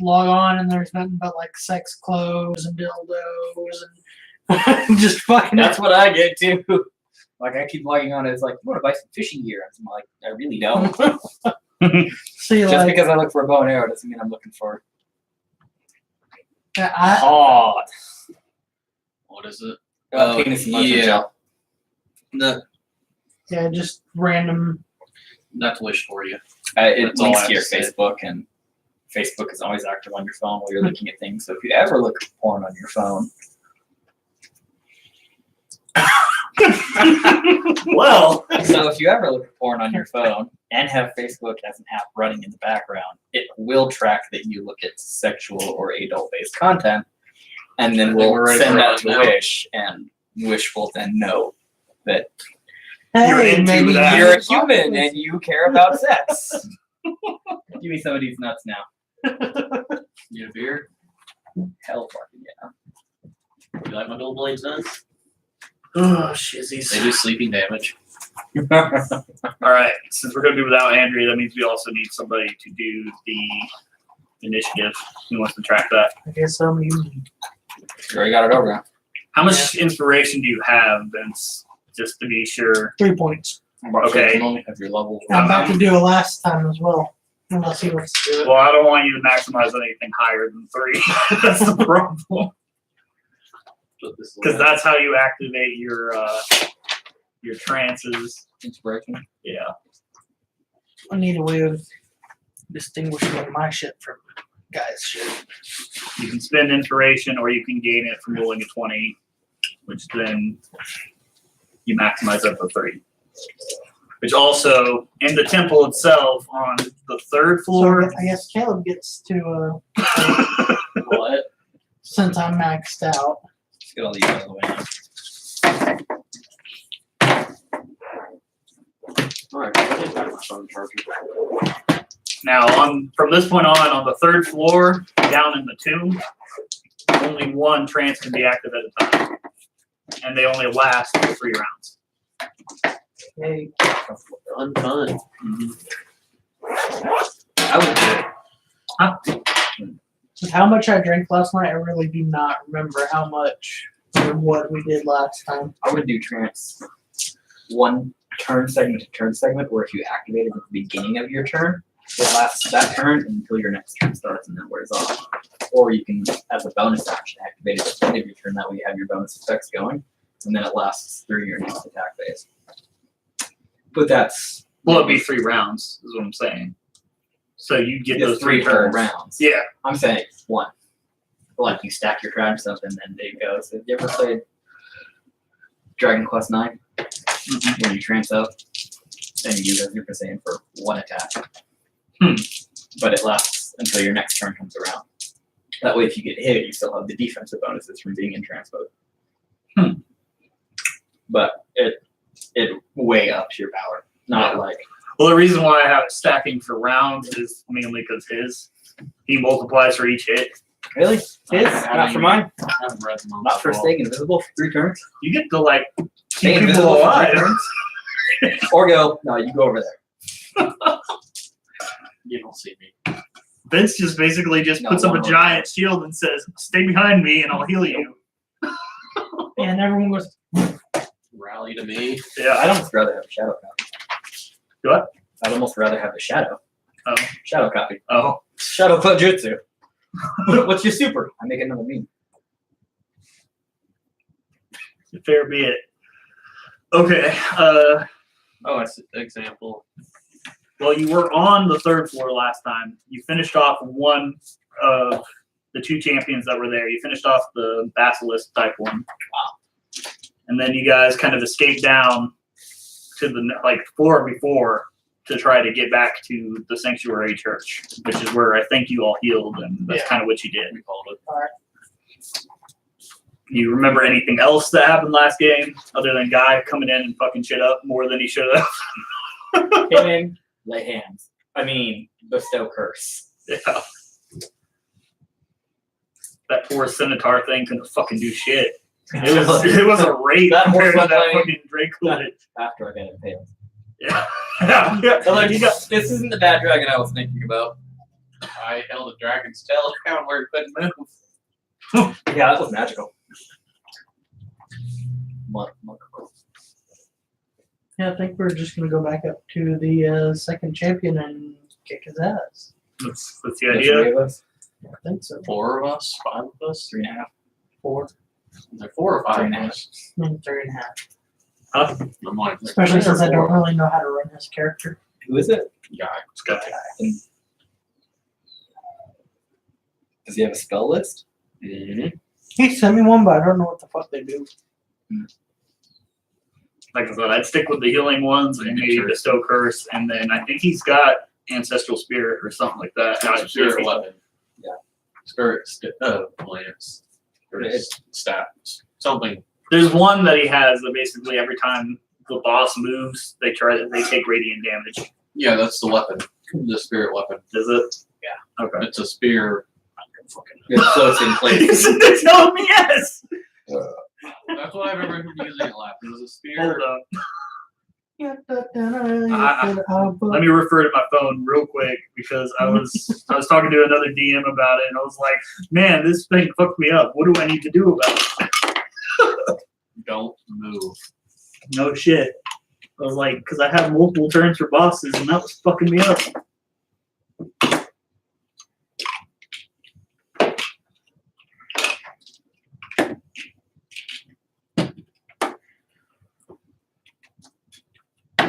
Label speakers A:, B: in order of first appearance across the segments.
A: log on and there's nothing but like sex clothes and dildos and just fucking.
B: That's what I get too. Like I keep logging on, it's like, you want to buy some fishing gear? I'm like, I really don't.
A: See,
B: Just
A: like,
B: because I look for a bow and arrow doesn't mean I'm looking for
A: I,
B: hot.
C: What is it?
B: Penis and mushroom gel.
C: No,
A: yeah, just random.
C: not to wish for you.
B: It
C: That's all I
B: links
C: have
B: to your
C: to say.
B: Facebook, and Facebook is always active on your phone while you're looking at things. So if you ever look at porn on your phone,
C: Well,
B: so if you ever look at porn on your phone and have Facebook as an app running in the background, it will track that you look at sexual or adult-based content, and then
C: we're
B: we'll
C: ready
B: send
C: for
B: that
C: it
B: to
C: now.
B: Wish, and Wish will then know that
C: You're
A: Hey,
C: into
A: maybe
C: that.
B: you're a human and you care about sex. Give me some of these nuts now.
C: you a beer?
B: Hell fucking yeah.
C: You like my dual blades nuts?
A: Oh, shizzies.
C: They do sleeping damage.
D: All right, since we're going to do without Andrea, that means we also need somebody to do the initiative. Who wants to track that?
A: I guess I'm you.
B: You already got it over now.
D: How much inspiration do you have, Vince? Just to be sure.
A: 3 points.
D: Okay.
B: You can only have your level.
A: I'm about to do it last time as well. Unless he wants to do it.
D: Well, I don't want you to maximize anything higher than 3. That's the problem. Because that's how you activate your trances.
B: Inspiration.
D: Yeah.
A: I need a way of distinguishing my shit from guys' shit.
D: You can spend inspiration or you can gain it from rolling a 20, which then you maximize up to 3. Which also, in the temple itself, on the 3rd floor,
A: So I guess Caleb gets to,
B: What?
A: since I'm maxed out.
B: Let's get all these out of the way now.
C: Alright, I think I have my phone charger.
D: now from this point on the 3rd floor, down in the tomb, only 1 trance can be active at a time. And they only last for 3 rounds.
A: Hey,
C: Unfun.
B: I would do it.
A: with how much I drank last night, I really do not remember how much or what we did last time.
B: I would do trance one turn segment to turn segment, where if you activate it at the beginning of your turn, it lasts that turn until your next turn starts and then wears off. Or you can, as a bonus action, activate it at the end of your turn. That way you have your bonus effects going, and then it lasts through your next attack phase. But that's
D: Well, it'd be 3 rounds, is what I'm saying. So you get those 3
B: full
D: turns.
B: rounds.
D: Yeah.
B: I'm saying 1. Like you stack your tribes up and then it goes. Have you ever played Dragon Quest IX? When you trance up and you use Super Saiyan for 1 attack. But it lasts until your next turn comes around. That way if you get hit, you still have the defensive bonuses from being in trance mode. But it way ups your power. Not like
D: Well, the reason why I have it stacking for rounds is mainly because he multiplies for each hit.
B: really? His? Not for mine?
C: I haven't read them all.
B: Not for staying invisible for 3 turns?
D: You get to like
B: Stay
D: keep
B: invisible
D: people
B: for 3
D: alive.
B: turns? Or go, no, you go over there.
C: You don't see me.
D: Vince just basically just
B: No,
D: puts up a
B: one more.
D: giant shield and says, "Stay behind me, and I'll heal you."
A: And everyone was,
C: Rally to me.
D: Yeah.
B: I'd almost rather have a shadow copy.
D: What?
B: I'd almost rather have a shadow.
D: Oh.
B: Shadow copy.
D: Oh.
B: Shadow Jutsu. What's your super? I make another meme.
D: Fair be it. Okay.
C: Oh, it's an example.
D: Well, you were on the 3rd floor last time. You finished off one of the 2 champions that were there. You finished off the Basilisk type one. Wow. And then you guys kind of escaped down to the floor before to try to get back to the Sanctuary Church, which is where I think you all healed, and that's kind of what you did.
C: We called it.
D: Do you remember anything else that happened last game other than Guy coming in and fucking shit up more than he should have?
B: Hit in, lay hands. I mean, bestow curse.
D: Yeah. That poor Centaur thing couldn't fucking do shit. It was a raid
B: That
D: compared to
B: horse
D: that
B: was
D: fucking Dracoid.
B: After I got impaled.
D: Yeah. Yeah.
B: So like, this isn't the bad dragon I was thinking about.
C: I held a dragon's tail down where it couldn't move.
B: Yeah, that was magical.
A: Yeah, I think we're just gonna go back up to the second champion and kick his ass.
D: That's the
B: The
D: idea.
B: three of us,
A: I think so.
C: 4 of us, 5 of us.
B: 3.5.
A: 4,
C: Is there 4 or 5 of
B: 3.5.
C: us?
A: 3.5.
D: Huh?
C: I'm like,
A: Especially since I
B: Four.
A: don't really know how to run his character.
B: Who is it?
C: yeah,
D: It's got
B: Does he have a spell list?
C: mm-hmm.
A: He sent me one, but I don't know what the fuck they do.
D: like I said, I'd stick with the healing ones and maybe bestow curse, and then I think he's got ancestral spirit or something like that.
C: Spirit weapon.
B: Yeah.
C: Spirit lance. Or stats. Something.
D: There's one that he has that basically every time the boss moves, they take radiant damage.
C: Yeah, that's the weapon. The spirit weapon.
D: Is it?
C: Yeah.
D: Okay.
C: It's a spear.
B: Yeah, so it's in place.
D: They're telling me yes.
C: That's what I remember him using it last. It was a spear.
D: Hold up.
A: Let
D: Let me refer to my phone real quick because I was talking to another DM about it and I was like, man, this thing fucked me up. What do I need to do about it?
C: Don't move.
D: No shit. I was like, because I have multiple turns for bosses and that was fucking me up.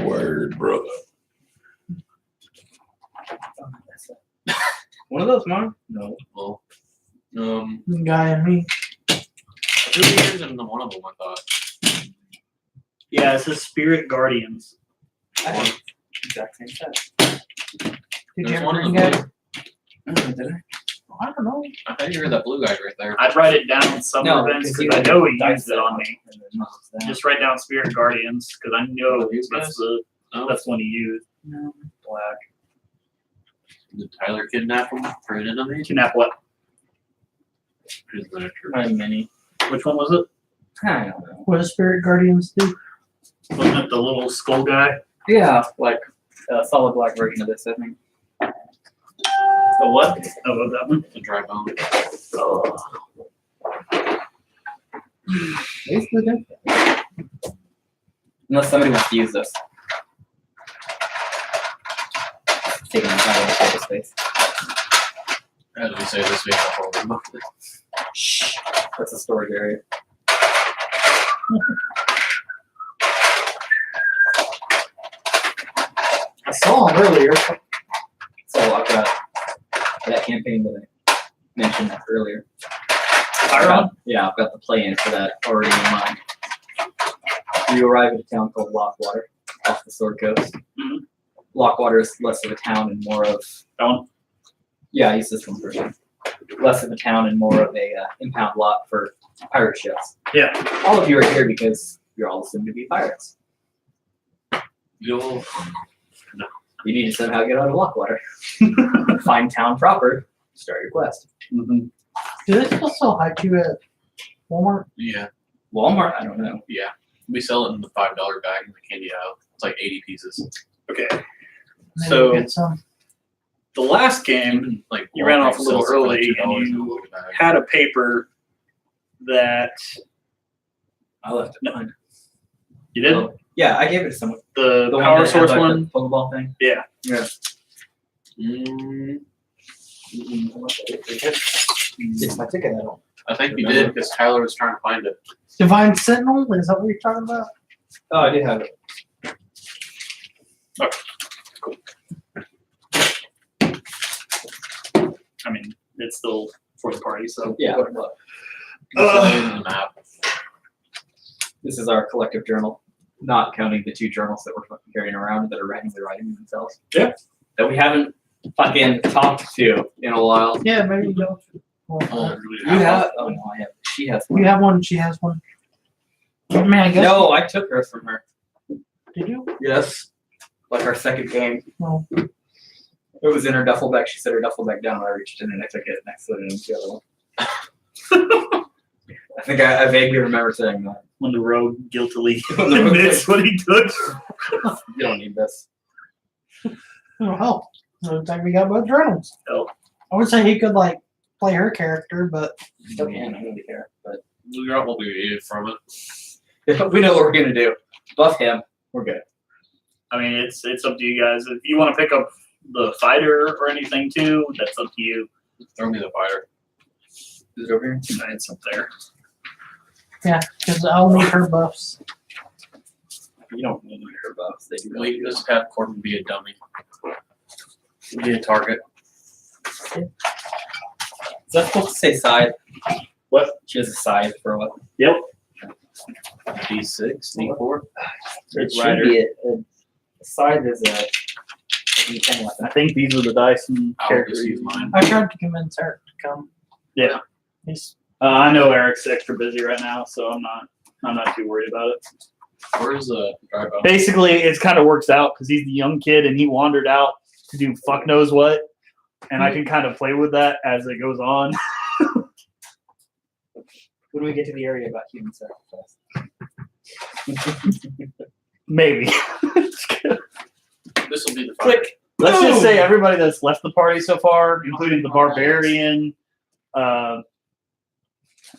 C: Word, brother.
B: One of those, Mark? No.
C: Well,
A: guy and me.
C: 2 years and one of them, I thought.
D: Yeah, it says Spirit Guardians.
B: I have exact same set.
A: Did you
C: There's
A: ever
C: one of
A: bring
C: them.
A: guys?
B: Did I?
A: I don't know.
C: I thought you were that blue guy right there.
D: I'd write it down in some
B: No,
D: events
B: because
D: because
B: you
D: I know he
B: dice
D: used it on me.
B: and then knocks that.
D: Just write down Spirit Guardians because I know
C: These
D: that's
C: guys?
D: the
C: Oh,
D: that's one he used.
A: No.
B: Black.
C: did Tyler kidnap him for an enemy?
D: Kidnap what?
C: His miniature.
B: My mini.
D: Which one was it?
B: I don't know.
A: What does Spirit Guardians do?
D: Wasn't it the little skull guy?
B: Yeah, like a solid black version of this, I think.
D: The what? Oh, that one.
C: The dry bone.
A: Basically, that.
B: Unless somebody wants to use this. Taking the time to take the space.
C: As we say this week, I'll hold him.
B: Shh. That's a storage area.
A: I saw him earlier.
B: So I've got that campaign that I mentioned earlier.
D: Tyron?
B: Yeah, I've got the play-in for that already in mind. You arrive at a town called Lockwater off the Sword Coast.
D: Mhm.
B: Lockwater is less of a town and more of
D: That one?
B: yeah, I use this one first. Less of a town and more of a impound lot for pirate ships.
D: Yeah.
B: All of you are here because you're all assumed to be pirates.
C: You'll.
B: You need to somehow get out of Lockwater. Find town proper. Start your quest.
D: Mm-hmm.
A: Do they still sell haiku at Walmart?
C: Yeah.
B: Walmart, I don't know.
C: Yeah. We sell it in the $5 bag in the candy aisle. It's like 80 pieces.
D: Okay.
A: Maybe
D: So-
A: get some.
D: The last game,
C: Even like
D: You ran off a
C: Walmart
D: little
C: sells it for like
D: early,
C: $2
D: and
C: in a
D: you
C: little bag.
D: had a paper that
B: I left it behind.
D: you did.
B: Oh, yeah, I gave it to someone.
D: The
B: The
D: power
B: that had,
D: source
B: like,
D: one.
B: The Pokeball thing.
D: Yeah.
B: Yeah.
C: Mm,
A: It's my ticket. I don't.
C: I think you did because Tyler was trying to find it.
A: Divine Sentinel? Is that what you're talking about?
B: Oh, I did have it.
D: I mean, it's still for the party, so
B: Yeah.
C: It's in the map.
B: This is our collective journal, not counting the 2 journals that we're fucking carrying around that are randomly writing themselves.
D: Yeah.
B: That we haven't fucking talked to in a while.
A: Yeah, maybe you don't.
C: Oh,
A: Well,
C: really?
B: You have? Oh no, I have. She has one.
A: you have one. She has one. I mean, I guess.
B: No, I took hers from her.
A: Did you?
B: Yes. Like our second game.
A: No.
B: It was in her duffel bag. She set her duffel bag down. I reached in and I took it and I slid it into the other one. I think I vaguely remember saying that.
D: when the rogue guiltily
B: When the rogue
D: admits what he took.
B: You don't need this.
A: Oh, hell. Looks like we got both journals. I would say he could like play her character, but
B: Still can, I don't really care. But
C: We got what we needed from it.
B: we know what we're gonna do. Buff him. We're good.
D: I mean, it's up to you guys. If you want to pick up the fighter or anything too, that's up to you.
C: Throw me the fighter.
B: Is it over here?
D: It's up there.
A: yeah, because I'll need her buffs.
B: You don't need her buffs. They do really
C: We
B: good.
C: just have Corbin be a dummy. Be a target.
B: Is that supposed to say side?
D: What?
B: She has a side for what?
D: Yep.
C: D6, D4.
B: It
D: Rider.
B: should be a side is a D10
D: I
B: weapon.
D: think these are the dice and
C: I'll
D: characters.
C: just use mine.
A: I tried to convince Eric to come.
D: Yeah.
A: He's
D: I know Eric's extra busy right now, so I'm not too worried about it.
C: Where's the dry bone?
D: Basically, it kind of works out because he's the young kid and he wandered out to do fuck knows what, and I can kind of play with that as it goes on.
B: When we get to the area about human sacrifice.
D: Maybe.
C: This will be the fighter.
B: Click.
D: Let's just say everybody that's left the party so far, including the barbarian, not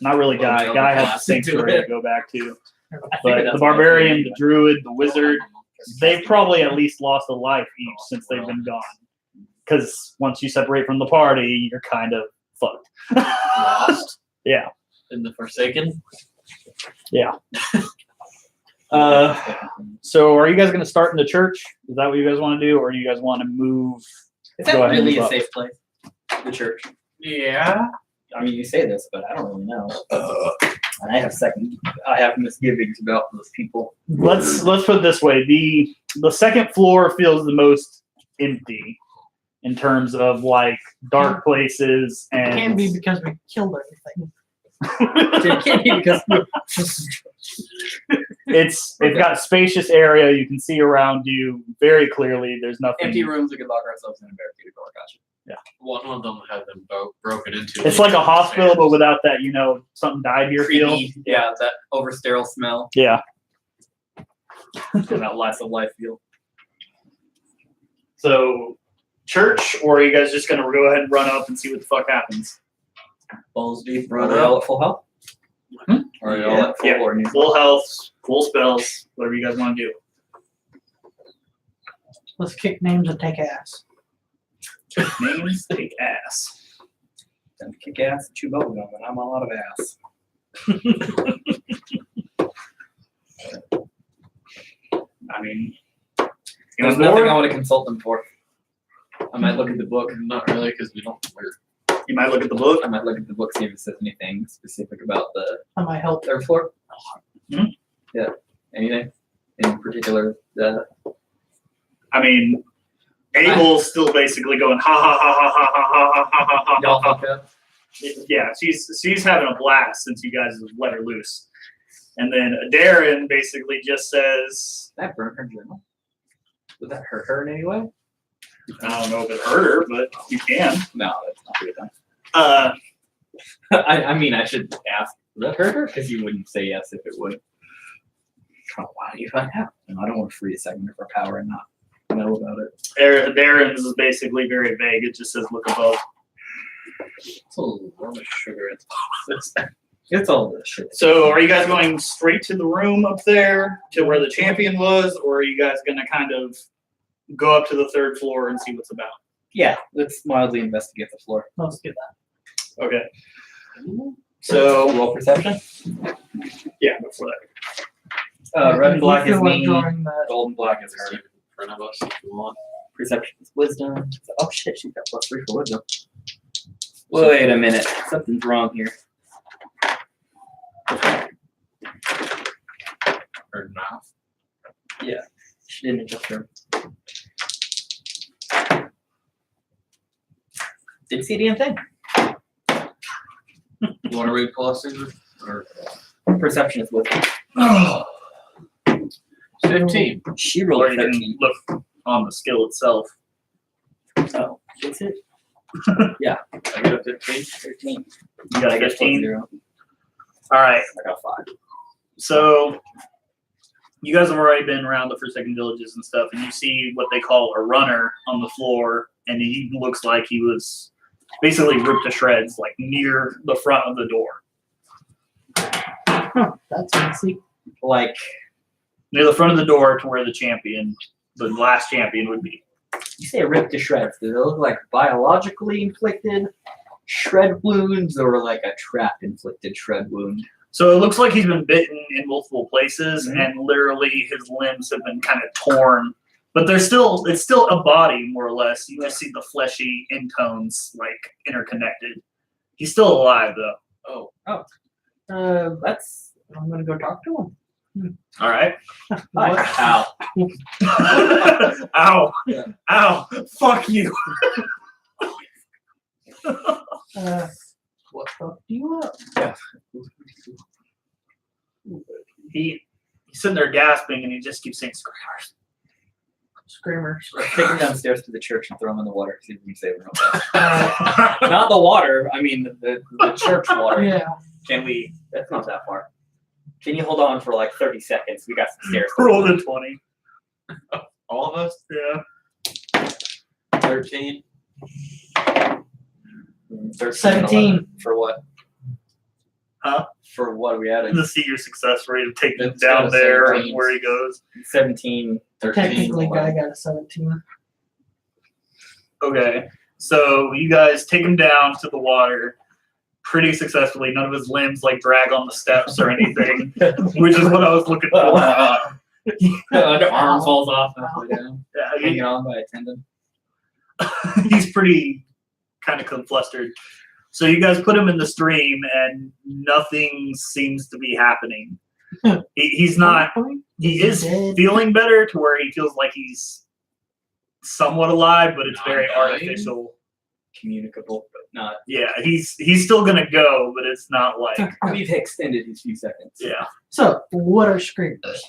D: really Guy.
C: Well,
D: Guy has the
C: blast
D: same
C: into
D: story
C: it.
D: to go back to.
B: I
D: But
B: figured
D: the
B: that's
D: barbarian,
B: what
D: the druid, the wizard, they've probably at least lost a life each since they've been gone. Because once you separate from the party, you're kind of fucked.
C: Lost
D: Yeah.
C: in the Forsaken.
D: So are you guys going to start in the church? Is that what you guys want to do? Or do you guys want to move?
B: Is
D: Go
B: that
D: ahead,
B: really
D: move
B: a
D: up.
B: safe place? The church.
C: Yeah.
B: I mean, you say this, but I don't really know. And I have misgivings about those people.
D: Let's put it this way. The second floor feels the most empty in terms of like dark places
A: it
D: and
A: can be because we killed everything.
B: It can't be because
D: it's got spacious area. You can see around you very clearly. There's nothing.
B: empty rooms, we could lock ourselves in a barricaded door. Gotcha.
C: One of them had them broken into.
D: It's like a hospital, but without that, something died here feel.
B: Creepy. Yeah, that over sterile smell
D: Yeah.
B: and that loss of life feel.
D: So, church, or are you guys just gonna go ahead and run up and see what the fuck happens?
B: Balls deep.
C: Run
B: Are we
C: up.
B: all at full health? Or are you all at full
D: Yeah.
B: or new?
D: Full health, full spells, whatever you guys want to do.
A: Let's kick names and take ass.
D: Names take ass.
B: Then kick ass and chew bubble gum, and I'm all out of ass.
D: I mean,
B: There's nothing I want to consult them for. I might look at the book.
C: Not really, because we don't.
D: you might look at the book.
B: I might look at the book, see if it says anything specific about the
A: That might help.
B: third floor.
D: Mhm.
B: Yeah. Anything in particular?
D: I mean, Abel's still basically going ha ha ha ha ha ha ha ha ha ha
B: Y'all
D: ha.
B: fuck up.
D: Yeah, she's having a blast since you guys have let her loose. And then Darren basically just says,
B: That burnt her journal. Would that hurt her in any way?
D: I don't know if it hurt her, but you can.
B: No, that's not good. I mean, I should ask. Would that hurt her? Because you wouldn't say yes if it would. Oh, why don't you find out? And I don't want to free a segment of her power and not know about it.
D: Darren's is basically very vague. It just says look above.
C: It's a lot of sugar.
B: It's all this shit.
D: So are you guys going straight to the room up there to where the champion was, or are you guys going to kind of go up to the third floor and see what's about?
B: Yeah, let's mildly investigate the floor.
A: Let's do that.
D: Okay. So
B: Roll perception.
D: yeah, before that.
B: Red and
A: If
B: black
A: you
B: is
A: feel like
B: me.
A: drawing that.
B: Gold and black is
C: Just
B: her.
C: keep it in front of us if you want.
B: Perception is wisdom. Oh shit, she's got +3 for wisdom. Wait a minute, something's wrong here.
C: Or not.
B: She didn't adjust her. Didn't see the damn thing.
C: You want to read plus or
B: Perception is wisdom.
C: 15?
B: She
D: Or
B: rolled
D: you
B: 13.
D: can look on the skill itself.
B: Oh, is it?
C: I got a 15.
B: 13.
D: You got
B: I
D: a
B: got
D: 15.
B: 0.
D: All right.
B: I got 5.
D: So you guys have already been around the Forsaken villages and stuff, and you see what they call a runner on the floor, and he looks like he was basically ripped to shreds, like near the front of the door.
A: Huh, that's fancy.
B: Like,
D: Near the front of the door to where the last champion would be.
B: you say ripped to shreds. Do they look like biologically inflicted shred wounds or like a trap inflicted shred wound?
D: So it looks like he's been bitten in multiple places,
B: Mhm.
D: and literally his limbs have been kind of torn. But it's still a body, more or less. You just see the fleshy intones like interconnected. He's still alive though.
A: I'm gonna go talk to him.
D: All right.
B: Ow.
D: Ow.
B: Yeah.
D: Ow. Fuck you.
A: What fucked you up?
D: He's sitting there gasping, and he just keeps saying screamers.
A: Screamers.
B: Take him downstairs to the church and throw him in the water. See if we can save him.
A: Uh,
B: Not the water. I mean the church water.
A: yeah.
B: Can we? That's not that far. Can you hold on for like 30 seconds? We got some stairs.
D: Roll the 20.
C: All of us?
D: Yeah.
C: 13.
B: 13,
A: 17.
B: 11. For what?
D: Huh?
B: For what are we at?
D: To see your success rate of taking him
C: It's got
D: down
C: a
D: there
C: 17.
D: and where he goes.
B: 17.
C: 13.
A: Technically, guy got a 17.
D: Okay. So you guys take him down to the water pretty successfully. None of his limbs like drag on the steps or anything, which is what I was looking for.
B: The arm falls off halfway down.
D: Yeah,
B: Hanging on by a tendon.
D: he's pretty kind of flustered. So you guys put him in the stream, and nothing seems to be happening. He's not. He is
A: dead?
D: feeling better to where he feels like he's somewhat alive, but it's
C: Not
D: very
C: dying?
D: artificial.
B: Communicable, but not.
D: Yeah, he's still gonna go, but it's not like
B: We've extended these few seconds.
D: yeah.
A: So, what are screamers?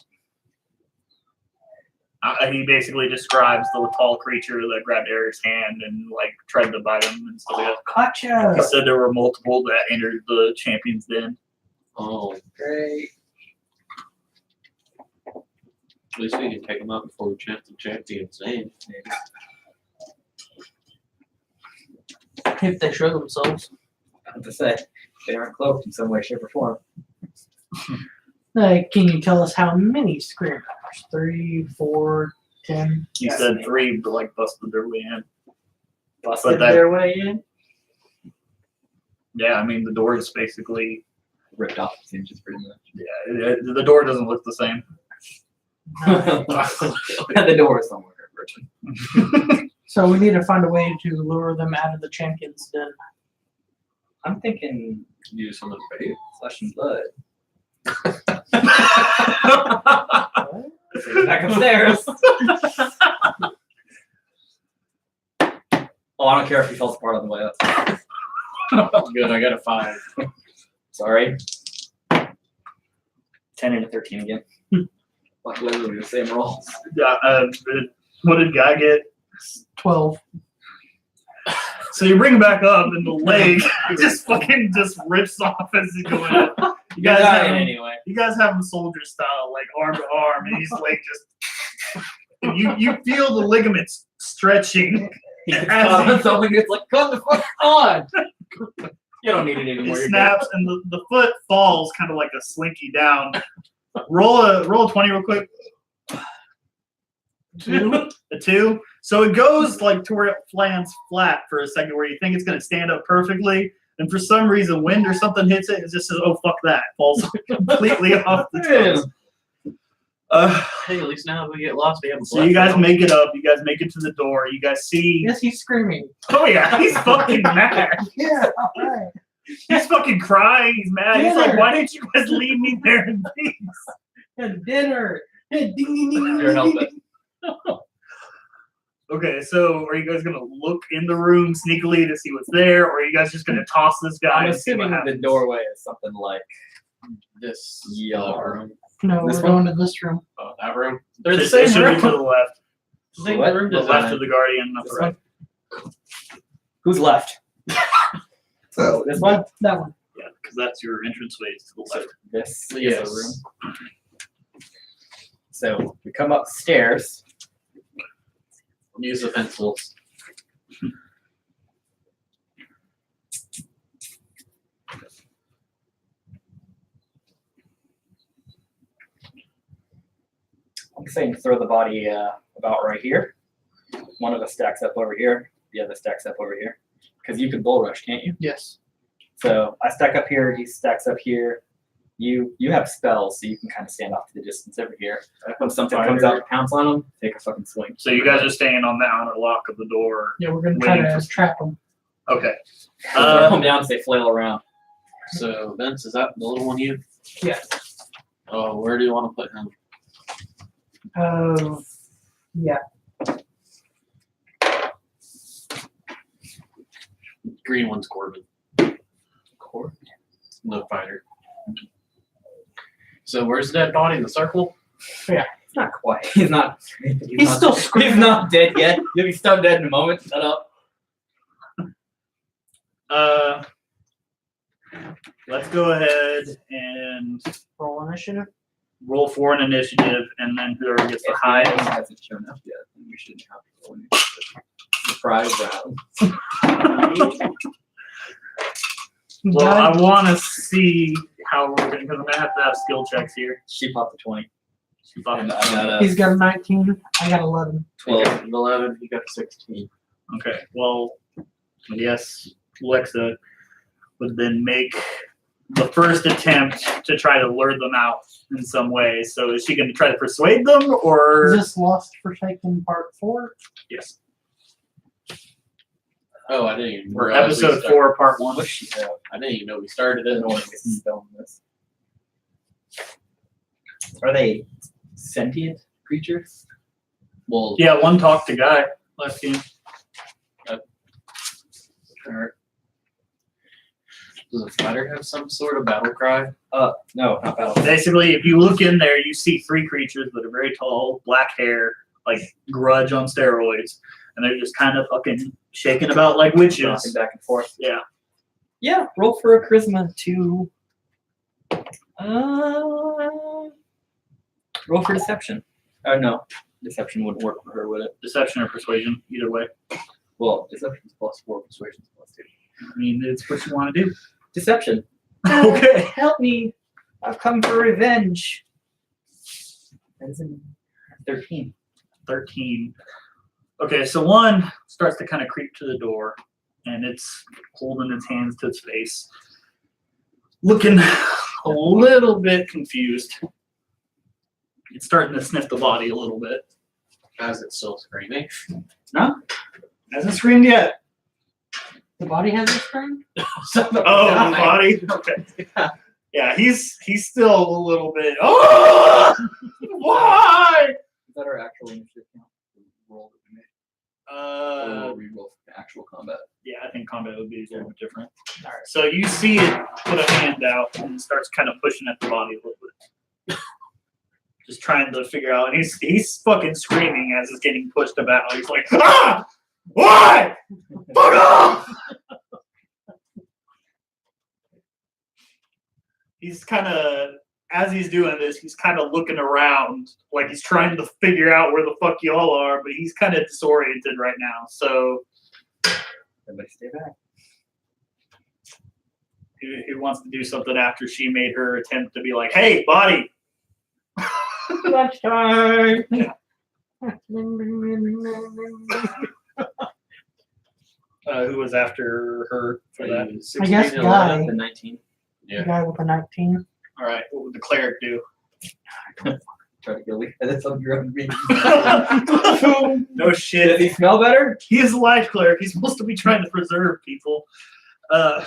D: He basically describes the tall creature that grabbed Eric's hand and like tried to bite him and stuff like that.
A: Gotcha.
D: He said there were multiple that entered the champion's den.
C: Oh,
A: Great.
C: at least we can take them out before we chant the champion's name.
A: If they show themselves.
B: I have to say, they aren't cloaked in some way, shape, or form.
A: Can you tell us how many screamers? 3, 4, 10?
D: He
B: Yes,
D: said
B: ma'am.
D: 3 but like busted their way in.
B: Busted
D: that-
B: their way in.
D: Yeah, I mean the door is basically
B: Ripped off the hinges pretty much.
D: the door doesn't look the same.
B: The door is somewhere, Richard.
A: So we need to find a way to lure them out of the champion's den.
B: I'm thinking
C: Use some of the bait.
B: flesh and blood. Back upstairs. Oh, I don't care if he falls apart on the way up.
C: Good, I got a 5.
B: Sorry. 10 and a 13 again. Like literally the same rolls.
D: Yeah, what did Guy get?
A: 12.
D: So you bring him back up, and the leg just rips off as he's going up. You guys have him,
B: anyway.
D: you guys have him soldier style, like arm to arm, and his leg just. And you feel the ligaments stretching.
B: Something that's like, come the fuck on! You don't need it anymore.
D: It
B: you're
D: snaps, and the foot falls kind of like a slinky down. Roll a 20 real quick.
A: 2.
D: A 2. So it goes like to where it lands flat for a second, where you think it's going to stand up perfectly, and for some reason, wind or something hits it. It just says, "Oh fuck that!" Falls completely off the toes.
C: Hey, at least now if we get lost, we have a
D: So you guys make it up. You guys make it to the door. You guys see.
A: Yes, he's screaming.
D: Oh yeah, he's fucking mad.
A: Yeah, alright.
D: He's fucking crying. He's mad. He's like,
A: Dinner.
D: "Why didn't you guys leave me there in peace?"
A: And dinner. And ding, ding, ding,
B: You're
A: ding,
B: helping.
A: ding.
D: Okay, so are you guys gonna look in the room sneakily to see what's there, or are you guys just gonna toss this guy?
B: I'm
D: and see what
B: assuming the
D: happens?
B: doorway is something like
C: this
B: Yard.
C: room.
A: No,
B: This
A: we're
B: one?
A: going to this room.
C: Oh, that room.
A: They're the
D: It
A: same
D: should be
A: room.
D: to the left.
C: Same
B: What?
C: room
D: The
C: design.
D: left of the guardian, not
B: This
D: the right.
B: who's left?
A: So
B: This one?
A: That one.
D: Yeah, because that's your entrance way to the left.
B: This
C: Yes.
B: is the room. So we come upstairs.
C: Use the pencils.
B: saying throw the body about right here. One of us stacks up over here. The other stacks up over here. Because you can bull rush, can't you?
A: Yes.
B: So I stack up here. He stacks up here. You have spells, so you can kind of stand off to the distance over here. When something comes out and pounce on them, take a fucking swing.
D: So you guys are staying on the outer lock of the door.
A: Yeah, we're gonna try
D: Waiting
A: to
D: for-
A: trap them.
D: Okay.
B: Come down as they flail around.
C: So Vince, is that the little one you?
A: Yeah.
C: Oh, where do you want to put him?
A: Yeah.
C: Green one's Corbin.
B: Corbin?
C: No fighter. So where's the dead body in the circle?
B: It's not quite. He's not.
A: He's
B: not,
A: still
B: He's
A: screaming.
B: not dead yet. You'll be stone dead in a moment. Shut up.
D: Let's go ahead and
A: Roll initiative.
D: roll for an initiative, and then whoever gets the
B: If
D: highest.
B: he hasn't shown up yet, then we shouldn't have to roll any surprise round.
D: Well, I
A: Guy-
D: want to see how we're going because I'm gonna have skill checks here.
B: She popped a 20.
D: Fuck.
B: And I got a
A: He's got a 19. I got 11.
B: 12.
C: 11. He got 16.
D: Okay, well, I guess Alexa would then make the first attempt to try to lure them out in some way. So is she going to try to persuade them,
A: Is
D: or
A: this Lost Forsaken Part 4?
D: yes,
C: Oh, I didn't even
D: or
C: realize we
D: episode
C: started-
D: 4, part 1?
B: What's she have?
C: I didn't even know we started
B: I
C: it.
B: don't want to get spell on this. Are they sentient creatures?
C: Well,
D: Yeah, one talked to Guy last game.
B: Or,
C: does a fighter have some sort of battle cry?
B: no, not battle.
D: Basically, if you look in there, you see 3 creatures that are very tall, black hair, like Grudge on steroids, and they're just kind of fucking shaking about like
B: Knocking
D: witches.
B: back and forth.
D: Yeah.
B: Yeah, roll for a charisma to. Roll for deception. Oh no, deception wouldn't work for her, would it?
D: Deception or persuasion, either way.
B: Well, deception's +4, persuasion's +2.
D: I mean, it's what you want to do.
B: Deception.
D: Okay.
B: Help me! I've come for revenge. That is in 13.
D: 13. Okay, so one starts to kind of creep to the door, and it's holding its hands to its face, looking a little bit confused. It's starting to sniff the body a little bit.
C: As it's still screaming.
D: Hasn't screamed yet.
A: The body has a scream?
D: Oh, the body. Okay. Yeah, he's still a little bit. Oh, why?
B: Is that our actual initiative count? Roll that we made? Or we roll for actual combat?
D: Yeah, I think combat would be a little bit different. All right. So you see it put a hand out and starts kind of pushing at the body a little bit. Just trying to figure out. And he's fucking screaming as it's getting pushed about. He's like, ah! Why? Fuck off! He's kind of, as he's doing this, he's kind of looking around like he's trying to figure out where the fuck y'all are, but he's kind of disoriented right now. So
B: Everybody stay back.
D: he wants to do something after she made her attempt to be like, hey, body.
A: Lunchtime!
D: Who was after her for that?
A: I guess
C: 16,
A: Guy.
C: 11.
B: The 19.
A: The guy with the 19.
D: All right, what would the cleric do?
B: Try to kill me. That's on your own being.
D: No
B: Does
D: shit.
B: he smell better?
D: He is a life cleric. He's supposed to be trying to preserve people.
B: I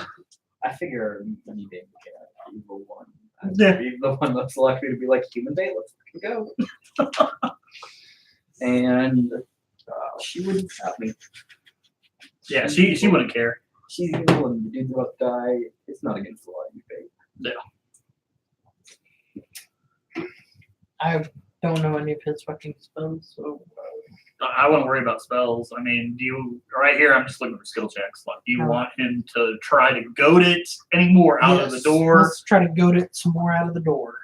B: figure any day we can evil one.
D: Yeah.
B: Be the one most likely to be like human bait. Let's fucking go. And she wouldn't stop me.
D: Yeah, she wouldn't care.
B: She's evil and the dude's about to die. It's not against the law, you fate.
A: I don't know any of his fucking spells, so.
D: I wouldn't worry about spells. I mean, do you right here? I'm just looking for skill checks. Like, do you want him to try to goad it anymore out of the
A: Yes,
D: door?
A: Let's try to goad it some more out of the door.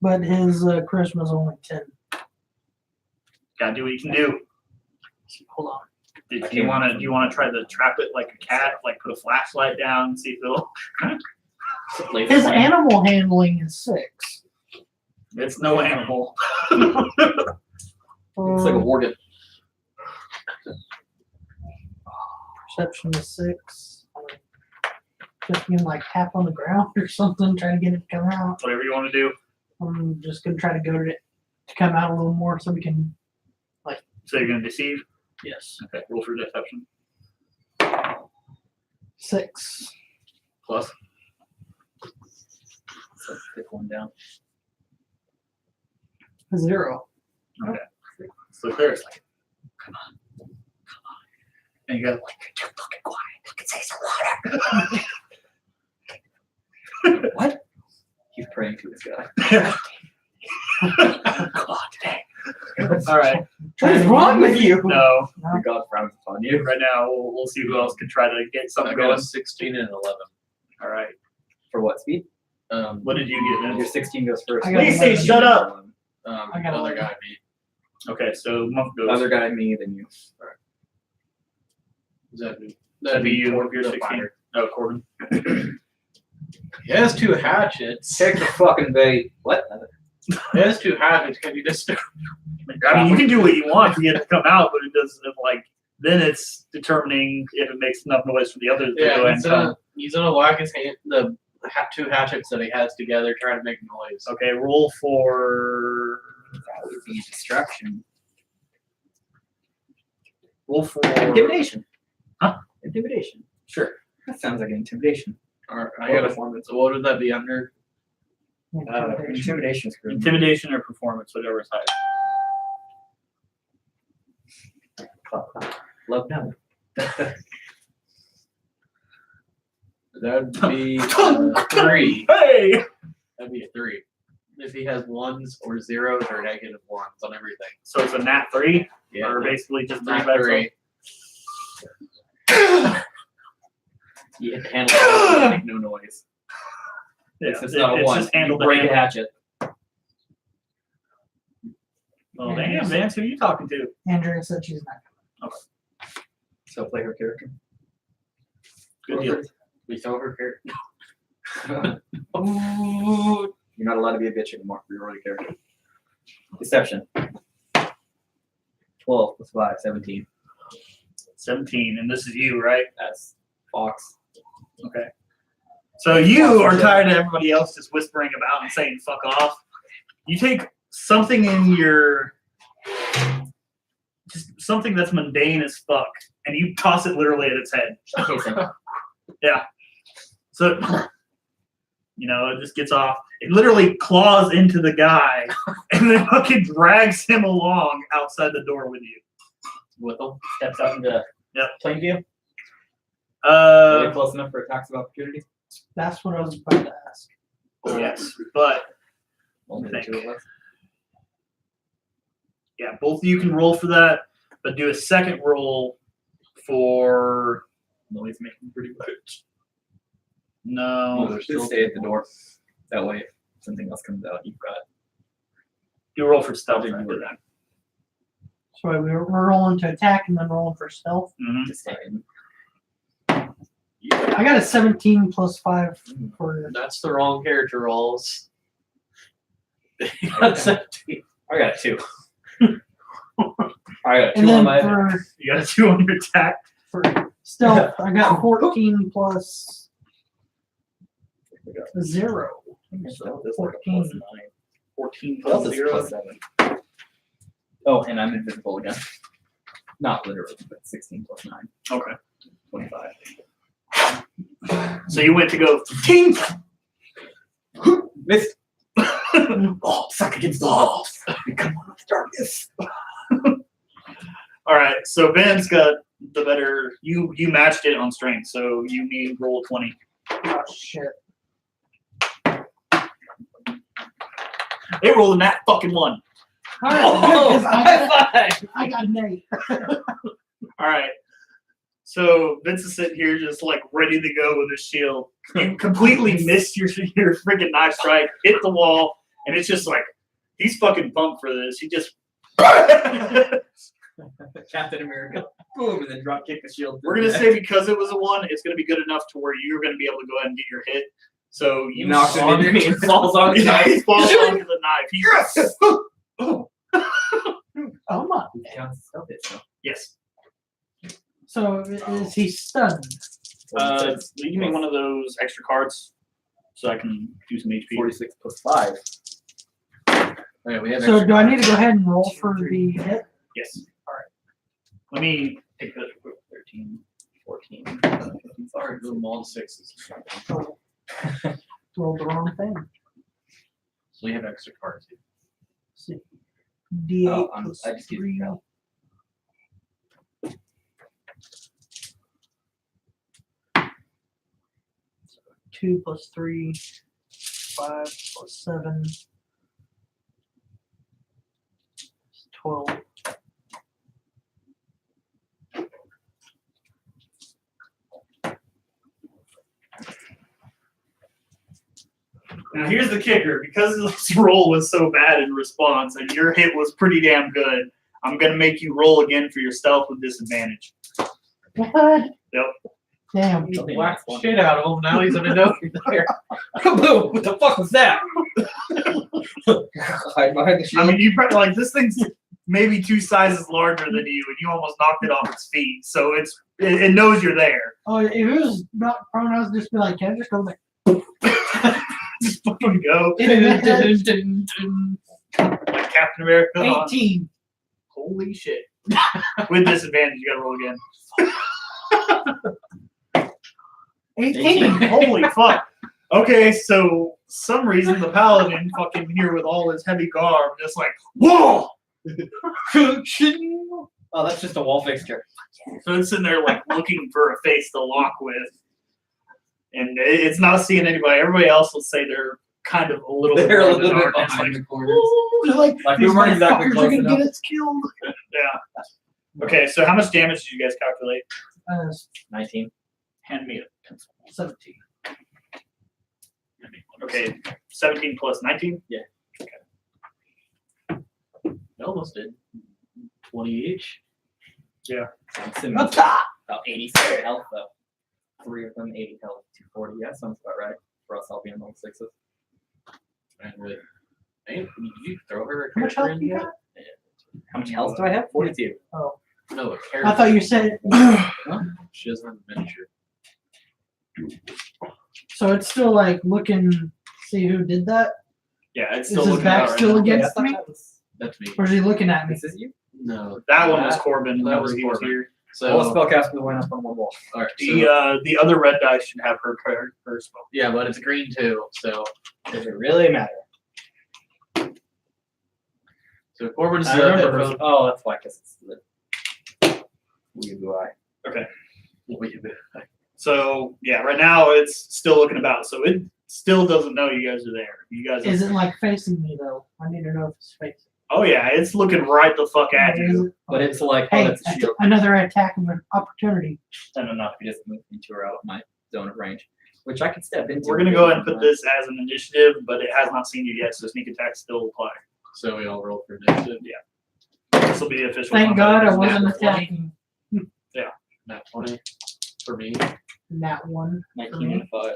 A: But his charisma's only 10.
D: Gotta do what you can do.
A: Hold on.
D: Do you want to try to trap it like a cat? Like put a flashlight down, see if it'll.
B: Laser
A: His
B: point.
A: animal handling is 6.
D: It's no animal.
C: Looks like a organ.
A: Perception is 6. Just being like tap on the ground or something, trying to get it to come out.
D: Whatever you want to do.
A: I'm just gonna try to go to it to come out a little more so we can.
D: So you're gonna deceive.
C: Yes.
D: Okay. Roll for deception.
A: 6.
D: Plus.
B: So pick one down.
A: 0.
D: So there's like, come on. And you guys are like, you're too fucking quiet. I can say some water.
B: What? He's praying to this guy.
D: God dang. All right.
A: What is wrong with you?
D: No.
B: The God frowns upon you.
D: Right now, we'll see who else can try to get
C: I
D: something
C: got
D: going.
C: a 16 and 11.
D: All right.
B: For what speed?
D: What did you get?
B: Your
D: Vince?
B: 16 goes first.
A: I got
D: Please say,
A: 11.
D: shut up.
A: I got
C: Other
A: 11.
C: guy me.
D: Okay, so Monk goes.
B: Other guy, me, then you.
C: Is that me?
D: That'd be you if you're
C: the
D: 16.
C: fighter.
D: Oh, Corbin.
C: He has 2 hatchets.
B: Take the fucking bait. What?
C: He has 2 hatchets. Can you just?
D: I mean, you can do what you want to get it to come out, but it doesn't like. Then it's determining if it makes enough noise for the others to go
C: Yeah,
D: ahead and come.
C: he's gonna whack his hand, the 2 hatchets that he has together, trying to make noise.
D: Okay, roll for.
B: That would be distraction.
D: Roll for.
B: Intimidation.
D: Huh?
B: Intimidation.
C: Sure.
B: That sounds like intimidation.
C: Alright, I got a performance. So what would that be under?
B: Intimidation is good.
D: Intimidation or performance, whatever is higher.
B: Love no.
C: That'd be 3.
D: Hey!
C: That'd be a 3. If he has 1s or 0s or negative 1s on everything.
D: So it's a nat 3,
C: Yeah.
D: or basically just 3
C: Not
D: by
C: 3.
B: You handle it, make no noise.
D: Yeah,
B: It's not a
D: it's
B: one.
D: just handle
B: You
D: the
B: break a
D: handle.
B: hatchet.
D: Well, damn, Vance, who are you talking to?
A: Andrea said she's not.
B: So play her character.
D: Good deal.
C: We saw her here.
B: You're not allowed to be a bitch anymore for your early character. Deception. 12 plus 5, 17.
D: 17, and this is you, right?
B: That's Fox.
D: Okay. So you are tired of everybody else just whispering about and saying fuck off. You take something in your, just something that's mundane as fuck, and you toss it literally at its head.
B: Okay,
D: Yeah. So, you know, it just gets off. It literally claws into the guy and then fucking drags him along outside the door with you.
B: with them. Steps out into plain view. Really close enough for attacks of opportunity.
A: That's what I was about to ask.
D: Yes, but
B: Only the
D: Think.
B: 2 of us.
D: yeah, both of you can roll for that, but do a second roll for
B: Noise making pretty much.
D: no.
B: Just stay at the door. That way, if something else comes out, you've got.
D: You roll for stealth
B: Did you
D: after
B: do
D: that.
A: So we're rolling to attack and then rolling for stealth.
D: Mhm.
B: To stay in.
A: I got a 17 plus 5 for.
C: That's the wrong character rolls. You got 17.
B: I got a 2. I got a 2
A: And
B: on
A: then
B: my.
A: for
D: You got a 2 on your attack.
A: stealth, I got 14 plus 0.
B: So,
A: 14.
D: 14
B: Plus
D: plus
B: is
D: 0.
B: plus 7. Oh, and I'm invisible again. Not literally, but 16 plus 9.
D: Okay.
B: 25.
D: So you went to go ting.
B: Missed. Oh, suck against the walls. Come on, darkness.
D: All right. So Ben's got the better. You matched it on strength, so you need roll 20.
A: Oh shit.
D: It rolled in that fucking one.
A: Alright,
B: Oh,
A: I got an 8.
D: All right. So Vince is sitting here just like ready to go with his shield. You completely missed your freaking knife strike, hit the wall, and it's just like he's fucking pumped for this. He just
B: Captain America. Boom, and then drop kick the shield.
D: we're gonna say because it was a 1, it's gonna be good enough to where you're gonna be able to go ahead and get your hit. So
B: You
D: you
B: knocks it in your knee and falls on the
D: Yeah,
B: knife.
D: he falls onto the knife.
A: Oh my.
B: He counts stuff it, so.
D: Yes.
A: So is he stunned?
D: Give me one of those extra cards so I can do some HP.
B: 46 plus 5.
C: Okay, we have
A: So
C: extra
A: do I need
C: cards.
A: to go ahead and roll for the hit?
D: Yes. All right. Let me take this.
B: 13, 14.
C: Sorry, do them all 6s.
A: Roll the wrong thing.
C: So we have extra cards here.
A: See. D8
B: Oh,
A: plus
B: I just used
A: 3.
B: the
A: 2 plus 3. 5 plus 7. 12.
D: Now here's the kicker: because this roll was so bad in response, and your hit was pretty damn good, I'm gonna make you roll again for your stealth with disadvantage.
A: What?
D: Yep.
A: Damn.
C: You whacked the shit out of him. Now he's gonna know you're there.
B: Kaboom! What the fuck was that? Hide behind the shield.
D: I mean, you probably like this thing's maybe 2 sizes larger than you, and you almost knocked it off its feet. So it knows you're there.
A: Oh, if it was not prone, I would just be like, can I just go there?
D: Just fucking go like Captain America. on-
A: 18.
D: Holy shit! With disadvantage, you gotta roll again.
A: 18.
D: Holy fuck! Okay, so some reason the paladin fucking here with all his heavy garb, just like whoa.
B: Oh, that's just a wall fixture.
D: So it's sitting there like looking for a face to lock with, and it's not seeing anybody. Everybody else will say they're kind of a little bit
B: They're a
D: more in the
B: little bit
D: darkness,
B: behind
D: like,
B: the corners.
A: Ooh, they're like,
B: Like,
A: these
B: we weren't exactly
A: motherfuckers
B: close
A: are gonna
B: enough.
A: get us killed.
D: yeah. Okay, so how much damage did you guys calculate?
B: 19.
D: Hand me a pencil.
A: 17.
D: Okay, 17 plus 19.
C: We almost did. 20 each.
B: I'm assuming
A: What's
B: it's
A: that?
B: about 87 health, though. 3 of them, 80 health, 240. Yeah, sounds about right. For us, I'll be in level 6s.
C: And really, hey, did you throw her a
A: How much
C: character
A: health
C: in
A: you
C: yet?
A: got?
B: How much health do I have? 42.
C: No, a character.
A: I thought you said.
C: She doesn't have a miniature.
A: So it's still like looking, see who did that?
D: Yeah, it's
A: Is
D: still
A: his
D: looking
A: back
D: out right
A: still
D: now.
A: against
B: I thought
A: me?
B: that was-
C: That's me.
A: Or is he looking at me?
B: This is you?
C: No.
D: That one was Corbin.
C: That
D: Whenever
C: was
D: he was
C: Corbin.
D: here.
B: All
C: So,
B: the spellcaster went up on one wall.
C: all right. So,
D: The other red dice should have her spell.
C: yeah, but it's green too. So
B: Does it really matter?
C: Corbin's
B: I
C: the
B: remember.
C: headphone.
B: Oh, that's why, because it's the weird UI.
D: So yeah, right now it's still looking about. So it still doesn't know you guys are there. You guys. Are,
A: Isn't like facing me though. I need to know if it's facing.
D: oh yeah, it's looking right the fuck at
A: Or is
D: you.
A: it-
B: But it's like, oh,
A: Hey,
B: that's a shield.
A: another attack of an opportunity.
B: And enough to just move into or out of my zone of range, which I could step into.
D: We're gonna go ahead and put this as an initiative, but it has not seen you yet, so sneak attacks still apply.
C: So we all roll for initiative.
D: This will be the official.
A: Thank God I
D: combat.
A: wasn't
C: Nat 20?
A: attacking
C: Nat 20 for me.
A: that one.
B: 19 and 5.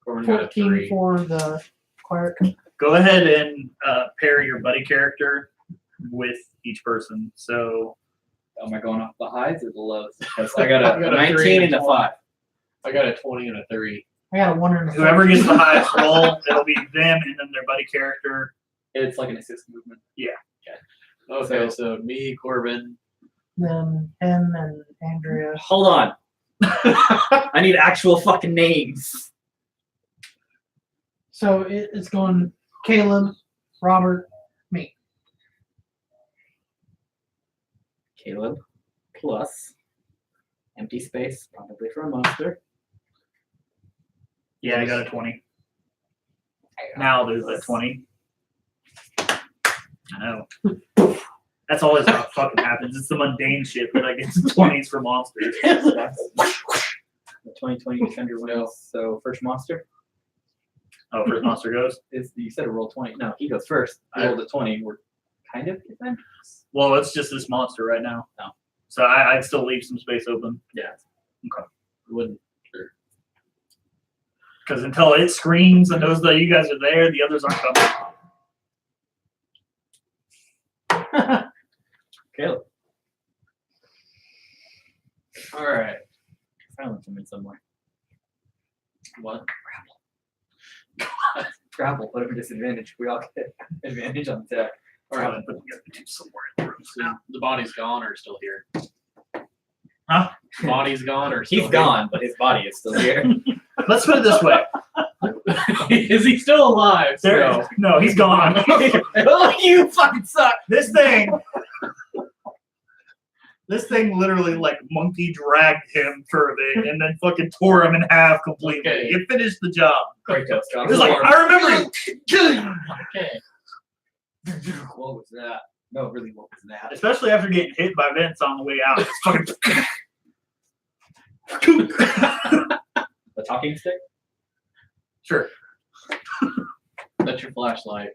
C: Corbin got a
A: 14
C: 3.
A: for the cleric.
D: Go ahead and pair your buddy character with each person. So
B: Am I going off the highs or the lows? 'Cause I got
C: I
B: a
C: got a
B: 19
C: 3
B: and a 5.
C: I got a 20 and a 3.
A: I got a 1 and a
D: whoever
A: 4.
D: gets the highest roll, it'll be them and then their buddy character.
B: It's like an assist movement.
C: Okay, so me, Corbin.
A: Then him and Andrea.
B: Hold on. I need actual fucking names.
A: So it's going Caleb, Robert, me.
B: Caleb plus empty space, probably for a monster.
D: Yeah, I got a 20. Now there's a 20. I know. That's always how it fucking happens. It's the mundane shit that I get 20s for monsters.
B: The 2020 defender wins. So first monster
D: Oh, first monster goes.
B: is you said a roll 20. No, he goes first. I rolled a 20. We're kind of even.
D: Well, it's just this monster right now.
B: Oh.
D: So I'd still leave some space open.
B: Yeah.
C: Wouldn't. Sure.
D: Because until it screams and knows that you guys are there, the others aren't coming.
B: Caleb.
C: All right.
B: Silence him in some way.
C: What?
B: Grapple, whatever disadvantage. We all get advantage on attack.
C: All right.
D: But you gotta do somewhere in the room.
C: So the body's gone or still here?
D: Huh?
C: The body's gone or still
B: He's gone, but his body is still here.
D: Let's put it this way.
C: Here? Is he still alive?
D: No, he's gone.
B: Oh, you fucking suck.
D: This thing literally like monkey dragged him for a bit and then fucking tore him in half completely.
C: Okay.
D: It finished the job.
B: Kratos
D: It
B: drops
D: was like,
B: his
D: I remember
B: arm.
C: Okay.
B: What was that? No, really, what was that?
D: especially after getting hit by Vince on the way out. It's fucking
B: The talking stick?
D: sure.
C: That's your flashlight.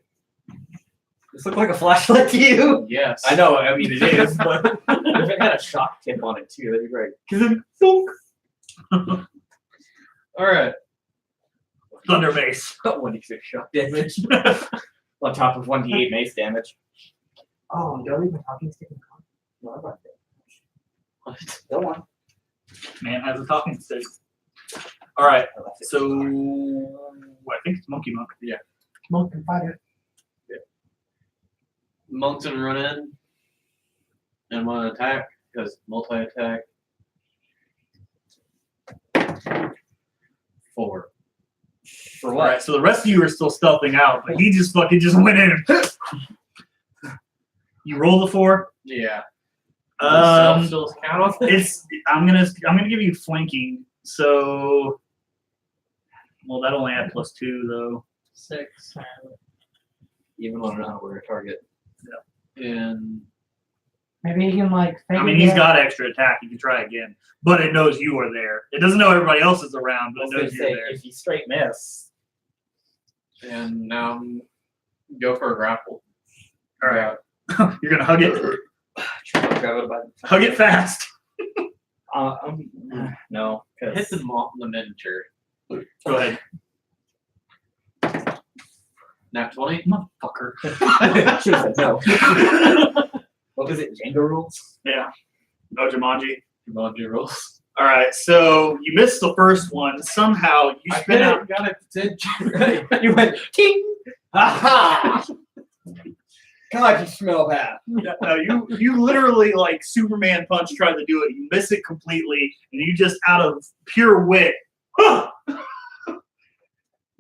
B: This look like a flashlight to you?
C: Yes.
B: I know, I mean it is, but if it had a shock tip on it too, that'd be great.
C: All right.
D: Thunder Mace.
B: 1d6 shock damage. On top of 1d8 mace damage. Oh, don't leave the talking stick in con. No, I like that. Go on.
D: Man has a talking stick. All right, so I think it's Monkey Monk.
A: Monk can fight it.
C: Monk's gonna run in and want to attack because multi-attack. 4.
B: For
D: All
B: what?
D: right, so the rest of you are still stealthing out, but he just fucking just went in. You roll the 4.
C: Yeah.
D: Still
C: count on
D: I'm gonna give you flanking. So, well, that only had +2 though.
C: 6
B: Even on an unaware target.
C: and
A: Maybe he can like.
D: I mean, he's got extra attack. You can try again, but it knows you are there. It doesn't know everybody else is around, but
B: I
D: it
B: was gonna
D: knows you're
B: say,
D: there.
B: if you straight miss,
C: go for a grapple.
D: All right, you're gonna hug it.
B: grab it by the
D: Hug it fast.
B: no,
C: Hit
B: because
C: the miniature.
D: Go ahead.
C: Nat 20.
D: Motherfucker.
B: she said no. What was it? Jenga rules?
D: Yeah. No Jumanji.
C: Jumanji rolls.
D: All right, so you missed the first one. Somehow you spin out.
C: Got it.
B: You went ting. Aha! God, you smell bad.
D: No, you literally like Superman punch tried to do it. You miss it completely, and you just out of pure wit, you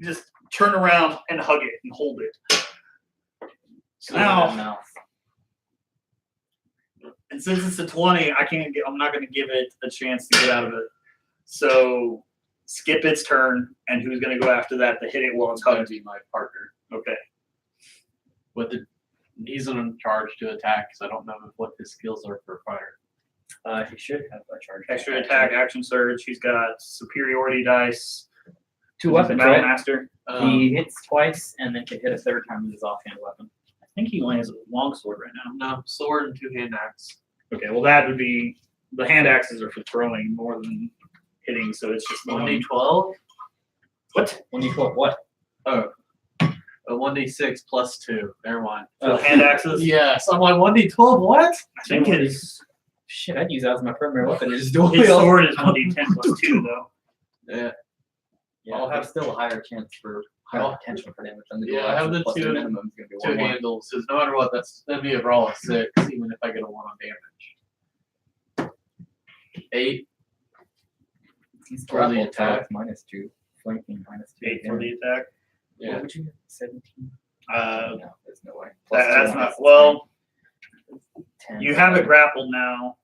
D: just turn around and hug it and hold it. Now, and since it's a 20, I'm not going to give it a chance to get out of it. So skip its turn, and who's going to go after that to hit it while it's
C: It's going to
D: hugged?
C: be my partner.
D: Okay.
C: He's in charge to attack because I don't know what his skills are for fire.
B: He should have a charge.
D: Extra attack, action surge. He's got superiority dice.
B: 2 weapons,
D: Battle
B: right?
D: Master.
B: He hits twice and then can hit a third time with his offhand weapon.
D: I think he only has a longsword right now.
C: No, sword and 2-hand axe.
D: Okay, well that would be the hand axes are for throwing more than hitting, so it's just
C: 1d12.
D: What?
B: When you put what?
C: Oh, a 1d6 plus 2. Never mind.
D: The hand axes?
C: Yes, I'm like 1d12. What?
D: I think his
B: Shit, I'd use that as my primary weapon. Just dual
D: his
B: wield.
D: sword is 1d10 plus 2 though.
C: Yeah.
B: Yeah, I'll have still a higher chance for higher potential for damage than the dual
C: Yeah, I have
B: action,
C: the
B: plus
C: two-
B: minimum is gonna be
C: 2
B: 1-1.
C: handles. Because no matter what, that'd be a roll of 6, even if I get a 1 on damage. 8.
B: He's
C: For the
B: grappled,
C: attack.
B: -2, flanking -2.
D: 8 for the attack.
C: Yeah.
B: What would you get? 17?
D: Uh,
B: No, there's no way.
D: that's
B: +2
D: not
B: -10,
D: well.
B: 10.
D: You have it grappled now.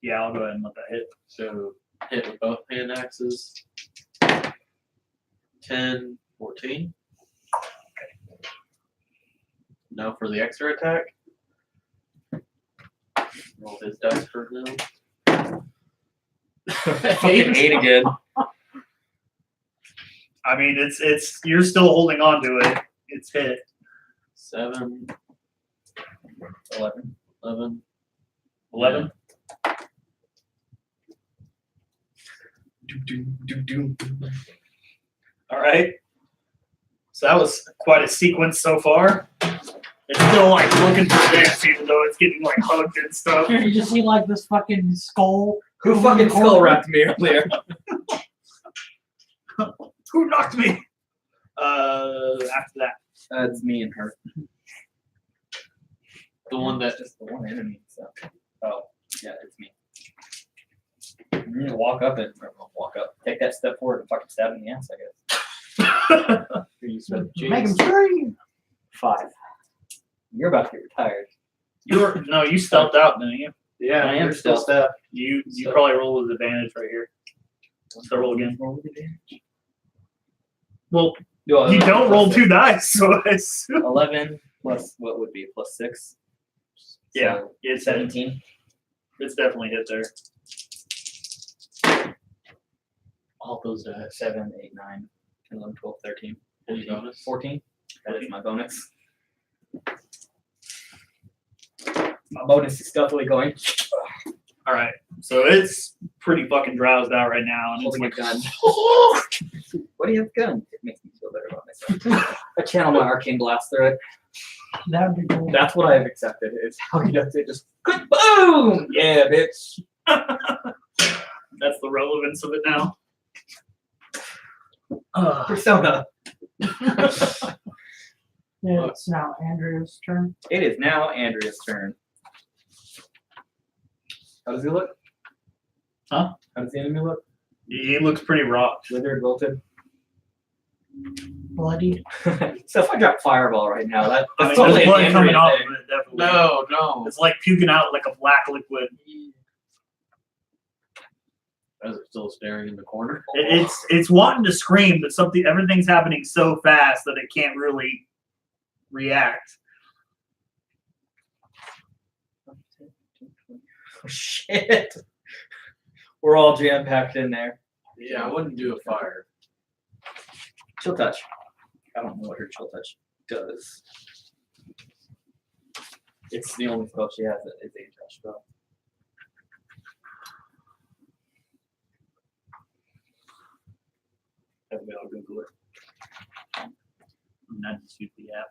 D: Yeah, I'll go ahead and let that hit.
C: So hit with both hand axes. 10, 14. Now for the extra attack. Roll his dice for now.
B: Fucking 8 again.
D: I mean, it's you're still holding on to it. It's hit.
C: 7,
B: 11.
C: 11.
D: 11. All right. So that was quite a sequence so far. It's still like looking for this, even though it's getting like hugged and stuff.
A: You just see like this fucking skull.
B: Who fucking skull wrapped me earlier?
D: Who knocked me? After that.
B: It's me and her.
C: The one that
B: Just the one enemy. So. Oh, yeah, it's me. I'm gonna walk up and take that step forward and fucking stab him in the ass, I guess.
C: you said
A: Make him
C: James.
A: scream.
B: 5. You're about to get retired.
D: You stealthed out, didn't you?
C: Yeah,
B: I am
C: you're still
B: stealth.
C: staff.
D: You probably roll with advantage right here. So roll again. Well, you don't roll 2 dice, so it's
B: 11 plus what would be plus 6.
D: yeah,
B: So
D: it's
B: 17.
D: It's definitely hit there.
C: All those dice.
B: 7, 8, 9, 10, 11, 12, 13,
C: Any bonus?
B: 14. That is my bonus. My bonus is stealthily going.
D: All right, so it's pretty fucking drowsed out right now, and it's
B: Holding a
D: like
B: gun. What do you have a gun? It makes me feel better about myself. I channel my arcane blast through it.
A: That would be cool.
B: That's what I've accepted. Is how he does it. Just quick boom. Yeah, bitch.
D: that's the relevance of it now.
B: Persona.
A: Yeah, it's now Andrea's turn.
B: It is now Andrea's turn. How does he look?
D: Huh?
B: How does the enemy look?
D: He looks pretty rocked.
B: Withered, wilted.
A: Bloody.
B: So if I drop fireball right now, that's
D: I mean,
B: totally
D: there's
B: an
D: blood coming
B: Andrea
D: off
B: thing.
D: of it, definitely.
C: No.
D: It's like puking out like a black liquid.
C: As it's still staring in the corner.
D: It's wanting to scream, but everything's happening so fast that it can't really react.
B: Oh, shit. We're all jam packed in there.
C: Yeah, I wouldn't do a fire.
B: Chill touch. I don't know what her chill touch does. It's the only spell she has that is a touch spell.
D: Everybody will Google it. Not just use the app.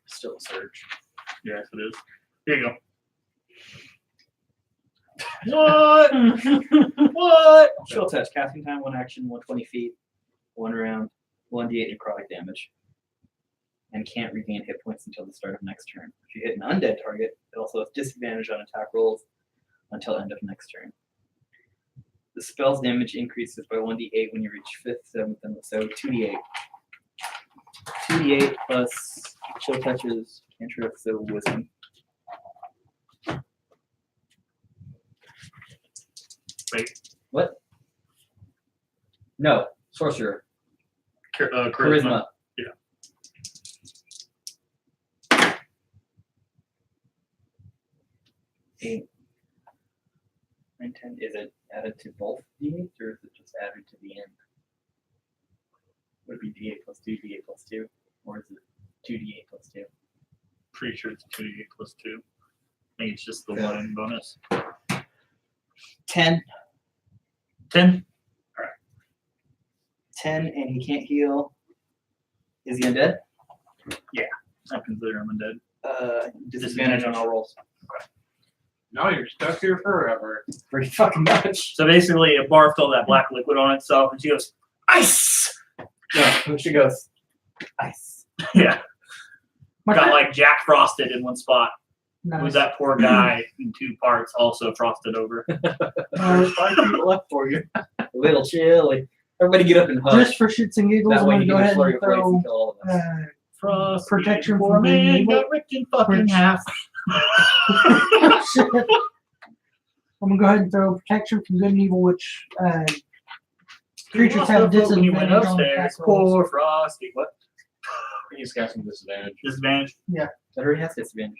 B: Still a surge.
D: Yes, it is. Here you go. What? What?
B: Chill touch. Casting time, 1 action, 120 feet, 1 round, 1d8 necrotic damage. And can't regain hit points until the start of next turn. If you hit an undead target, it also has disadvantage on attack rolls until end of next turn. The spell's damage increases by 1d8 when you reach 5th, 7th, and so 2d8. 2d8 plus chill touches, cantrips, so wisdom.
D: Wait.
B: What? No, sorcerer.
D: Charisma. Yeah.
B: Eight. 9, 10. Is it added to both d8s or is it just added to the end? Would it be d8 plus 2, d8 plus 2? Or is it 2d8 plus 2?
D: Pretty sure it's 2d8 plus 2. I think it's just the
B: Yeah.
D: 1 in bonus.
B: 10.
D: 10?
B: 10, and he can't heal. Is he undead?
D: I consider him undead.
B: Disadvantage on all rolls.
C: No, you're stuck here forever.
B: Pretty fucking much.
D: So basically, it barfed all that black liquid on itself, and she goes, "Ice!"
B: No, she goes, ice.
D: Yeah,
A: My
D: got
A: turn?
D: like Jack Frosted in one spot.
A: Nice.
D: Who's that poor guy in 2 parts, also frosted over?
B: There's 5 people left for you. A little chilly. Everybody get up and hug.
A: Just for shits and giggles,
B: That
A: I'm
B: way
A: gonna
B: you
A: go
B: can
A: ahead
B: flurry
A: and
B: of blades
A: throw
B: and kill all of us.
D: Frost
A: protection
D: poor
A: from being
D: man
A: evil.
D: got ripped in fucking
A: Which-
D: half.
A: Shit. I'm gonna go ahead and throw protection from good and evil, which creatures have
D: when you went
A: disadvantage on
D: upstairs.
A: attack rolls.
D: Poor Frosty. What?
C: He's got some disadvantage.
D: Disadvantage?
B: That already has disadvantage.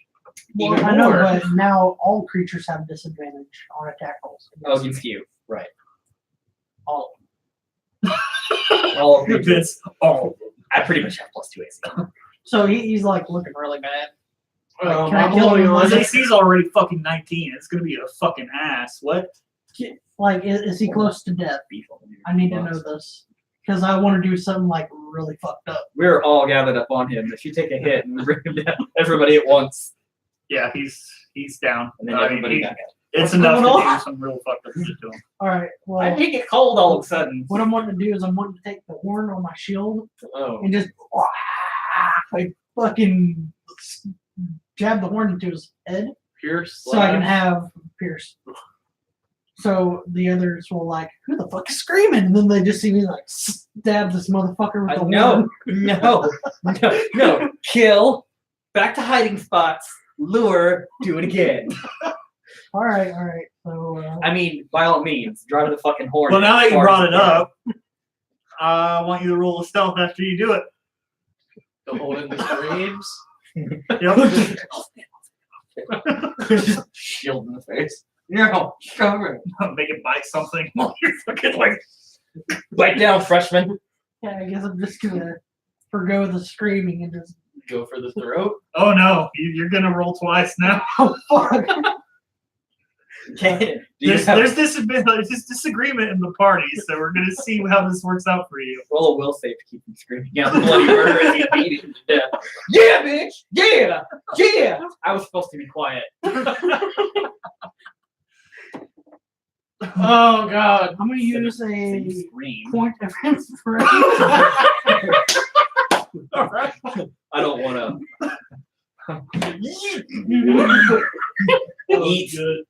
A: Well,
B: Even
A: I know,
B: more.
A: but now all creatures have disadvantage on attack rolls.
B: Oh, against you. Right.
A: All.
B: All of you.
D: It's all.
B: I pretty much have +2 AC.
A: So he's like looking really bad.
C: Well,
A: Can I
C: I'm
A: kill
C: holding
A: him?
C: on.
D: His AC's already fucking 19. It's gonna be a fucking ass. What?
A: Like, is he close to death? I need to know this because I want to do something like really fucked up.
B: We're all gathered up on him. If you take a hit and bring him down, everybody at once,
D: Yeah, he's down.
B: and then
D: I mean,
B: everybody back up.
D: it's
B: What's
D: enough to
B: going
D: do
B: on?
D: some real fucked up shit to him.
A: All right.
B: I
A: Well,
B: make it cold all of a sudden.
A: what I'm wanting to do is I'm wanting to take the horn on my shield
C: Oh.
A: and just like fucking jab the horn into his head
C: Pierce.
A: so I can have Pierce. So the others will like, who the fuck is screaming? And then they just see me like stab this motherfucker with the horn.
B: No. Kill. Back to hiding spots. Lure. Do it again.
A: All right. So
B: I mean, by all means, drive the fucking horn.
D: Well, now that
B: as
D: you
B: far
D: brought
B: as
D: it
B: you can.
D: up, I want you to roll a stealth after you do it.
C: The hold in the screams.
D: Yep.
C: Shield in the face.
B: No, cover it.
D: Make it bite something while you're fucking like.
B: Bite down, freshman.
A: yeah, I guess I'm just gonna forgo the screaming and just
C: Go for the throat.
D: Oh no, you're gonna roll twice now.
A: fuck.
B: Okay. Do you
D: There's this disagreement in the party, so we're gonna see how this works out for you.
B: roll a will save to keep him screaming out bloody murder as you beat him to death? Yeah, bitch. Yeah. Yeah. I was supposed to be quiet.
C: Oh God.
A: I'm gonna use
B: So
A: a
B: you scream.
A: point of inspiration.
C: All right.
B: I don't want to.
D: Oh,
B: Eat.
D: good.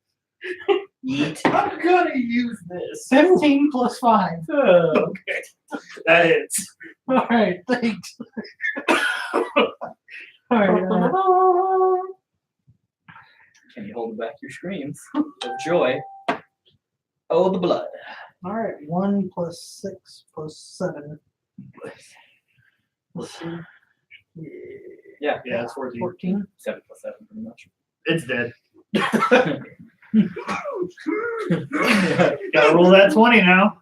B: Eat.
C: I'm gonna use this.
A: 17 plus 5.
D: Okay, that is.
A: All right, thanks. All right.
B: Can you hold back your screams of joy? Oh, the blood.
A: All right. 1 plus 6 plus 7. Let's see.
B: Yeah.
D: Yeah, it's 14.
A: 14.
B: 7 plus 7, pretty much.
D: It's dead. Gotta roll that 20 now.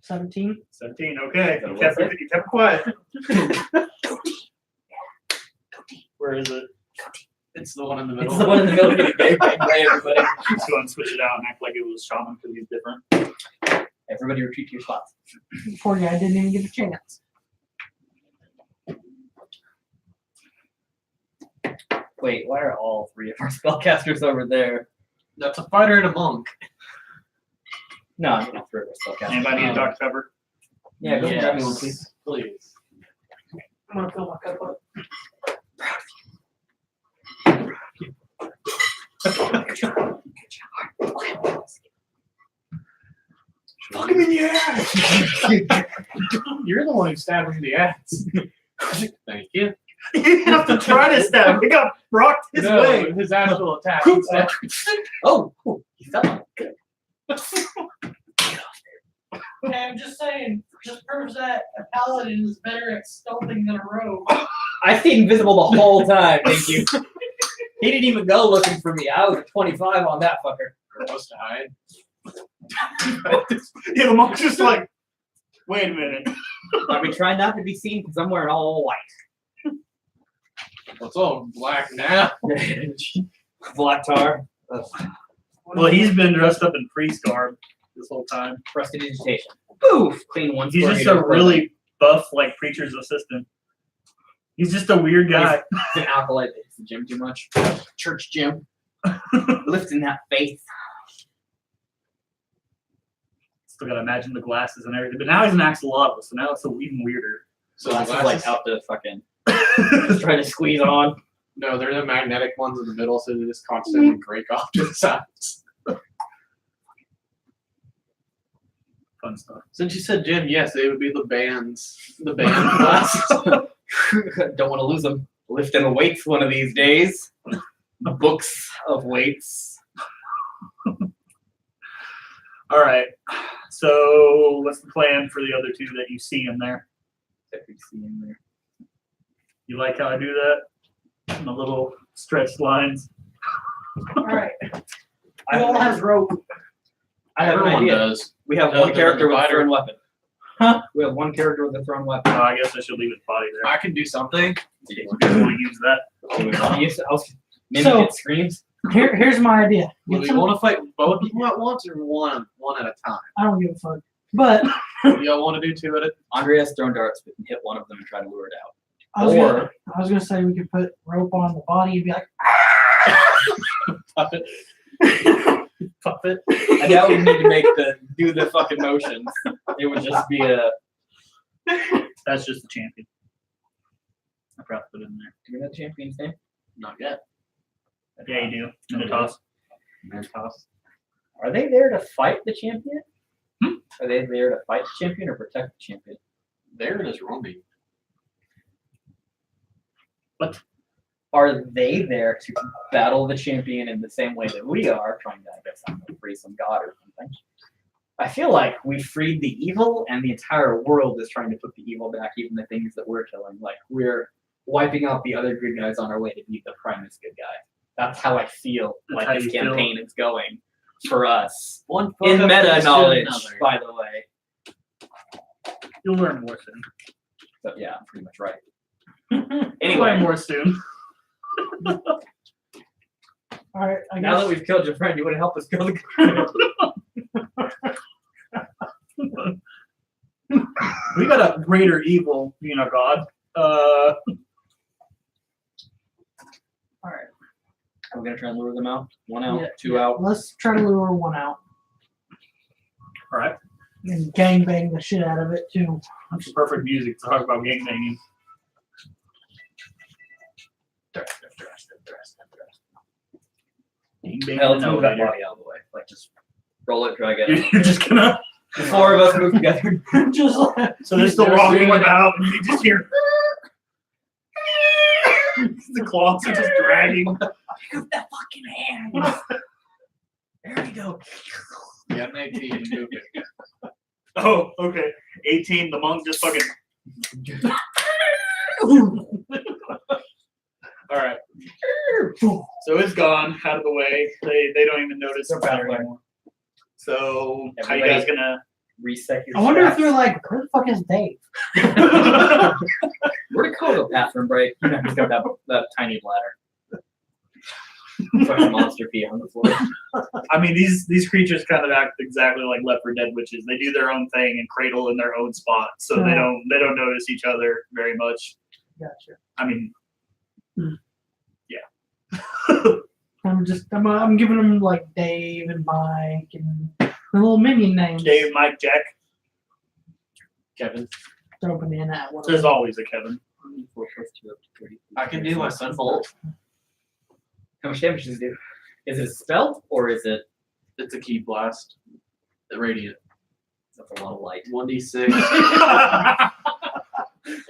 A: 17.
D: 17, okay.
B: Gotta
D: You kept
B: roll
D: it quiet. Where is it?
C: It's the one in the
B: It's
C: middle.
B: the one in the middle getting banged by everybody.
D: Let's go and switch it out and act like it was Shaman because he's different.
B: Everybody retreat to your spots.
A: Poor guy didn't even get a chance.
B: Wait, why are all 3 of our spellcasters over there?
C: That's a fighter and a monk.
B: No, I'm not 3 of our spellcasters.
D: Anybody need a Dr. Pepper?
B: Yeah, go grab me one, please.
C: Please.
A: I'm gonna fill my cup up.
C: Fuck him in the ass. You're the one who stabbed him in the ass. Thank you.
D: You have to try to stab. He got rocked his
C: No,
D: way.
C: his actual attack. He stabbed-
B: Oh, he fell on it. Good.
A: Okay, I'm just saying, just proves that a paladin is better at stealthing than a rogue.
B: I stayed invisible the whole time, thank you. He didn't even go looking for me. I was at 25 on that fucker.
C: You're supposed to hide.
D: Yeah, the monk's just like, wait a minute.
B: I've been trying not to be seen because I'm wearing all white.
C: It's all black now.
B: Black tar.
D: Well, he's been dressed up in priest garb this whole time.
B: Prestidigitation. Poof! Clean one.
D: He's
B: square
D: just
B: meter
D: a
B: per
D: really buff, like, preacher's assistant. He's just a weird guy.
B: He's an alcoholic that hits the gym too much. Church gym. Lifting that faith.
D: Still gotta imagine the glasses and everything. But now he's an axolotl, so now it's so even weirder.
C: So
B: So
C: the
B: that's like
C: glasses,
B: out to fucking just trying to squeeze on.
C: no, they're the magnetic ones in the middle, so they just constantly break off to the sides.
D: Fun stuff.
C: Since you said gym, yes, they would be the band glasses.
B: Don't want to lose them. Lifting the weights one of these days. The books of weights.
D: All right. So what's the plan for the other 2 that you see in there? You like how I do that? The little stretched lines.
A: All right.
B: I
A: Who all has rope?
B: I have an
C: Everyone
B: idea.
C: does.
B: We have
C: No,
B: one
C: they're
B: character
C: the
B: with a
C: fighter.
B: thrown weapon. Huh? We have one character with a thrown weapon.
D: I guess I should leave his body there.
C: I can do something.
D: You want to use that?
B: I was mimic
A: So-
B: it screams.
A: Here's my idea.
C: Do
A: Get
C: we
A: some-
C: want to fight both of them at once or one at a time?
A: I don't give a fuck. But
C: Do y'all want to do two at a
B: Andrea's thrown darts. We can hit one of them and try to lure it out.
A: I was gonna say we could put rope on the body and be like,
C: puppet? Puppet?
B: I doubt we need to do the fucking motions. It would just be a.
D: That's just the champion. I forgot to put it in there.
B: Do we know the champion's name?
C: Not yet.
D: Yeah, you do. Minotaurs.
C: Mentos.
B: Are they there to fight the champion? Are they there to fight the champion or protect the champion?
C: There it is, Romy.
B: Are they there to battle the champion in the same way that we are, trying to, I guess, I don't know, free some god or something? I feel like we freed the evil, and the entire world is trying to put the evil back, even the things that we're killing. Like, we're wiping out the other good guys on our way to beat the Primus good guy. That's how I feel
D: That's
B: like
D: how
B: this
D: you feel.
B: campaign is going for us.
C: One
B: In
C: fuck up
B: meta
C: leads to
B: knowledge,
C: another.
B: by the way.
D: You'll learn more soon.
B: But yeah, I'm pretty much right.
D: You'll learn
B: Anyway,
D: more soon.
A: all right, I
B: now that
A: guess
B: we've killed your friend, you want to help us kill the guy.
D: We got a greater evil, God.
A: all right.
B: Are we gonna try and lure them out? One out,
A: Yeah,
B: two out.
A: Let's try to lure one out
D: All right.
A: and gangbang the shit out of it too.
D: That's perfect music to talk about gangbanging. Gangbanging
B: Now let's
D: in
B: move that
D: elevator.
B: body out of the way. Like just roll it, drag it.
D: You're just gonna.
B: The four of us move together.
A: Just like,
D: So they're still
B: They're
D: walking
B: swinging.
D: about, and you just hear. The claws are just dragging.
B: Pick up that fucking hand. There we go.
C: Yeah, 19 and move it.
D: Oh, okay. 18. The monk just fucking. All right. So it's gone out of the way. They don't even notice
B: They're
D: it's there
B: battling.
D: anymore. So how you guys gonna?
B: Reset your
A: I wonder if
B: straps.
A: they're like, where the fuck is Dave?
B: Where'd it go to bathroom break? He's got that tiny bladder. Fucking monster pee on the floor.
D: I mean, these creatures kind of act exactly like Left 4 Dead witches. They do their own thing and cradle in their own spot, so they don't notice each other very much.
A: Gotcha.
D: I mean,
A: I'm giving them like Dave and Mike and the little minion names.
D: Dave, Mike, Jack.
C: Kevin.
A: Throwing in that one.
D: There's always a Kevin.
B: 4 plus 2 up to 30.
C: I can do my Sunbolt.
B: How much damage does it do? Is it a spell or is it?
C: It's a key blast. The radiant.
B: That's a lot of light.
C: 1d6.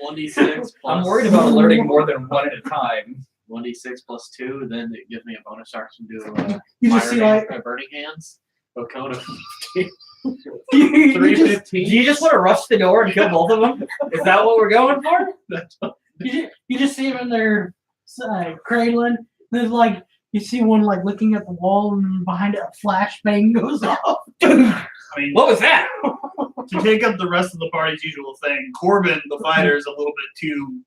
C: 1d6 plus.
B: I'm worried about alerting more than one at a time.
C: 1d6 plus 2, then it gives me a bonus action to
A: You just see like
C: burning hands. A cone of
A: you just,
C: 315.
B: Do you just want to rush the door and kill both of them? Is that what we're going for?
A: you just see them in their cradling. There's like you see one like looking at the wall and behind it a flashbang goes off.
D: I mean,
B: What was that?
D: to take up the rest of the party's usual thing, Corbin, the fighter, is a little bit too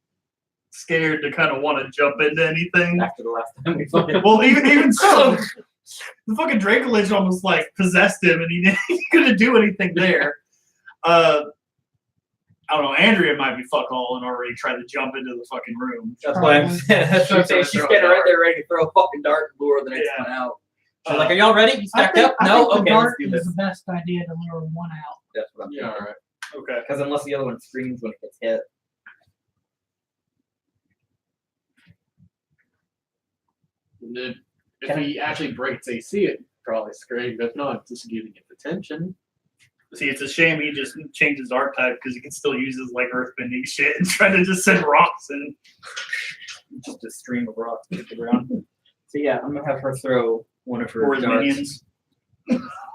D: scared to kind of want to jump into anything.
B: After the last time we fucking.
D: Well, even so, the fucking Dracolich almost like possessed him, and he couldn't do anything there. I don't know. Andrea might be fuck all and already tried to jump into the fucking room.
B: That's why I'm saying. That's what I'm saying. She's standing right there ready to throw a fucking dart and lure the next
D: Yeah.
B: one out. She's like, "Are y'all ready? You
A: I
B: stacked
A: think,
B: up?
A: I
B: No.
A: think the
B: Okay, let's
A: dart
B: do
A: is
B: this."
A: the best idea to lure one out.
B: That's what I'm
C: Yeah,
B: thinking.
C: alright.
D: Okay.
B: Because unless the other one screams when it gets hit.
C: And then if he actually breaks AC, it probably screamed. If not, just giving it attention.
D: See, it's a shame he just changed his archetype because he can still use his like earthbending shit and try to just send rocks in.
B: Just a stream of rocks to the ground. So yeah, I'm gonna have her throw one of her
D: Or his
B: darts.
D: minions.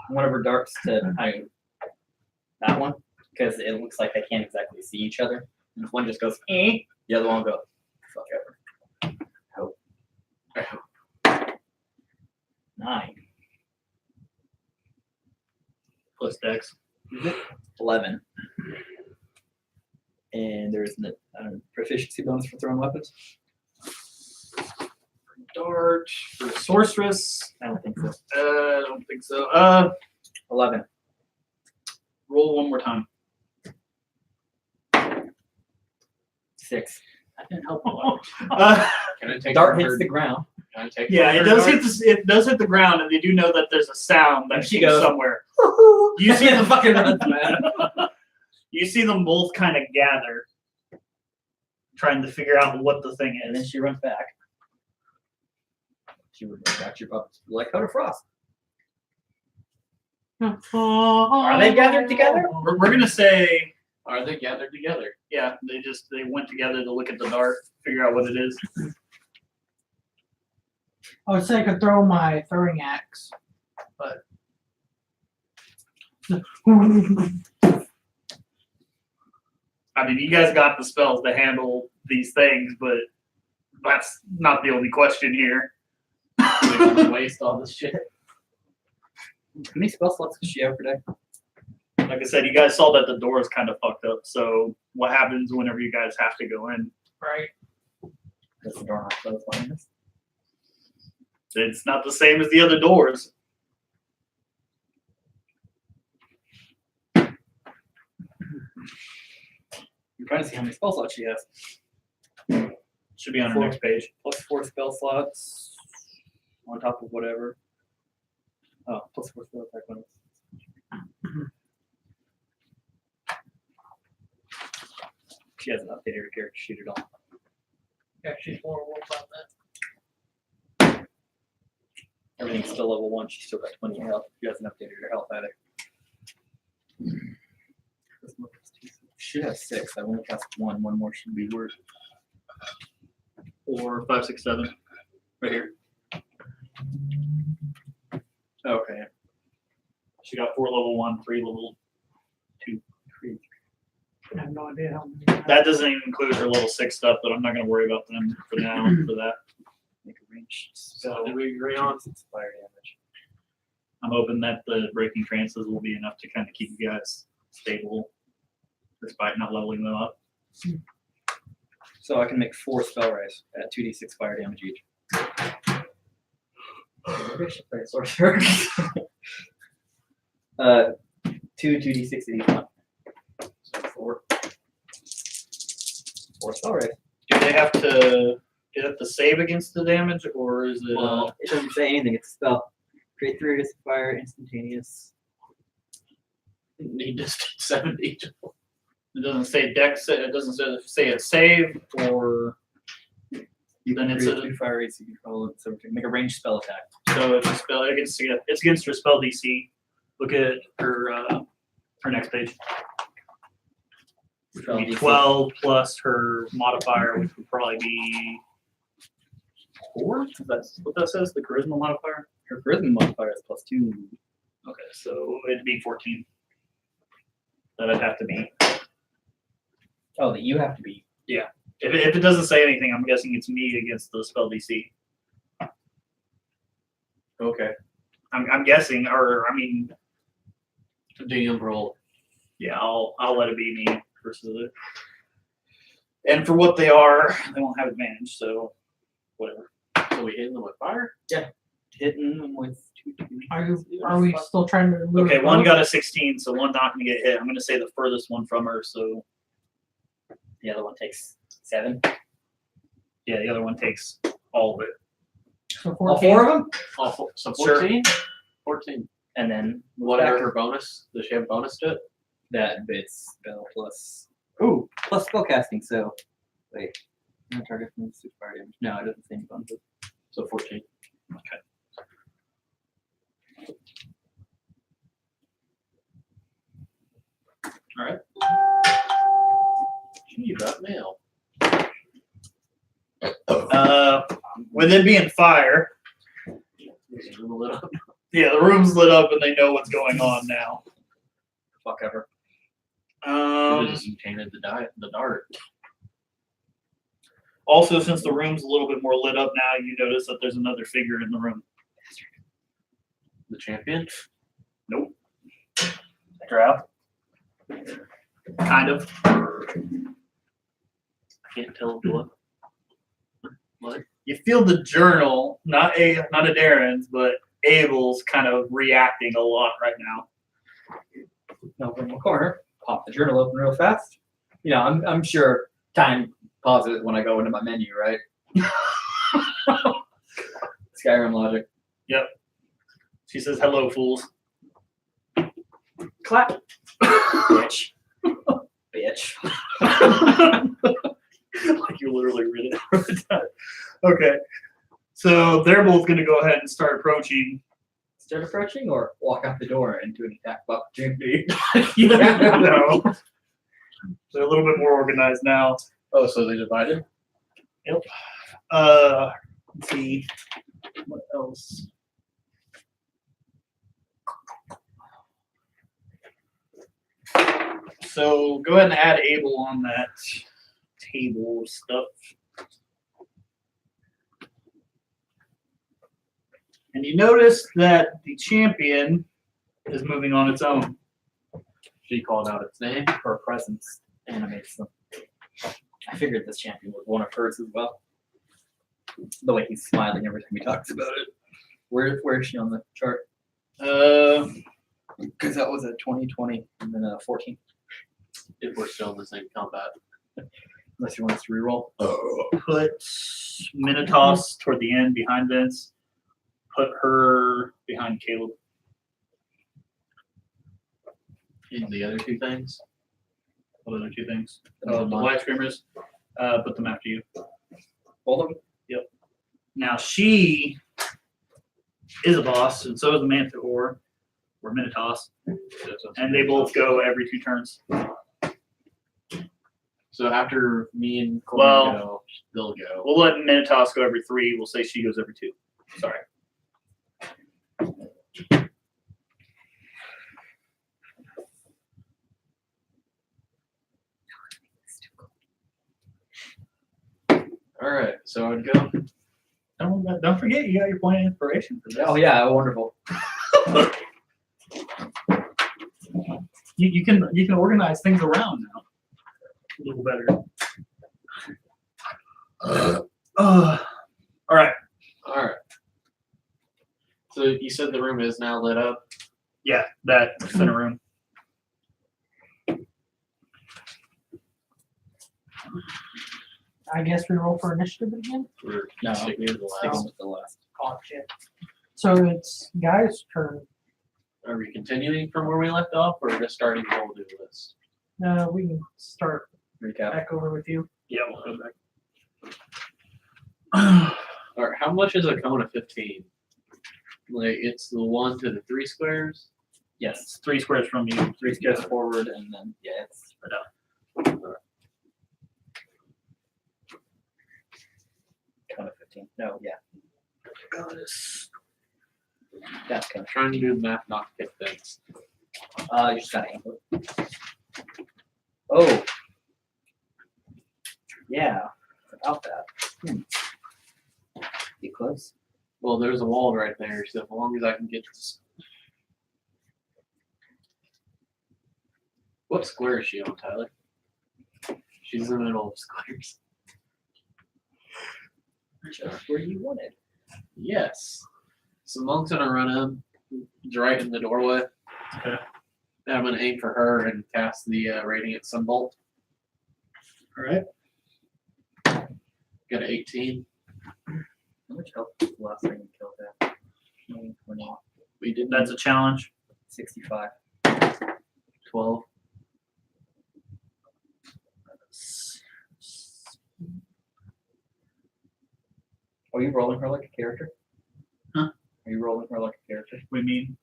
B: One of her darts to that one because it looks like they can't exactly see each other. And if one just goes, the other one goes, fuck ever. Hope. 9.
D: Plus Dex.
B: 11. And there's a proficiency bonus for throwing weapons.
C: Dart for sorceress.
B: I don't think so.
C: I don't think so.
B: 11.
C: Roll one more time.
B: 6.
C: That didn't help a lot.
E: Can I take
B: Dart
E: one
B: hits
E: for-
B: the ground.
E: Can I take
C: Yeah,
E: one
C: it
E: for
C: does
E: Dart?
C: hit the it does hit the ground, and they do know that there's a sound that
B: And she
C: comes
B: goes,
C: somewhere. You see
B: the
C: them
B: fucking runs, man.
D: You see them both kind of gather, trying to figure out what the thing
B: And then
D: is.
B: she runs back. She would run back to your pup like Coda Frost. Are they gathered together?
C: We're gonna say,
E: Are they gathered together?
C: yeah, they went together to look at the dart, figure out what it is.
A: I would say I could throw my throwing axe. But
C: I mean, you guys got the spells to handle these things, but that's not the only question here.
E: We're gonna waste all this shit.
B: How many spell slots does she have per day?
C: Like I said, you guys saw that the door is kind of fucked up. So what happens whenever you guys have to go in?
A: right.
B: Does the door not close behind us?
C: It's not the same as the other doors.
B: I'm trying to see how many spell slots she has.
C: Should be on our
B: Four.
C: next page.
B: Plus 4 spell slots on top of whatever. Oh, plus 4 spell attack bonus. She hasn't updated her character sheet at all.
A: Yeah, she's more wolf on that.
B: Everything's still level 1. She's still got 20 health. She hasn't updated her health either. Should have 6. I've only cast 1. 1 more should be worse.
C: 4, 5, 6, 7. Right here.
B: Okay.
C: She got 4 level 1, 3 level 2.
A: I have no idea how many.
C: That doesn't even include her level 6 stuff, but I'm not going to worry about them for now for that.
B: Make a range.
E: So did we agree on?
B: It's fire damage.
C: I'm hoping that the breaking trances will be enough to kind of keep you guys stable despite not leveling them up.
B: So I can make 4 spell rise at 2d6 fire damage each. Maybe I should play a sorcerer. 2 2d6 at each one. So 4. 4 spell rise.
C: Do they have to save against the damage, or is it?
B: Well, it doesn't say anything. It's a spell. Create 3 radius of fire, instantaneous.
E: Need to 70.
C: It doesn't say dex. It doesn't say it's save, or
B: You
C: Then
B: can
C: it's
B: create
C: a-
B: 2 fire rates you control. So make a ranged spell attack.
C: so it's a spell against it's against her spell DC. Look at her next page. Which would be
B: Spell DC.
C: 12 plus her modifier, which would probably be 4. That's what that says. The charisma modifier.
B: Her charisma modifier is +2.
C: Okay, so it'd be 14. That I'd have to beat.
B: Oh, that you have to beat.
C: If it doesn't say anything, I'm guessing it's me against the spell DC.
E: Okay.
C: I'm guessing, or I mean,
E: DM roll.
C: yeah, I'll let it be me versus it. And for what they are, they won't have advantage, so whatever.
E: So we hitting them with fire?
B: Hitting them with 2
A: Are we still trying to lure
C: Okay,
A: her
C: one
A: up?
C: got a 16, so one not gonna get hit. I'm gonna say the furthest one from her, so
B: The other one takes 7.
C: yeah, the other one takes all of it.
A: So
B: All
A: 14.
B: 4 of them?
E: Oh, so
C: Sure.
E: 14? 14.
B: And then
E: Whatever
B: back
E: her bonus. Does she have bonus to it?
B: that bits spell plus
C: Ooh.
B: plus spellcasting. So wait, no target from the super fire damage. No, it doesn't say any bonuses.
E: So 14. Gee, you got mail.
C: With it being fire,
E: Is it lit up?
C: yeah, the room's lit up and they know what's going on now.
B: Fuck ever.
E: You just painted the dart.
C: Also, since the room's a little bit more lit up now, you notice that there's another figure in the room.
E: The champion?
C: Drow. Kind of.
E: I can't tell what. What?
D: you feel the journal, not Darren's, but Abel's kind of reacting a lot right now.
B: Open the corner, pop the journal open real fast. You know, I'm sure time pauses when I go into my menu, right? Skyrim logic.
D: She says, "Hello, fools."
B: Clap. Bitch. Bitch.
D: Like you literally read it all the time. Okay. So they're both going to go ahead and start approaching.
B: Start approaching or walk out the door into an attack of opportunity.
D: No. They're a little bit more organized now.
E: Oh, so they divided?
D: Let's see. What else? So go ahead and add Abel on that table of stuff. And you notice that the champion is moving on its own.
E: She called out its name.
B: Her presence animates them. I figured this champion was one of hers as well. The way he's smiling every time he talks about it. Where is she on the chart? Because that was a 2020 and then a 14.
E: If we're still in the same combat.
B: Unless you want us to reroll.
D: Put Minotaus toward the end behind Vince. Put her behind Caleb.
E: In the other two things.
D: What other two things?
B: Another
D: The
B: one.
D: light screamers. Put them after you.
B: Both of them?
D: Now she is a boss, and so is the Manticore, or Minotaus, and they both go every 2 turns.
E: So after me and Corey
D: Well-
E: go, they'll go.
D: We'll let Minotaus go every 3. We'll say she goes every 2. Sorry.
E: All right, so I'd go.
D: Don't forget, you got your point of inspiration for this.
B: Oh yeah, wonderful.
D: You can organize things around now a little better. All right.
E: All right. So you said the room is now lit up.
D: Yeah, that center room.
A: I guess we roll for initiative again.
E: We're
B: No,
E: sticking to the
B: Sticking
E: last.
B: with the last.
A: Oh shit. So it's Guy's turn.
E: Are we continuing from where we left off, or just starting the whole new list?
A: We can start
B: Recap.
A: back over with you.
D: Yeah, we'll go back.
E: All right, how much is a cone of 15? Like it's the 1 to the 3 squares.
B: Yes.
D: It's 3 squares from you.
B: 3 steps forward and then it's spread out. Kind of 15. No, yeah. That's kind
E: I'm trying to do the math, not pick things.
B: of. You just gotta angle it. Oh. Yeah. About that. Get close.
E: Well, there's a wall right there, so as long as I can get this. What square is she on, Tyler? She's in the middle of squares.
B: Just where you wanted.
E: Yes. So Monk's gonna run in, right in the doorway.
D: Okay.
E: And I'm gonna aim for her and cast the Radiant Sunbolt.
D: All right.
E: Got an 18.
B: How much health was the last time you killed that? 20,
E: We did
D: That's a challenge.
B: 65.
E: 12.
B: Are you rolling her like a character?
D: Huh?
B: Are you rolling her like a character?
D: We mean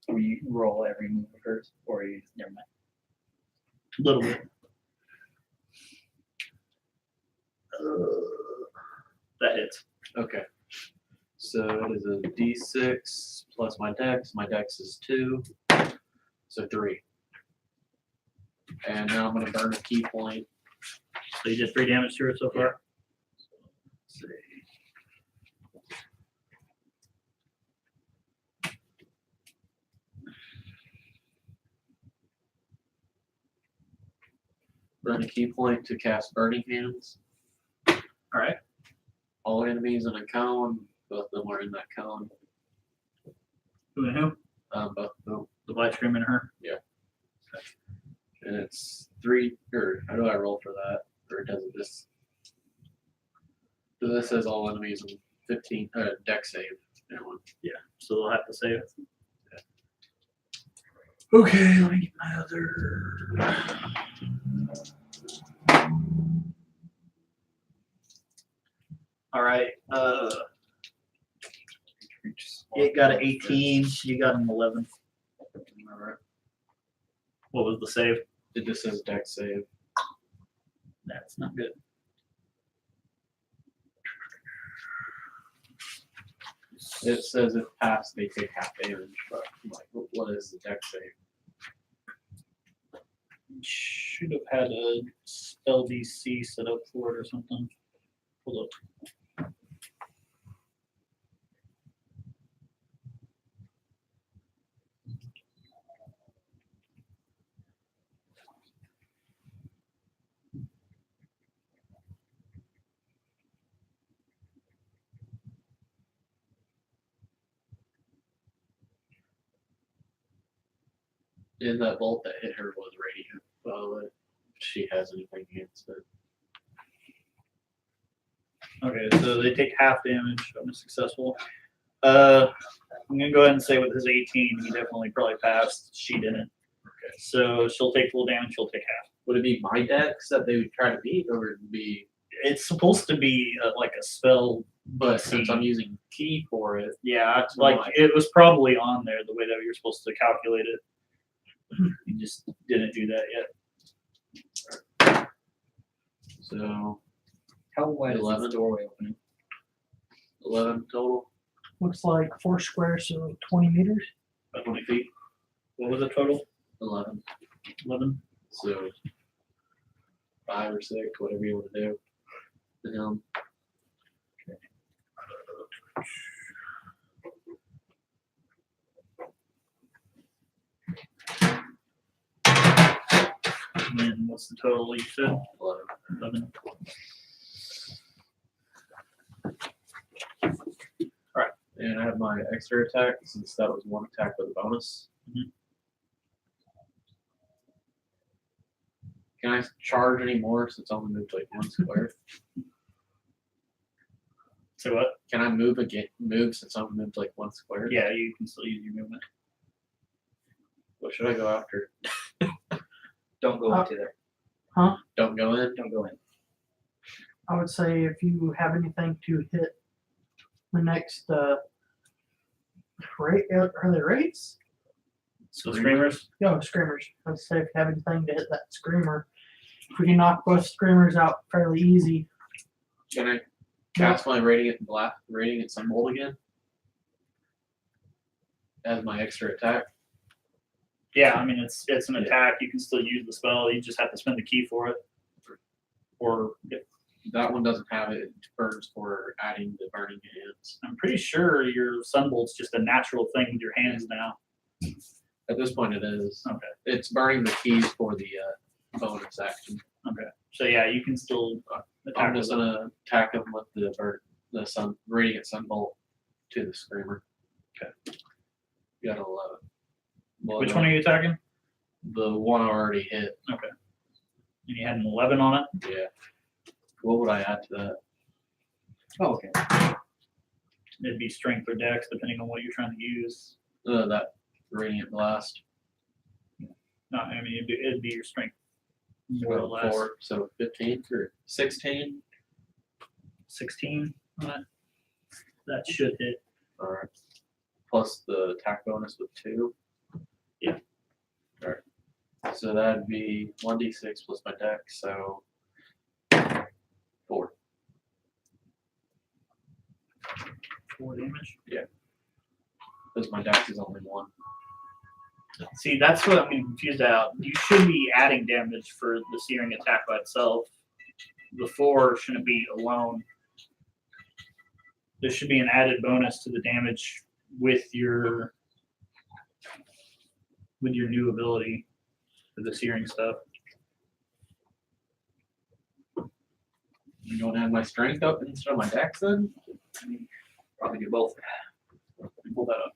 B: Or you roll every move of hers? Or are you just never mind?
D: a little bit. That hits.
E: Okay. So it is a d6 plus my dex. My dex is 2. So 3. And now I'm gonna burn a key point.
D: So you did 3 damage to her so far.
E: Let's see. Burn a key point to cast Burning Hands.
D: All right.
E: All all enemies in a cone. Both of them are in that cone.
D: Who and who?
E: Both of them.
D: The Blight Scream and her.
E: And it's 3, or how do I roll for that? Or does it just? So this says all enemies in 15, deck save. Everyone.
D: So they'll have to save it.
C: Okay, let me get my other. All right. It got an 18. You got an 11.
E: Alright.
D: What was the save?
E: It just says deck save.
D: That's not good.
E: It says if passed, they take half damage, but I'm like, what is the deck save?
C: Should have had a spell DC set up for it or something. Hold up.
E: And that bolt that hit her was radiant. Well, if she has anything against it.
C: Okay, so they take half damage. I'm successful. I'm gonna go ahead and say with his 18, he definitely probably passed. She didn't. Okay. So she'll take full damage. She'll take half.
E: Would it be my decks that they would try to beat, or would it be?
C: It's supposed to be like a spell.
E: But since I'm using key for it,
C: Yeah, it's
E: So
C: like
E: like-
C: it was probably on there the way that you're supposed to calculate it. You just didn't do that yet.
E: so
B: How wide is
E: 11.
B: this doorway opening?
E: 11 total,
A: Looks like 4 squares, so 20 meters.
C: About 20 feet. What was the total?
E: 11.
C: 11.
E: So 5 or 6, whatever you want to do. To him.
C: And then what's the total you said?
E: 11.
C: 11.
E: And I have my extra attack since that was 1 attack with a bonus.
C: Mhm.
E: Can I charge any more since I only moved like 1 square?
C: So what?
E: Can I move again? Move since I only moved like 1 square?
C: Yeah, you can still use your movement.
E: What should I go after?
B: Don't go into there.
E: Don't go in.
B: Don't go in.
A: I would say if you have anything to hit the next rate, are they rates?
C: So screamers.
A: No, screamers. I'd say if you have anything to hit that screamer, if we can knock both screamers out fairly easy.
E: Can I cast my radiant sunbolt again? As my extra attack.
C: Yeah, I mean it's an
E: Yeah.
C: attack. You can still use the spell. You just have to spend the key for it. Or
E: That one doesn't have it. It burns for adding the burning hands.
C: I'm pretty sure your sunbolt's just a natural thing with your hands now.
E: At this point, it is.
C: Okay.
E: It's burning the keys for the bonus action.
C: So yeah, you can still attack
E: I'm
C: with
E: just
C: it.
E: gonna attack him with the radiant sunbolt to the screamer.
C: Okay.
E: Got an 11. Well,
C: Which one are you attacking?
E: The one I already hit.
C: And you had an 11 on it.
E: Yeah. What would I add to that?
B: Oh, okay.
C: It'd be strength or dex, depending on what you're trying to use.
E: That radiant blast.
C: No, I mean it'd be your strength. More or
E: Well,
C: less.
E: 4, so 15 or 16.
C: 16 on it. That should hit.
E: All right. Plus the attack bonus with 2.
C: Yeah.
E: All right. So that'd be 1d6 plus my deck, so 4.
C: 4 damage.
E: Because my dex is only 1.
C: See, that's what I'm confused about. You should be adding damage for the searing attack by itself. The 4 shouldn't be alone. There should be an added bonus to the damage with your new ability for the searing stuff.
E: You want to have my strength up instead of my dex then?
B: Probably do both.
C: Pull that up.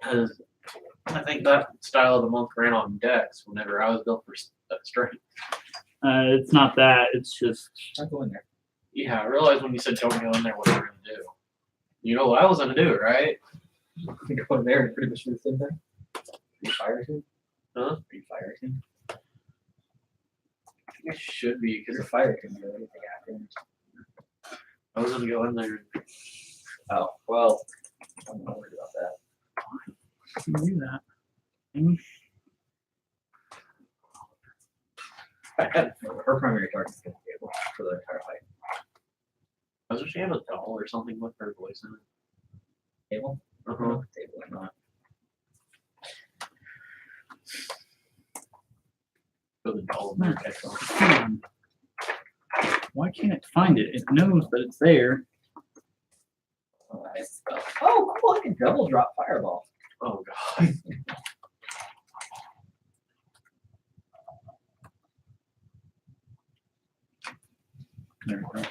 E: Because I think that style of the monk ran on dex whenever I was built for strength.
D: It's not that. It's just
B: I'll go in there.
E: Yeah, I realized when you said don't go in there what you were going to do. You know what I was going to do, right?
B: I think go in there and pretty much do the same thing. Are you fire team?
E: Huh?
B: Are you fire team?
E: I think I should be,
B: If
E: because
B: you're fire team, you do anything after.
E: I was going to go in there.
B: Oh, well, I'm not worried about that.
D: you can do that.
B: Her primary target is going to be able for the entire fight.
E: Doesn't she have a doll or something with her voice in it?
B: Table?
E: Uh-huh.
B: Table or not.
E: Put the doll in there. Excellent.
D: Come on. Why can't it find it? It knows that it's there.
B: Oh, nice spell. Oh, cool. I can double drop fireball.
E: Oh, God.
D: There we go.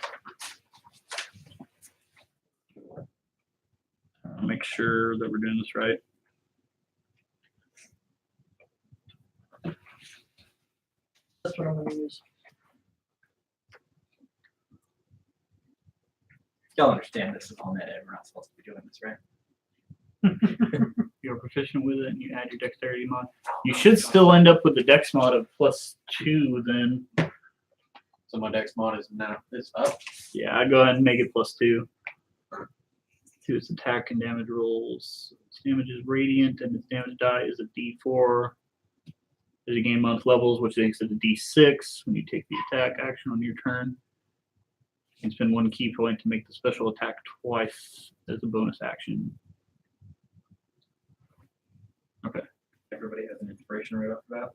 D: Make sure that we're doing this right.
B: That's what I'm going to use. Y'all understand this is all net, and we're not supposed to be doing this, right?
D: You're proficient with it and you add your dexterity mod. You should still end up with the dex mod of +2 then.
E: So my dex mod is now is up.
D: Yeah, I'd go ahead and make it +2. To its attack and damage rolls. Its damage is radiant and its damage die is a D4. As you gain month levels, which makes it a D6 when you take the attack action on your turn. You can spend 1 key point to make the special attack twice as a bonus action.
B: Everybody has an inspiration right off the bat.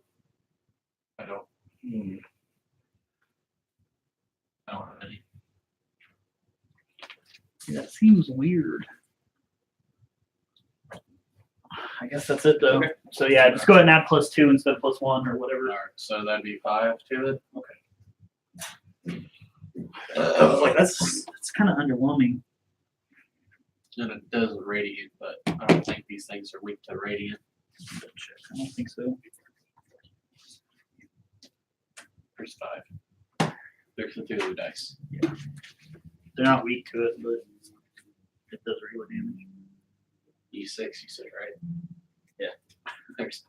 E: I don't. I don't have any.
D: That seems weird. I guess that's it though.
B: Okay.
D: So yeah, just go ahead and add +2 instead of +1 or whatever.
E: All right, so that'd be 5 to it.
D: I was like, that's kind of underwhelming.
E: And it does radiant, but I don't think these things are weak to radiant.
D: I don't think so.
E: There's 5. There's the 2 of the dice.
D: They're not weak to it, but it does regular damage.
E: E6, you said, right?
B: Yeah.
E: There's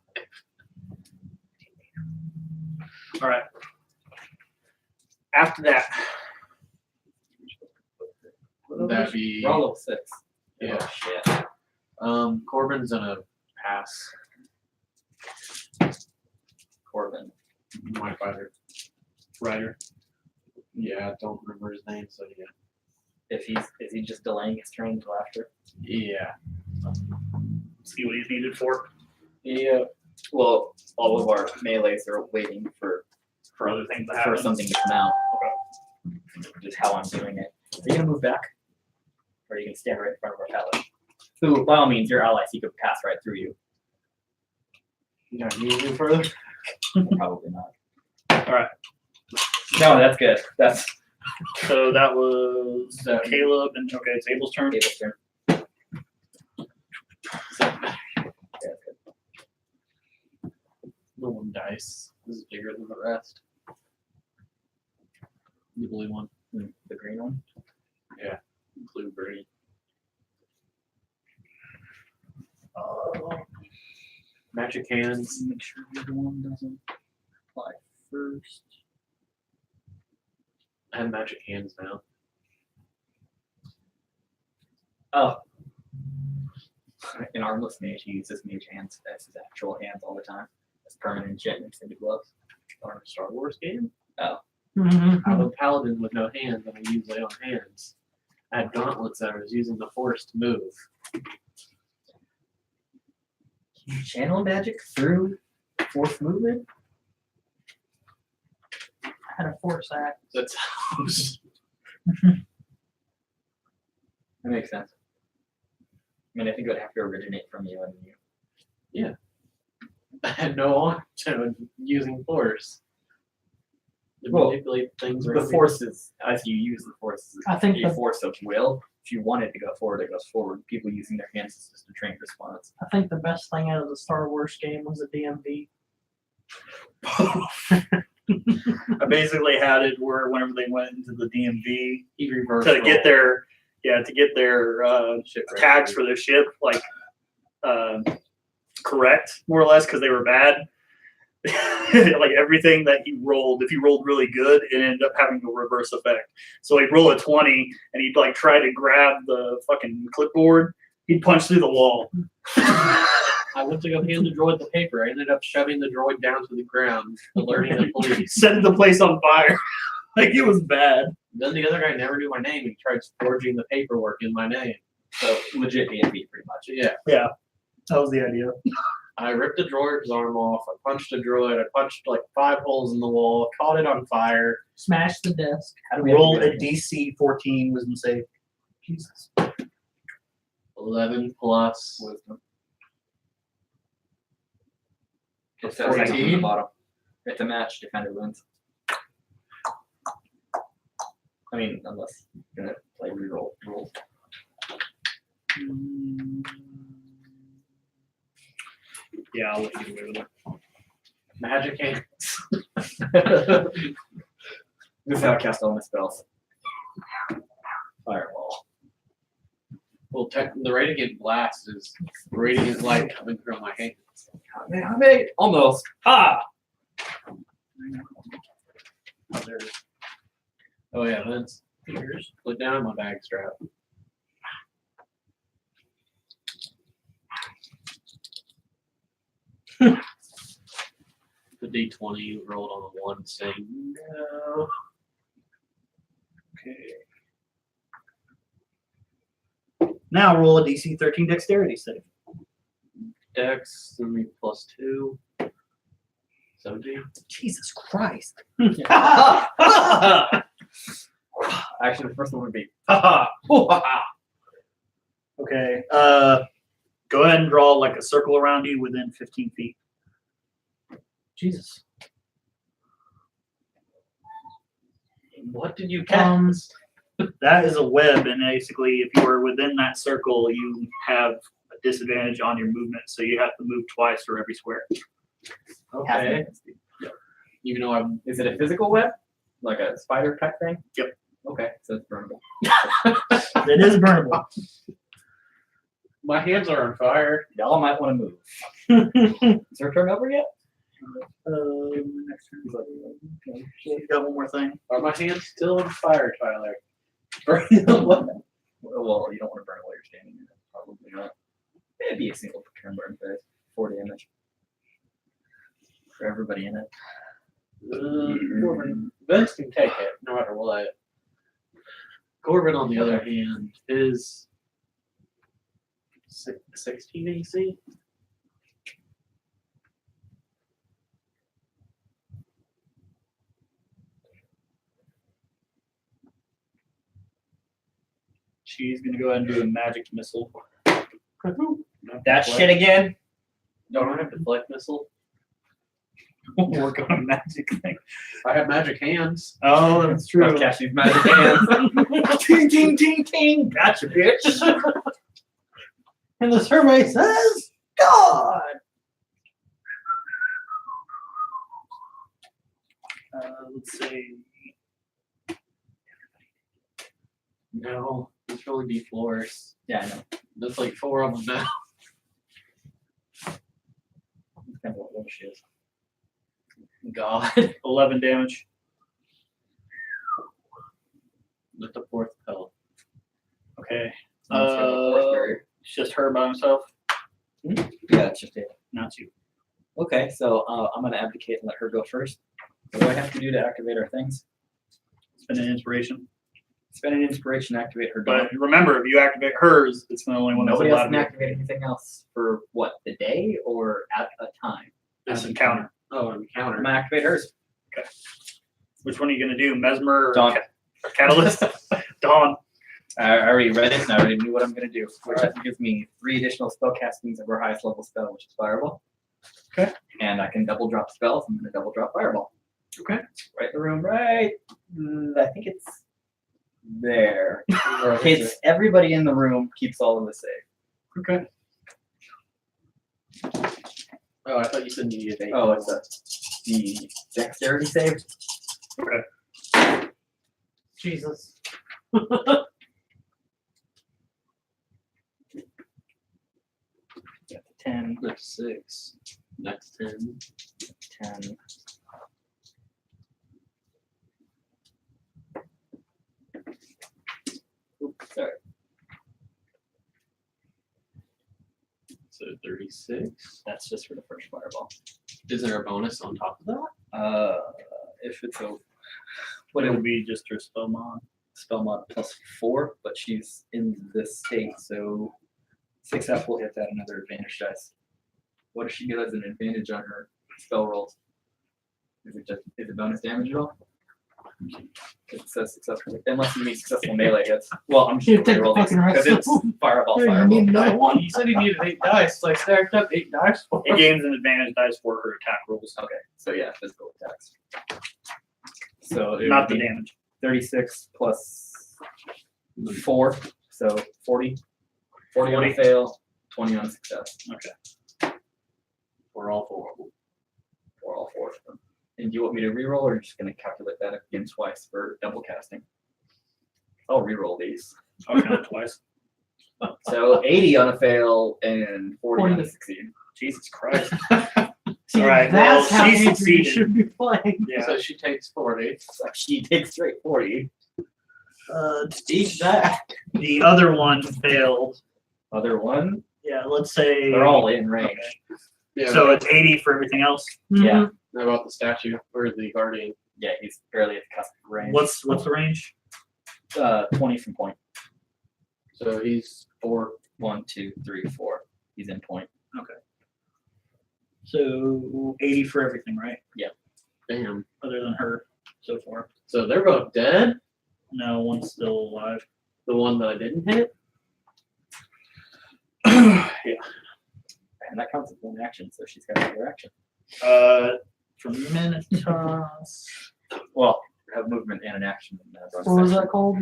D: All right. After that,
E: that'd be
B: We're all level 6.
E: yeah.
B: Oh, shit.
E: Corbin's gonna pass
B: Corbin.
E: my fighter.
D: Ryder.
E: Yeah, I don't remember his name, so yeah.
B: Is he just delaying his turn until after?
E: Yeah.
D: See what he's needed for
E: Yeah.
B: Well, all of our melees are waiting for
D: other things to
B: for
D: happen.
B: something to come out. Just how I'm doing it. Are you gonna move back? Or are you gonna stand right in front of our paladin? Who, by all means, your allies, he could pass right through you.
E: You gotta move any further?
B: Probably not.
D: All right.
B: No, that's good. That's
D: So that was
E: That-
D: Caleb, and okay, it's Abel's turn.
B: Abel's turn. Yeah, that's good.
E: The 1 dice. This is bigger than the rest. The blue one.
B: The green one.
E: Blue green. Magic hands.
D: Make sure the other one doesn't apply first.
E: I have magic hands now.
B: Oh. An armless mage, he uses mage hands as his actual hands all the time. As permanent enchantments into gloves.
E: Or a Star Wars game.
A: Mm-hmm.
E: I'm a paladin with no hands, and I use my own hands. I had gauntlets that I was using the force to move.
B: Can you channel magic through force movement?
A: Had a force act.
E: That's how.
B: That makes sense. I mean, I think it would have to originate from you and you.
E: I had no on to using force. to
B: Well,
E: manipulate things
B: The
E: around me.
B: forces, as you use the forces,
A: I think
B: a
A: the-
B: force of will. If you want it to go forward, it goes forward. People using their hands is just a trained response.
A: I think the best thing out of the Star Wars game was the DMV.
D: I basically had it where whenever they went into the DMV
E: He reversed
D: to get
E: roll.
D: their
E: Ship right
D: tags
E: through.
D: for their ship like correct, more or less, because they were bad. Like everything that he rolled, if he rolled really good, it ended up having a reverse effect. So he'd roll a 20 and he'd like try to grab the fucking clipboard, he'd punch through the wall.
E: I went to go hand the droid the paper. I ended up shoving the droid down to the ground, alerting the police.
D: Setting the place on fire. Like it was bad.
E: Then the other guy never knew my name. He tried forging the paperwork in my name.
B: So legit DMV, pretty much.
E: Yeah,
D: That was the idea.
E: I ripped the droid's arm off. I punched a droid. I punched like 5 holes in the wall. Caught it on fire.
A: Smash the desk.
B: How do we have
D: Roll
B: to
D: a DC 14 wisdom save.
A: Jesus.
E: 11 plus.
B: wisdom?
E: It's
B: It says it on the
E: 14.
B: bottom. It's a match. Defender wins. I mean, unless you're gonna play reroll rules.
D: Yeah, I'll let you get away with it.
E: Magic hands.
B: This is how I cast all my spells. Fireball.
E: Well, the radiant blast is radiant light coming from my hands.
B: I made almost. Ha!
E: Oh yeah, Vince. Here's put down my bag strap. The D20 rolled on the 1 saying no.
D: Okay. Now roll a DC 13 dexterity save.
E: Dex 3 plus 2. 17.
B: Jesus Christ. Actually, the first one would be.
D: Okay. Go ahead and draw like a circle around you within 15 feet.
A: Jesus.
E: What did you
A: Um,
E: cast?
D: That is a web, and basically, if you are within that circle, you have a disadvantage on your movement, so you have to move twice for every square.
E: Okay. Even though I'm
B: Is it a physical web? Like a spider type thing?
D: Yep.
B: Okay, so it's burnable.
D: It is burnable.
E: my hands are on fire.
B: Y'all might want to move. Is her turn over yet?
D: Next turn. You got one more thing.
E: Are my hands still on fire, Tyler?
B: Well, you don't want to burn it while you're standing there. Probably not. It'd be a single turn burn phase. 4 damage. For everybody in it.
E: Corbin, Vince can take it no matter what. Corbin, on the other hand, is 16 AC.
D: She's gonna go ahead and do a magic missile.
B: That shit again?
E: Don't I have deflect missile?
D: Work on a magic thing.
E: I have magic hands.
D: Oh, that's true.
B: Of Cashew's magic hands. Ting, ting, ting, ting. Gotcha, bitch.
A: And the survey says, God.
D: Let's see.
E: No, it's really D4s.
B: Yeah, I know.
E: That's like 4 of them now.
B: Depends on what level she is.
E: God.
D: 11 damage.
E: With the 4th spell.
D: Okay.
B: So it's got a force barrier.
D: It's just her by himself.
B: Yeah, it's just it.
D: Not you.
B: Okay, so I'm gonna abdicate and let her go first. What do I have to do to activate our things?
D: Spend an inspiration.
B: Spend an inspiration, activate her dawn.
D: But remember, if you activate hers, it's the only one that's
B: Nobody else
D: allowed
B: can
D: to
B: activate anything else for what, the day or at a time?
D: this encounter.
E: Oh, an encounter.
B: I'm gonna activate hers.
D: Which one are you gonna do? Mesmer or
B: Dawn.
D: Catalyst? Dawn.
B: I already read it and I already knew what I'm gonna do, which gives me 3 additional spell castings of her highest level spell, which is Fireball.
D: Okay.
B: And I can double drop spells. I'm gonna double drop Fireball. Right in the room, right? I think it's there.
E: Or is
B: It's everybody in the room keeps all of the safe.
C: Okay.
E: Oh, I thought you said you needed 8.
B: Oh, it's the dexterity save.
C: Okay.
A: Jesus.
B: Got the 10,
E: That's 6. That's 10.
B: 10. Oops, sorry.
E: So 36.
B: That's just for the first fireball.
E: Is there a bonus on top of that?
B: If it's a
C: What it would be just her spell mod.
B: spell mod +4, but she's in this state, so 6F will hit that another advantage dice. What does she get as an advantage on her spell rolls? Is it bonus damage at all? It says successful, unless you mean successful melee hits. Well, I'm
A: You
B: sure
A: take
B: they roll
A: the
B: these
A: fucking rest
B: because
A: of
B: it's fireball,
A: Here, you
B: fireball.
A: need another one?
E: You said he needed 8 dice, so I stacked up 8 dice for
C: It gains an advantage dice for her attack rolls,
B: Okay, so yeah, physical attacks. So it
C: not
B: would
C: the
B: be
C: damage.
B: 36 plus 4, so 40. 40 on a
C: 40.
B: fail, 20 on a success.
C: Okay.
E: for all 4 of them.
B: For all 4 of them. And do you want me to reroll, or are you just going to calculate that again twice for double casting? I'll reroll these.
C: I'll count it twice.
B: So 80 on a fail and 40 on a
A: 40.
B: succeed.
C: Jesus Christ.
A: See,
C: All right,
A: that's
C: well,
A: how
C: she
A: Andrew
C: succeeded.
A: should be playing.
C: Yeah.
E: So she takes 40.
B: So she takes straight 40.
E: Each that.
C: The other one failed.
B: Other one,
C: Yeah, let's say.
B: they're all in range.
E: Yeah.
C: So it's 80 for everything else.
B: Yeah.
E: How about the statue or the guardian?
B: Yeah, he's barely at the cusp of range.
C: What's the range?
B: 20 from point.
E: So he's 4.
B: 1, 2, 3, 4. He's in point.
C: So 80 for everything, right?
E: Damn.
C: Other than her so far.
E: So they're both dead.
C: No, one's still alive.
E: The one that I didn't hit.
C: Yeah.
B: And that counts as one action, so she's got another action.
C: For Minotaurs.
B: Well, have movement and an action. In that
A: What was that called?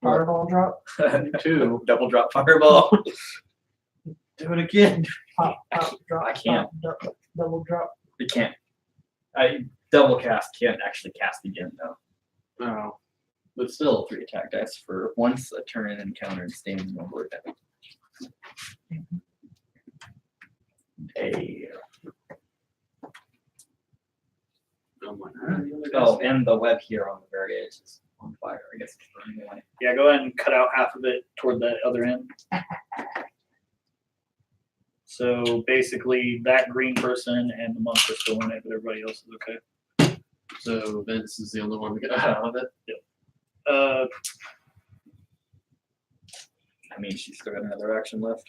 A: Fireball drop?
E: 2.
B: Double drop fireball.
A: Do it again. Pop, pop, drop.
B: I can't.
A: pop, double drop.
B: You can't. Double cast can't actually cast again though.
E: Oh.
B: But still 3 attack dice for once a turn encounter and standing over that.
E: Oh my god.
B: Oh, and the web here on the very edge is on fire. I guess it's burning away.
C: Yeah, go ahead and cut out half of it toward the other end. So basically, that green person and the monk are still in it, but everybody else is okay.
E: So Vince is the only one to get out of it.
B: I mean, she's still got another action left.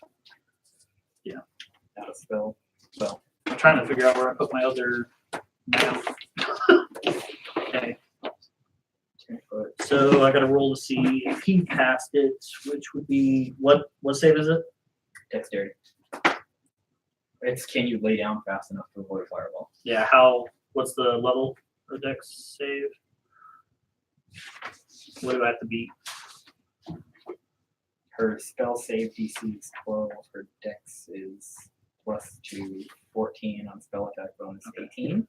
C: Yeah.
B: Out of spell. So
C: I'm trying to figure out where I put my other map. Okay,
B: 10 foot.
C: so I got to roll to see if he passed it, which would be what save is it?
B: Dexterity. It's can you lay down fast enough to avoid a fireball?
C: Yeah, what's the level of dex save? What do I have to beat?
B: Her spell save DC is 12. Her dex is +2, 14 on spell attack bonus, 18.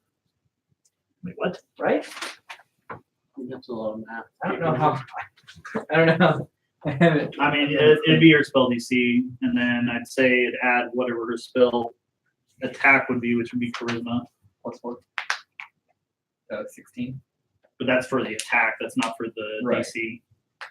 C: Wait, what?
B: Right?
E: That's a lot of math.
B: I don't know how. I don't know. I haven't.
C: I mean, it'd be your spell DC, and then I'd say it'd add whatever her spell attack would be, which would be charisma.
B: +4. 16.
C: But that's for the attack. That's not for the
B: Right.
C: AC.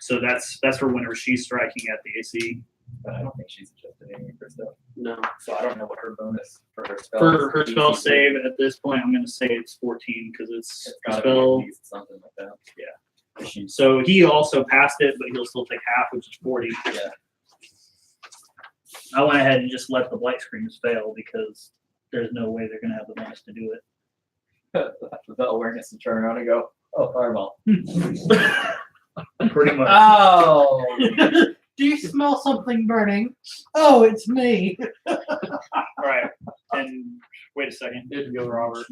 C: So that's for whenever she's striking at the AC.
B: But I don't think she's adjusted any of her stuff.
E: No.
B: So I don't know what her bonus for her spell
C: For
B: is.
C: her spell
B: DC.
C: save at this point, I'm going to say it's 14 because it's
B: It's
C: a
B: gotta be
C: spell.
B: at least something like that. Yeah. She's,
C: So he also passed it, but he'll still take half, which is 40.
B: yeah.
C: I went ahead and just let the blight screams fail because there's no way they're going to have the bonus to do it.
B: With the awareness to turn around and go, oh, fireball.
C: Pretty much.
B: Oh!
A: Do you smell something burning? Oh, it's me.
C: All right. And wait a second.
E: Did go Robert.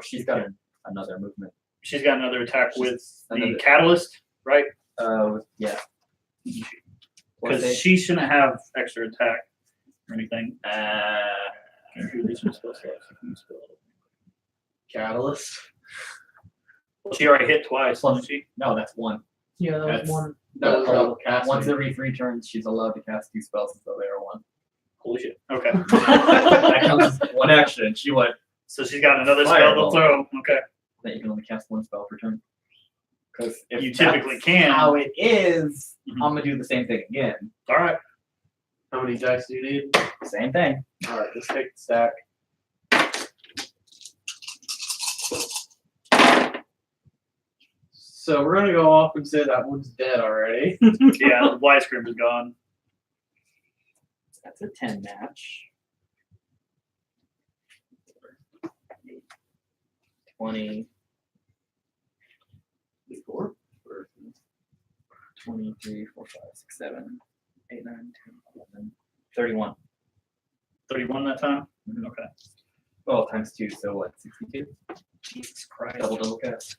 B: She's got a another movement.
D: She's got another attack with the
B: Another-
D: catalyst, right?
B: Yeah. Plus
D: Because
B: eight.
D: she shouldn't have extra attack or anything.
E: Catalyst.
D: Well, she already hit twice, wasn't she?
B: No, that's one.
A: Yeah, that was
B: That's-
A: one.
E: That was double casting.
B: Once every 3 turns, she's allowed to cast 2 spells until they are 1.
D: Holy shit. Okay.
B: That counts as 1 action. She went.
D: So she's got another spell to
B: Fireball.
D: throw. Okay.
B: That you can only cast 1 spell per turn. Because if
D: You
B: that's
D: typically can.
B: how it is,
D: Mhm.
B: I'm gonna do the same thing again.
D: All right.
E: How many dice do you need?
B: Same thing.
E: All right, just take the stack. So we're gonna go off and say that one's dead already.
D: Yeah, the Wise Grim is gone.
B: That's a 10 match. 20. 4. 23, 4, 5, 6, 7, 8, 9, 10, 11, 31.
D: 31 that time?
B: Mhm.
D: Okay.
B: Well, times 2, so what? 62?
D: Jesus Christ.
B: Double cast.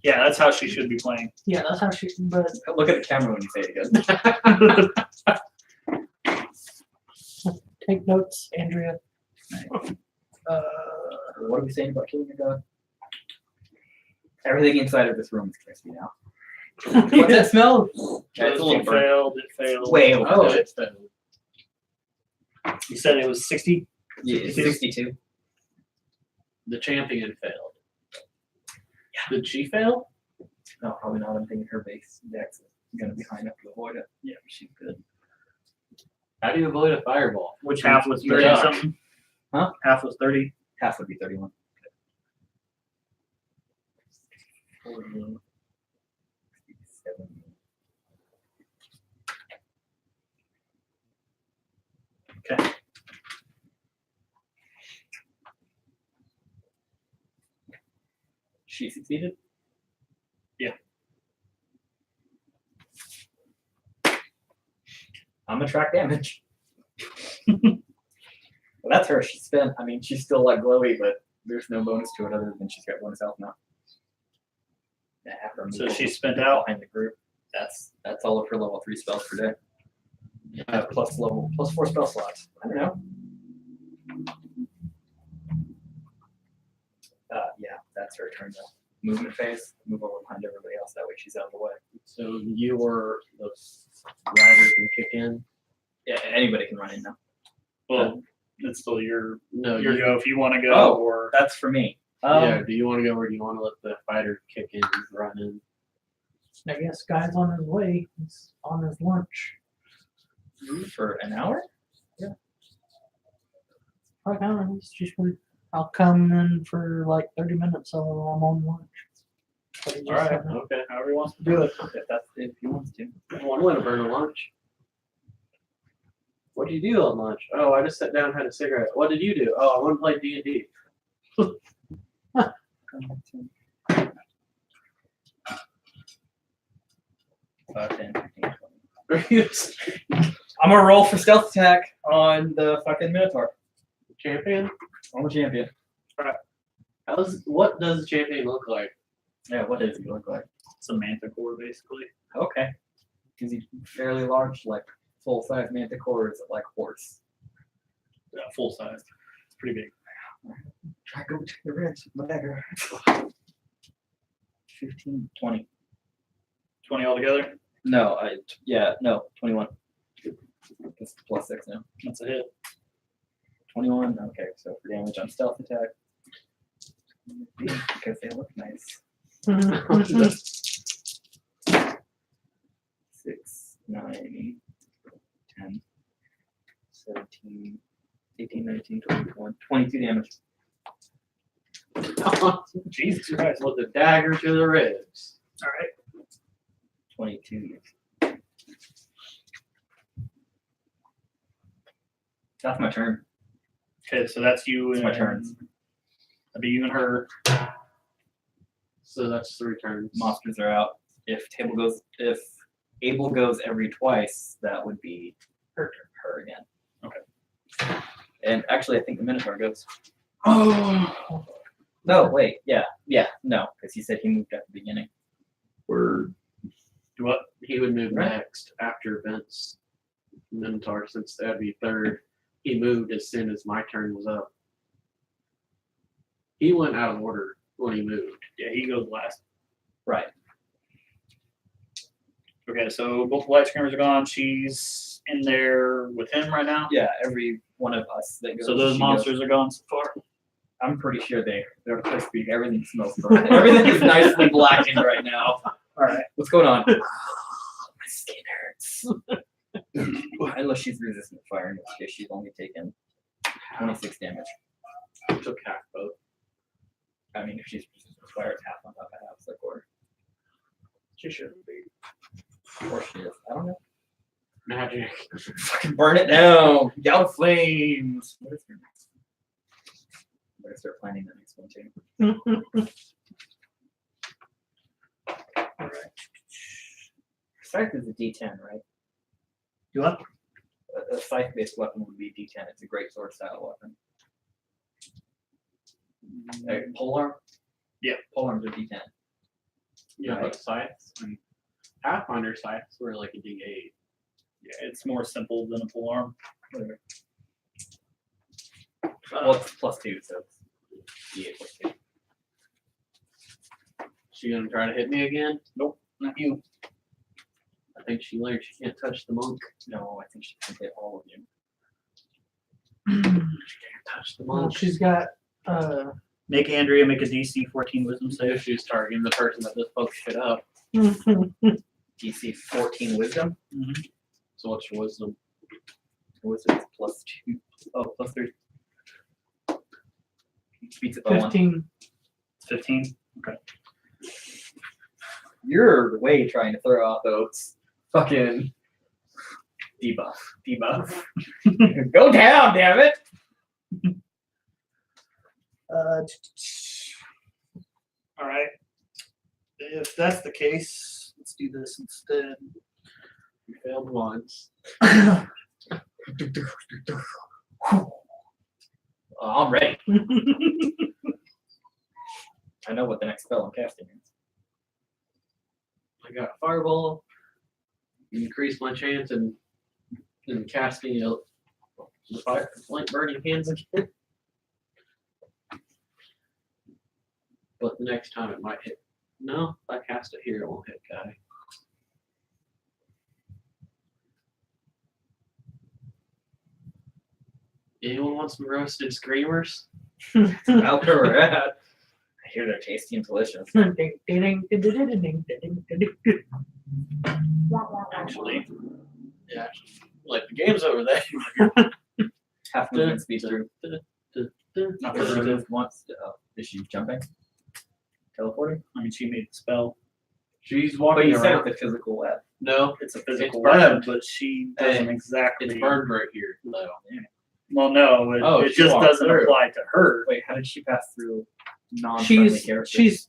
D: Yeah, that's how she should be playing.
A: Yeah, that's how she. But
B: Look at the camera when you say it again.
A: take notes, Andrea.
B: What are we saying about killing your dog? Everything inside of this room is crispy now. What's that smell? Yeah, it's a little
D: It
B: burnt.
D: failed. It failed.
B: Way over.
E: Oh, it's been.
D: You said it was 60?
B: Yeah, it's 62.
E: The champion failed. Did she fail?
B: No, probably not. I'm thinking her base dex is gonna be high enough to avoid it.
D: Yeah, she's good.
E: How do you avoid a fireball?
D: Which half was 30
E: Yeah.
D: something?
B: Huh?
D: Half was 30.
B: Half would be 31. 40, 67.
D: Okay.
B: She succeeded?
D: Yeah.
B: I'm gonna track damage. Well, that's her. She spent, I mean, she's still like glowy, but there's no bonus to it other than she's got bonus health now. Yeah, after
D: So she's spent out.
B: behind the group. That's all of her level 3 spells per day. Plus 4 spell slots. I don't know. Yeah, that's her turn though. Movement phase, move over behind everybody else. That way she's out of the way.
E: So you or the rider can kick in?
B: Yeah, anybody can run in now.
D: Well, it's still your
E: No,
D: your
E: you,
D: go if you want to go,
B: Oh.
D: or
B: That's for me.
E: yeah. Do you want to go or do you want to let the fighter kick in, run in?
A: I guess guy's on his way. He's on his lunch.
B: For an hour?
A: I don't know. It's just when I'll come in for like 30 minutes, so I'm on lunch. But he just
D: All right.
A: said no.
E: Okay.
D: however he wants to do it.
B: If he wants to.
E: Well, I'm going to burn a lunch. What did you do on lunch? Oh, I just sat down and had a cigarette. What did you do? Oh, I want to play D&D.
B: 5, 10, 15, 20. I'm gonna roll for stealth attack on the fucking Minotaur.
E: Champion?
B: I'm a champion.
E: What does the champion look like?
B: Yeah, what does he look like?
D: It's a manticore, basically.
B: Okay. Is he fairly large, like full size manticore, or is it like horse?
D: Yeah, full size. It's pretty big.
B: Try to go to the ribs with my dagger. 15, 20.
D: 20 altogether.
B: No, 21. It's plus 6 now.
D: That's a hit.
B: 21. Okay, so for damage on stealth attack. Because they look nice. 6, 9, 10, 17, 18, 19, 20, 21, 22 damage.
D: Jesus Christ.
E: With the dagger to the ribs.
D: All right.
B: 22. That's my turn.
D: Okay, so that's you
B: It's
D: and
B: my turn.
D: That'd be you and her.
E: So that's 3 turns.
B: Monsters are out. If Abel goes every twice, that would be her again.
D: Okay.
B: And actually, I think the Minotaur goes.
E: Oh.
B: No, wait, yeah, no, because he said he moved at the beginning.
E: Word.
C: Do what?
E: He would move
B: Right.
E: next after Vince Minotaur, since that'd be third. He moved as soon as my turn was up. He went out of order when he moved.
C: Yeah, he goes last.
B: Right.
C: Okay, so both light screamers are gone. She's in there with him right now.
B: Yeah, every one of us that goes.
C: So those
B: she
C: monsters are gone so far.
B: goes. I'm pretty sure they're crispy. Everything smells burnt. Everything is nicely blackened right now.
C: All right.
B: What's going on? My skin hurts. Unless she's resistant to fire, in which case she's only taken 26 damage.
E: I took half both.
B: I mean, if she's resistant to fire, it's half on top of half, it's like quarter.
C: She shouldn't be.
B: Or she is. I don't know.
E: Magic.
B: Fucking burn it down. Gout of flames. What is your next one? Better start planning the next one too. Alright. Scythe is a D10, right?
C: Do what?
B: A scythe-based weapon would be D10. It's a great sword style weapon. Polearm?
C: Yeah.
B: Polearms are D10.
E: Yeah,
B: Right.
E: but scythes and Pathfinder scythes were like a D8.
C: Yeah, it's more simple than a pole arm.
B: Whatever. Well, it's +2, so it's D8 +2.
E: She gonna try to hit me again?
C: Not you.
E: I think she learned she can't touch the monk.
B: No, I think she can hit all of you.
E: She can't touch the
A: Well,
E: monk.
A: she's got
C: Make Andrea make a DC 14 wisdom
E: So
C: save.
E: if she's targeting the person that just fucked shit up.
B: DC 14 wisdom.
E: So what's your wisdom?
B: Wisdom is +2. Oh, +3. Beats it by 1.
A: 15.
C: 15.
B: You're way trying to throw out those fucking debuff. Go down, damn it!
C: All right. If that's the case, let's do this instead.
E: You failed once.
B: I'm ready. I know what the next spell I'm casting is.
E: I got fireball. Increase my chance in casting the fire flame burning hands again. But the next time it might hit. No, if I cast it here, it won't hit guy. Anyone want some roasted screamers?
B: Alcaraz. I hear they're tasty and delicious.
C: Actually,
E: Yeah, like the game's over there.
B: Half movement speed through.
C: not
B: Because
C: for
B: she
C: her.
B: moved once. Is she jumping? Teleporting?
C: I mean, she made the spell.
E: She's
B: But
E: walking
B: you said
E: around.
B: with the physical web.
E: No,
C: It's a physical
E: burned.
C: weapon, but she doesn't
E: Hey,
C: exactly.
E: it's burned right here, though.
C: Well, no, it,
E: Oh,
C: it
E: she
C: just
E: walked
C: doesn't
E: through.
C: apply to her.
B: Wait, how did she pass through non-friendly characters?
A: she's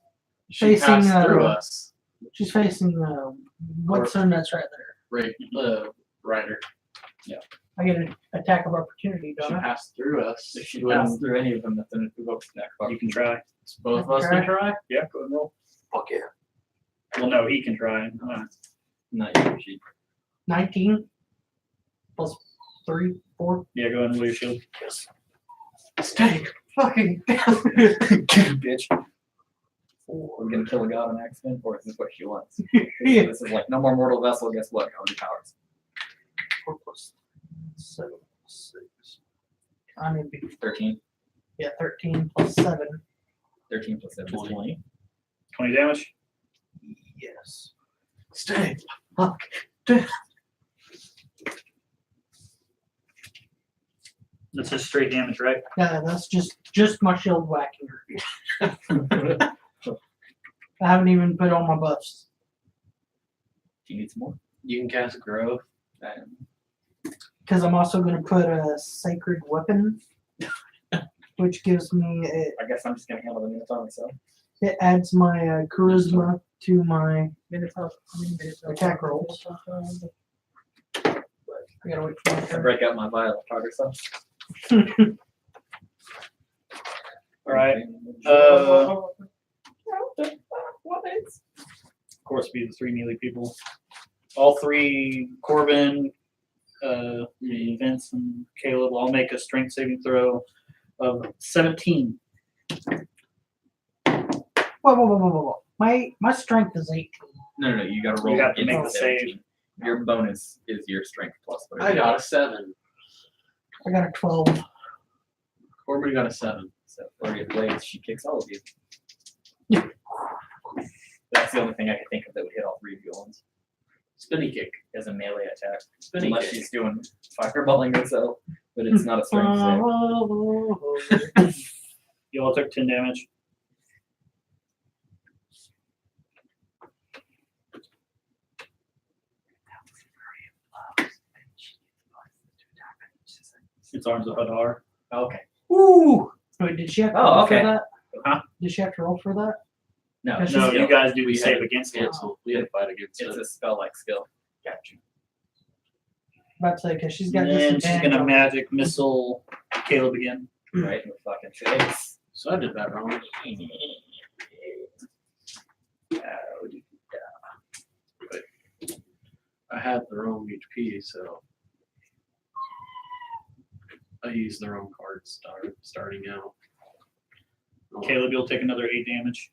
E: She
A: Facing,
E: passed through
A: uh,
E: us.
A: she's facing what's her nuts right there.
E: Right, rider.
A: I get an attack of opportunity,
E: She
A: don't I?
E: passed through us.
B: If she
E: wouldn't-
B: passed through any of them, that's an evoked snack bar.
C: You can try.
E: Both of us can try.
C: Yeah, go and roll.
E: Fuck yeah.
C: Well, no, he can try.
B: Not you, she.
A: 19 plus 3, 4.
C: Yeah, go ahead and roll your shield.
A: Stay fucking
B: Bitch. We're gonna kill a god on accident, or is this what she wants?
A: Yeah.
B: This is like no more mortal vessel. Guess what? How many powers?
A: 4 plus 7, 6. I need to be
B: 13.
A: 13 plus 7.
B: 13 plus 7 is 20.
C: 20 damage.
A: Yes.
E: Stay.
A: Fuck.
C: That's just straight damage, right?
A: Yeah, that's just my shield whacking her. I haven't even put on my buffs.
B: Do you need some more?
E: You can cast growth.
A: Because I'm also going to put a sacred weapon, which gives me
B: I guess I'm just gonna handle the Minotaur myself.
A: it adds my charisma to my attack rolls. I gotta wait for my
B: I
A: turn.
B: break out my vial of tartar stuff.
C: All right. Of course, be the three melee people. All three, Corbin, Vince, and Caleb will all make a strength saving throw of 17.
A: Whoa. My strength is 18.
B: No, you gotta roll.
C: You have to
B: against
C: make the
B: 17. Your bonus is your strength plus whatever.
E: I got a 7.
A: I got a 12.
E: Corbin got a 7.
B: So flurry of blades, she kicks all of you. That's the only thing I could think of that would hit all three of you at once
E: Spinny kick.
B: as a melee attack.
E: Spinny
B: Unless
E: kick.
B: she's doing fireballing herself, but it's not a strength save.
C: You all took 10 damage. Its arms of Hadar.
B: Okay.
A: Ooh! Wait, did she have to
B: Oh,
A: roll
B: okay.
A: for that?
C: Huh?
A: Did she have to roll for that?
B: No,
A: Because
C: No,
A: she's-
C: you guys do the
E: We
C: save
E: had
C: against it.
E: Cancel. We had to fight against
B: it's
E: it.
B: a spell like skill.
E: Gotcha.
A: About to say, because she's got
C: And then she's
A: disadvantage.
C: gonna
A: on-
C: magic missile Caleb again.
B: Right in the fucking face.
E: So I did that wrong. I had the wrong HP, so I used the wrong card starting out. Oh,
C: Caleb, you'll take another 8 damage.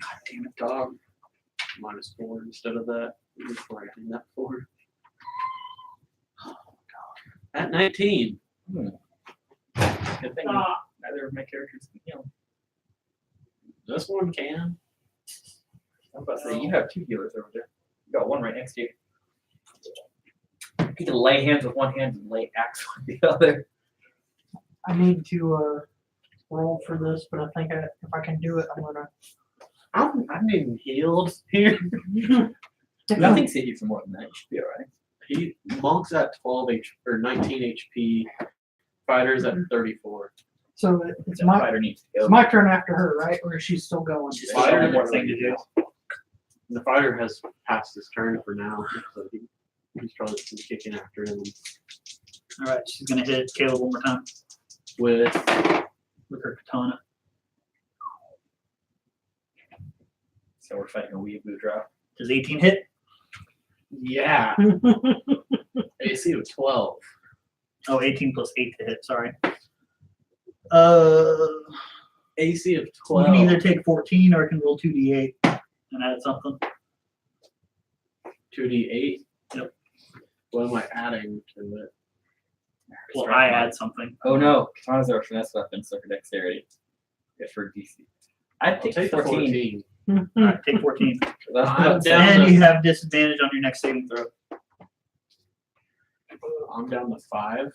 C: God damn it, dog.
E: -4 instead of that. Before I did that 4. Oh, God. At 19.
B: Good thing neither of my characters can heal.
E: This one can.
B: I'm about to say, you have two healers over there. You got one right next to you. You can lay hands with one hand and lay axe with the other.
A: I need to roll for this, but I think if I can do it, I'm gonna.
E: I'm being healed here.
B: Nothing's hit you for more than that. You should be alright.
E: Monk's at 12 or 19 HP. Fighter's at 34.
A: So it's
B: The
A: my
B: fighter needs to go.
A: it's my turn after her, right? Or is she still going?
B: She's
C: Fighter,
B: got
C: one
B: one
C: more
B: more
C: thing to do.
E: The fighter has passed his turn for now, so he's probably just kicking after him
C: All right, she's gonna hit Caleb one more time
E: with
C: with her katana.
B: So we're fighting a weeaboo drop.
C: Does 18 hit?
E: yeah. AC of 12.
C: Oh, 18 plus 8 to hit. Sorry.
E: AC of
C: You
E: 12.
C: can either take 14 or I can roll 2d8 and add something.
E: 2d8.
C: Yep.
E: What am I adding to it?
C: Well, I add something.
B: Oh no, katanas are a finesse weapon, so for dexterity. Good for DC. I'd
E: I'll
B: take,
E: take the
B: 14.
E: 14.
C: All right, take 14.
E: I'm down
C: And
E: to-
C: you have disadvantage on your next saving throw.
E: I'm down to 5.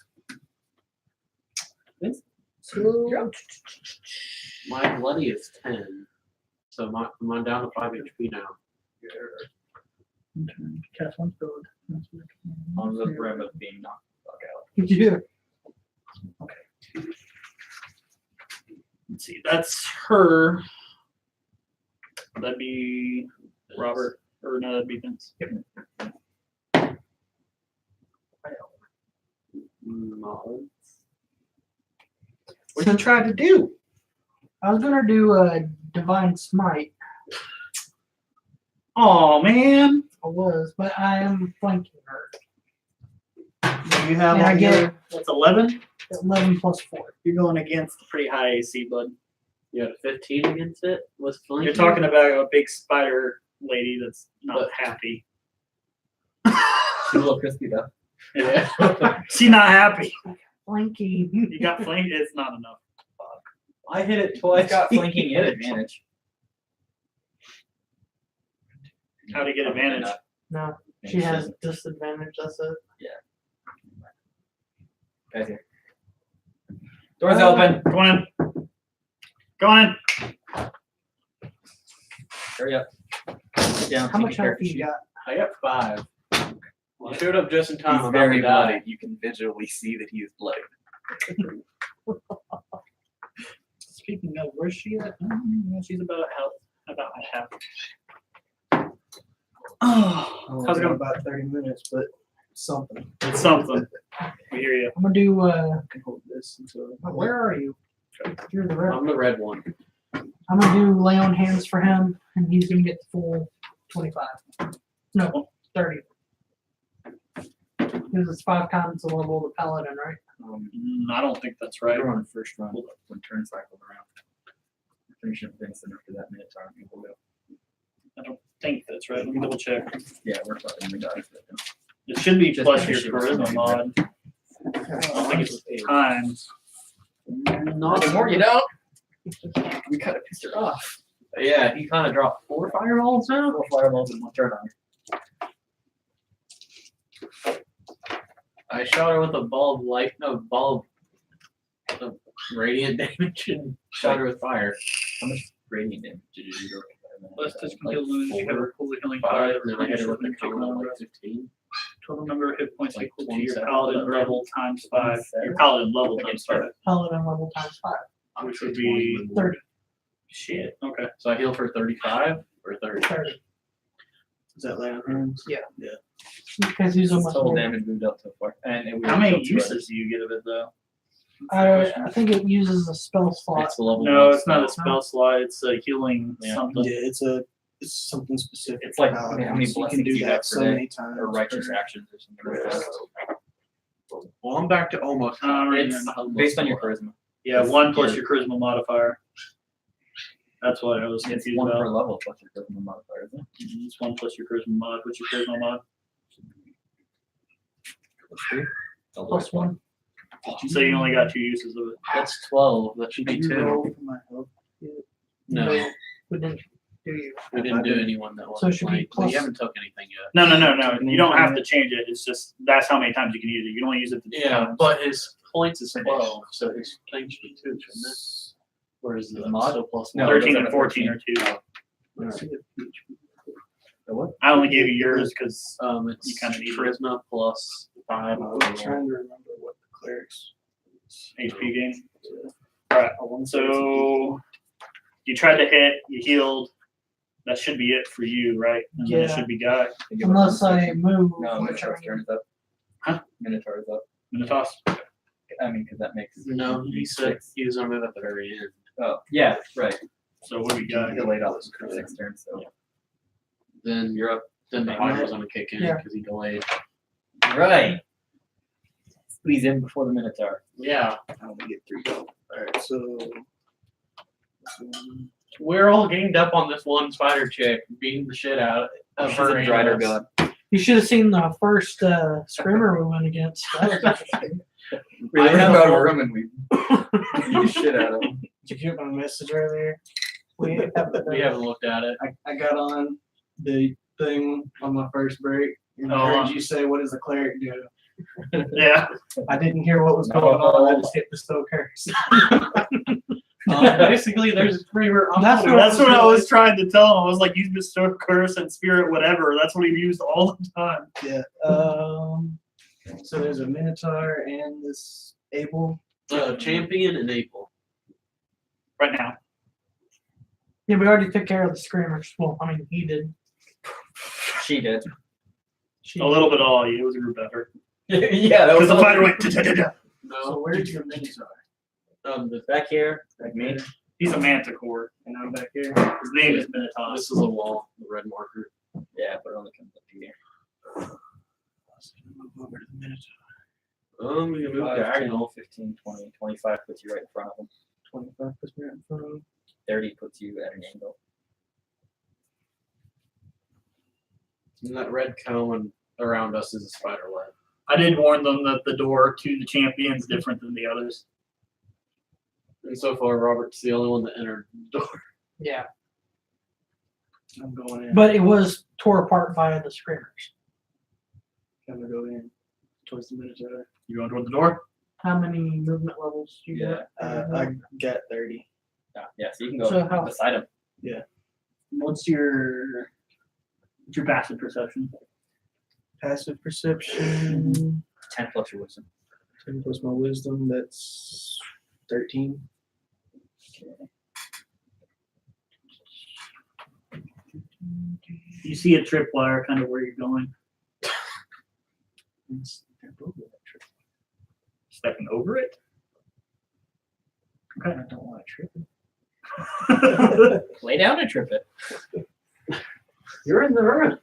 E: My bloody is 10. So I'm down to 5 HP now.
C: Cast one spell.
B: On the rim of being knocked the fuck out.
A: Yeah.
C: Let's see, that's her. That'd be Robert, or no, that'd be Vince.
E: No.
A: What you trying to do? I was gonna do a divine smite.
C: Oh man,
A: I was, but I am flanking her.
C: you have
A: Yeah, I
C: one
A: get
C: here. That's 11.
A: 11 plus 4.
C: You're going against pretty high AC, bud.
E: You had a 15 against it? Was flanking?
C: You're talking about a big spider lady that's not happy.
B: She's a little crispy though.
E: Yeah.
C: She's not happy.
A: Flanking.
C: You got flanked. It's not enough.
E: I hit it
B: He's
E: twice.
B: got flanking at advantage.
C: How to get advantage?
A: No, she has disadvantage. That's it.
B: Guys here. Doors open.
C: Go on in. Go on in.
B: Hurry up. Down.
A: How much health you got?
E: I got 5. You showed up just in time.
B: He's
E: I'm
B: very
E: about to die.
B: bloody. You can visually see that he is bloody.
C: Speaking of, where's she at? She's about half. Oh, how's it going?
A: About 30 minutes, but something.
C: It's something. We hear you.
A: I'm gonna do.
E: I can hold this until.
A: Where are you? You're the red.
E: I'm the red one.
A: I'm gonna do lay on hands for him, and he's gonna get the full 25. No, 30. Because it's 5 times the level of the paladin, right?
C: I don't think that's right.
B: You're on the first run when turn cycled around. Finish up things and after that Minotaur, I think we'll go.
C: I don't think that's right. Let me double check.
B: Yeah, we're fucking the guys.
C: It should be
B: Just
C: plus
B: make
C: your
B: sure it's
C: charisma
B: not
C: mod. I don't think it's times.
E: Not
B: anymore, you don't. We kind of pissed her off.
E: Yeah, he kind of dropped 4 fireballs now.
B: 4 fireballs in 1 turn on her.
E: I shot her with a ball of light, no, ball of radiant damage and shot her with fire.
B: How much radiant damage did you do?
C: Let's just
E: Like
C: kill wounds. You have a
E: 4,
C: holy healing
E: 5,
C: fire.
E: and then I hit her with the
C: Take
E: cone
C: one
E: of like
C: rest.
E: 15.
C: Total number of hit points
E: Like
C: equal to your
E: 27.
C: paladin level times 5.
B: 27?
C: Your paladin level times 5.
A: Paladin level times 5.
C: Which would be
A: 30.
C: shit. Okay.
E: So I heal for 35 or 30.
A: 30.
F: Is that lay on hands?
A: Because he's almost
B: Total
A: full.
B: damage moved up so far. And it
C: How
B: moved
C: many
B: up to
C: uses do you get of it though?
A: I think it uses a spell slot.
E: It's the level
C: No,
E: 1
C: it's not a
E: spell.
C: spell slot. It's a healing
E: Yeah.
C: something.
F: Yeah, it's something specific.
B: It's like
F: to
B: how many
F: paladins. You can
B: blessings
F: do
B: you have
F: that
B: per
F: so
B: day,
F: many times.
B: or righteous actions or something like that.
E: Well, I'm back to almost.
B: It's based on your charisma.
C: Yeah, 1 plus your charisma modifier. That's what I was
B: It's
C: confused
B: 1 per
C: about.
B: level plus your charisma modifier, isn't it?
C: It's 1 plus your charisma mod. What's your charisma mod?
A: Plus 1.
C: So you only got 2 uses of it.
E: That's 12. That should be
F: Did you
E: 2.
F: roll for my health?
E: No,
A: We didn't do you.
E: we didn't do anyone that was
A: So it should be
E: flanked.
A: plus-
E: You haven't took anything yet.
C: No. You don't have to change it. It's just that's how many times you can use it. You don't use it.
E: Yeah, but his points is 12, so his thing should be 2, shouldn't it? Whereas the mod plus
B: No,
C: 13
B: it
C: and
B: doesn't
C: 14
B: have
C: are 2.
B: The what?
C: I only gave you yours because
E: It's
C: You kinda need it.
E: charisma plus 5.
F: I'm trying to remember what the clerics.
C: HP gain. Alright, so you tried to hit, you healed. That should be it for you, right? And then it
A: Yeah.
C: should be Guy.
A: Unless I move.
B: No,
A: which I
B: Minotaur's turn is up.
C: Huh?
B: Minotaur's up.
C: Minotaur's.
B: I mean, because that makes.
E: No, he said he was gonna move at the very end.
B: Oh, yeah, right.
C: So what do we got?
B: Delayed off for 6 turns, so.
E: Then
B: You're up.
E: Then the Hydra's gonna kick in
A: Yeah.
E: because he delayed.
B: Right. Squeeze in before the Minotaur.
E: Yeah,
F: I only get 3 gold. Alright, so.
E: we're all ganged up on this one spider chick, beating the shit out of
B: She's
E: her.
B: a drider
E: animals.
B: god.
A: You should have seen the first scrimmer we went against. That was interesting.
B: We
E: I
B: learned
E: have
B: about
E: a-
B: a room and we beat the shit out of him.
F: Did you get my message earlier?
A: We
E: We haven't looked at it.
F: I got on the thing on my first break. And
C: Oh,
F: I heard you say, "What does the cleric do?"
C: Yeah.
F: I didn't hear what was going on. I just hit the still curse.
E: Basically, there's a screamer.
A: That's
C: That's what I was trying to tell him. I was like, use bestow curse and spirit, whatever. That's what he used all the time.
F: Yeah. So there's a Minotaur and this Abel.
E: Champion and April.
C: Right now.
A: Yeah, we already took care of the screamers. Well, I mean, he did.
B: She did.
A: She
C: A little bit of all you. It was a group effort.
B: Yeah, that
C: Because
B: was
C: the
B: all-
C: fighter went da-da-da-da.
F: So
E: No.
F: where's your Minotaur?
E: The
B: back here, like me.
C: He's a manticore.
F: And I'm back here.
C: His name is Minotaur.
E: This is a wall, the red marker.
B: Yeah, but it only comes up to here.
F: Move over to the Minotaur.
E: We can move
B: 5,
E: diagonal.
B: 10, 15, 20, 25 puts you right in front of him.
F: 25 puts me right in front of him.
B: 30 puts you at an angle.
E: And that red cone around us is a spider web.
C: I did warn them that the door to the champion's different than the others.
E: And so far, Robert's the only one that entered the door.
A: Yeah,
F: I'm going in.
A: but it was tore apart by the screamers.
F: I'm gonna go in towards the Minotaur.
C: You going toward the door?
A: How many movement levels do you
B: Yeah.
A: got?
F: I got 30.
B: Yeah, so you can go
A: So how-
B: beside him.
C: What's your passive perception?
F: Passive perception.
B: 10 plus your wisdom.
F: 10 plus my wisdom. That's 13.
C: You see a tripwire kind of where you're going. Stepping over it?
F: I don't want to trip it.
B: Lay down and trip it.
E: You're in the room.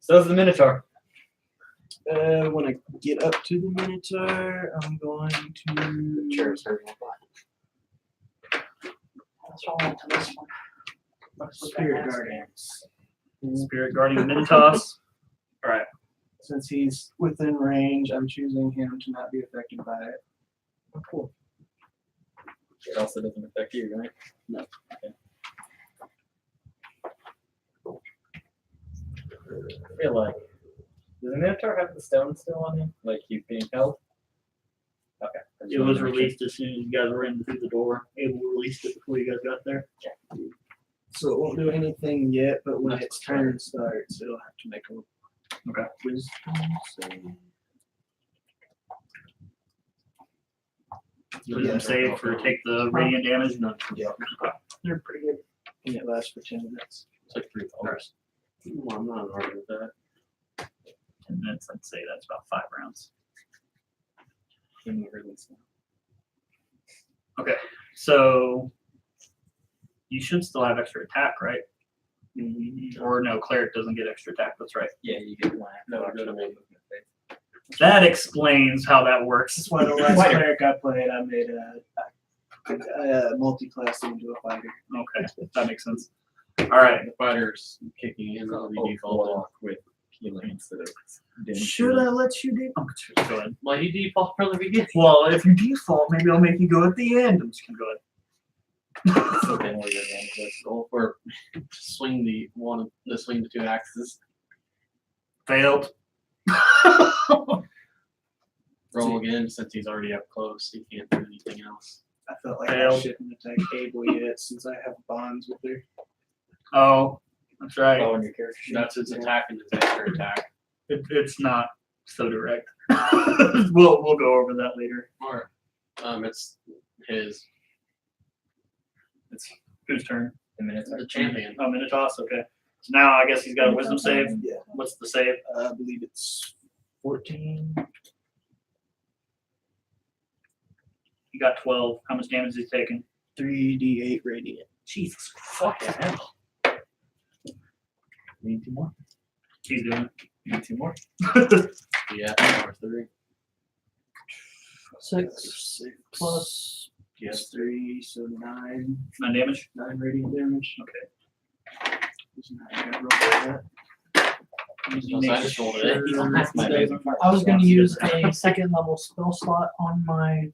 B: So's the Minotaur.
F: When I get up to the Minotaur, I'm going to.
E: Chair's hurting.
A: That's all to this one.
F: Spirit Guardians.
D: Spirit Guardian Minotaurs. All right.
F: Since he's within range, I'm choosing him to not be affected by it.
B: Oh, cool. It also doesn't affect you, right?
F: No.
B: Okay. I feel like, does the Minotaur have the stone still on him? Like he's being held? Okay. I just
D: It
B: wanted
D: was
B: to make sure.
D: released as soon as you guys were in through the door. Abel released it before you guys got there.
F: So it won't do anything yet, but when its turn starts, it'll have to make a
D: Okay.
F: wisdom save.
D: Wisdom save for take the radiant damage.
F: Yeah. They're pretty good. And it lasts for 10 minutes.
E: It's like $3. Well, I'm not hard with that.
D: 10 minutes, I'd say that's about 5 rounds.
B: When we release them.
D: Okay, so you should still have extra attack, right? Or no, cleric doesn't get extra attack. That's right.
B: Yeah, you get one.
E: No,
B: extra
E: go to me.
B: movement phase.
D: That explains how that works.
F: That's why the last
B: Fighter.
F: cleric I played, I made a multi-class into a fighter.
D: Okay, that makes sense. All right.
E: The fighter's kicking in
B: Oh,
E: on the default.
B: warlock with healing instead of damage.
F: Should I let you do?
D: Go ahead.
E: Well, he default from the beginning.
D: Well, if you default, maybe I'll make you go at the end. I'm just gonna go ahead.
B: So then what are your advantages?
E: Go for swing the two axes.
D: Failed.
E: Roll again since he's already up close. He can't do anything else.
F: I felt like I
D: Failed.
F: shouldn't attack Abel yet since I have bonds with her.
D: Oh, that's right.
B: Oh, on your character sheet.
E: That's his attack and his extra attack.
D: It's not so direct. we'll go over that later.
E: Or, it's his
D: Whose turn?
B: The Minotaur.
E: the champion.
D: Oh, Minotaurus. Okay. So now I guess he's got a wisdom save.
F: Yeah.
D: What's the save?
F: I believe it's 14.
D: He got 12. How much damage is he taking?
F: 3d8 radiant.
D: Jesus fucking hell.
B: Need two more?
D: He's doing
B: Need two more?
E: Yeah, or 3.
F: 6 plus
E: Yes.
F: 3, so 9.
D: 9 damage.
F: 9 radiant damage.
D: Okay.
F: There's 9. I gotta roll for that.
E: So I just rolled it.
B: You don't have my amazing part.
A: I was going to use a second level spell slot on my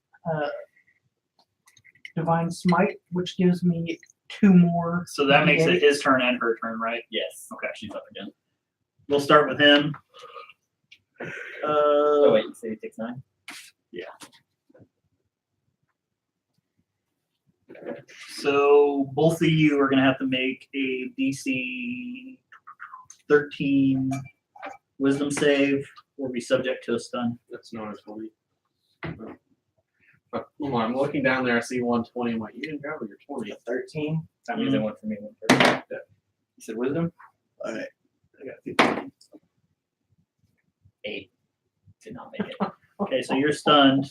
A: Divine Smite, which gives me 2 more.
D: So that makes it his turn and her turn, right?
B: Yes.
D: Okay.
B: She's up again.
D: We'll start with him.
B: Oh wait, you say he takes 9?
D: So both of you are gonna have to make a DC 13 wisdom save or be subject to a stun.
E: That's not a 20. But, hold on, I'm looking down there, I see 120. I'm like, you didn't grab your 20.
F: 13.
B: I'm using one for me, one for you. You said wisdom?
F: Alright. I got 15.
B: 8. Did not make it.
D: Okay, so you're stunned.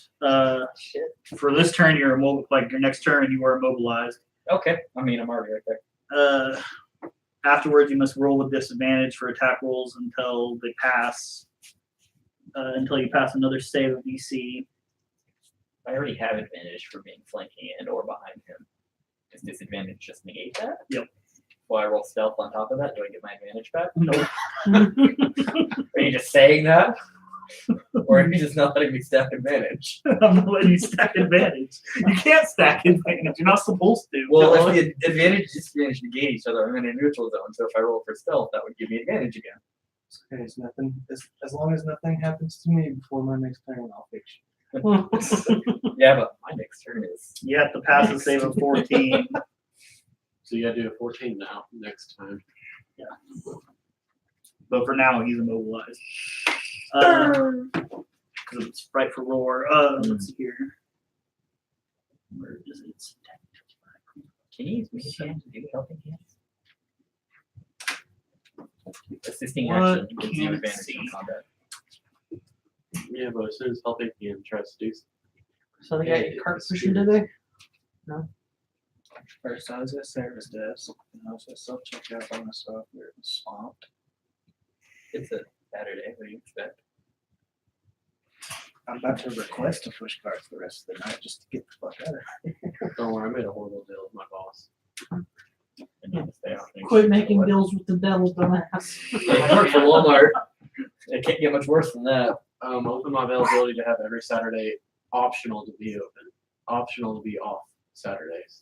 B: Shit.
D: For this turn, you're immobile. Like your next turn, you are immobilized.
B: Okay. I mean, I'm already right there.
D: Afterwards, you must roll with disadvantage for attack rolls until they pass. Until you pass another save of DC.
B: I already have advantage for being flanking and or behind him. Does disadvantage just negate that?
D: Yep.
B: Will I roll stealth on top of that? Do I get my advantage back?
D: No,
B: Are you just saying that? Or are you just not letting me stack advantage?
D: I'm not letting you stack advantage. You can't stack advantage. You're not supposed to.
B: Well, if the advantage and disadvantage negate each other, I'm in a neutral zone. So if I roll for stealth, that would give me advantage again.
F: Okay, it's nothing. As long as nothing happens to me before my next turn, I'll fix you.
B: Yeah, but my next turn is.
D: You have to pass a save of 14.
E: So you gotta do a 14 now, next time.
D: But for now, he's immobilized. Because it's right for roar. Let's see here. Where is it?
B: Can you use me hand to do helping hands? Assisting action gives you
D: Can't
B: advantage
D: see.
B: in combat.
E: Yeah, but as soon as helping him tries to do
A: So they got your cart pushing today?
F: First, I was at service desk, and I was at self checkout by myself. We were swamped.
B: It's a Saturday. What do you expect?
F: I'm about to request to push carts the rest of the night just to get the fuck out of here.
E: Don't worry, I made a horrible deal with my boss.
B: And you stay off things.
A: Quit making deals with the devil, dumbass.
B: I work for Walmart. It can't get much worse than that.
E: Open my availability to have every Saturday optional to be open, optional to be off Saturdays.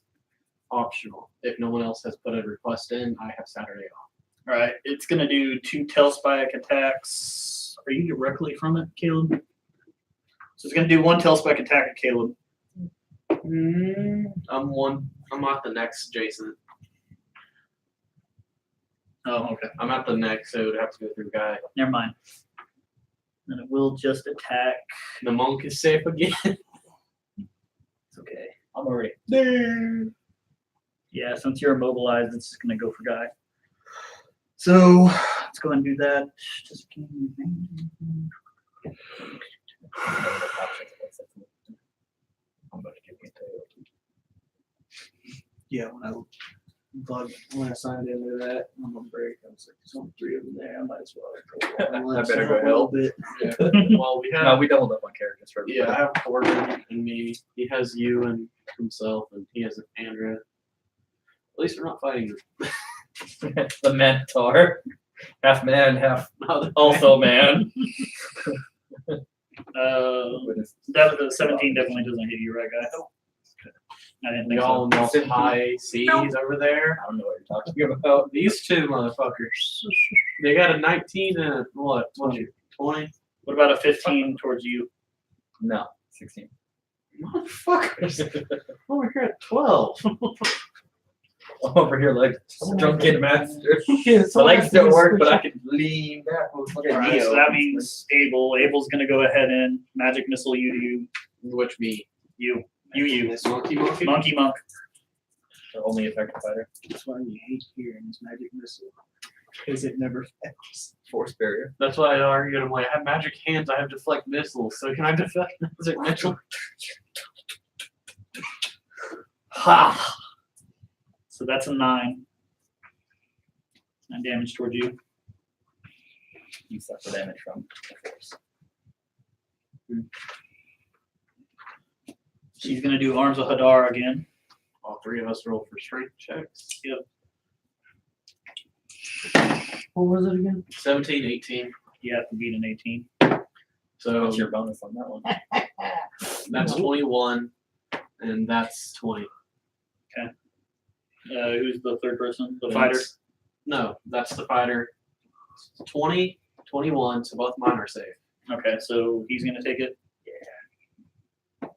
E: Optional. If no one else has put a request in, I have Saturday off.
D: All right, it's gonna do 2 Telspike attacks. Are you directly from it, Caleb? So it's gonna do 1 Telspike attack at Caleb.
E: I'm at the next Jason.
D: Oh, okay.
E: I'm at the next, so it would have to go through Guy.
D: Never mind. And it will just attack.
E: The monk is safe again.
D: It's okay.
B: I'm already.
D: Yeah, since you're immobilized, it's just gonna go for Guy. So let's go ahead and do that. Just
B: I'm about to give you a tail.
F: Yeah, when I signed into that, I'm on break. I was like, there's only 3 of them there. I might as well.
B: I better go
F: a little
B: help.
F: bit.
E: Yeah. Well, we have.
B: No, we doubled up on characters for
E: Yeah, I
B: everybody.
E: have Corbin and me. He has you and himself, and he has Andrea. At least we're not fighting.
B: The Mentor. Half man, half
E: No,
B: also man.
D: That the 17 definitely doesn't hit you, right, Guy? I didn't think
E: y'all
D: so.
E: in those high seas over there.
B: I don't know what you're talking about.
E: These 2 motherfuckers. They got a 19 and a what? 20.
D: What about a 15 towards you?
B: No, 16.
E: Motherfuckers. Over here at 12.
B: I'm over here like drunken master.
A: Yeah,
B: My legs don't work, but I
A: can.
B: can lean back. with fucking
D: All right, so
B: Neo.
D: that means Abel. Abel's gonna go ahead and magic missile you.
E: Which me.
D: You.
E: This monkey.
D: Monkey monk.
B: The only effective fighter.
F: That's why you hate hearing this magic missile. Because it never fails.
B: Force barrier.
E: That's why I argued. I'm like, I have magic hands. I have deflect missiles. So can I deflect magic missile?
D: Ha! So that's a 9. 9 damage towards you.
B: You suffer damage from the force.
D: She's gonna do Arms of Hadar again.
E: All 3 of us roll for strength checks.
A: What was it again?
E: 17, 18.
D: You have to beat an 18.
E: So
B: What's your bonus on that one?
E: that's 21, and that's 20.
D: Who's the third person? The fighter.
E: No, that's the fighter. 20, 21, so both mine are safe.
D: Okay, so he's gonna take it.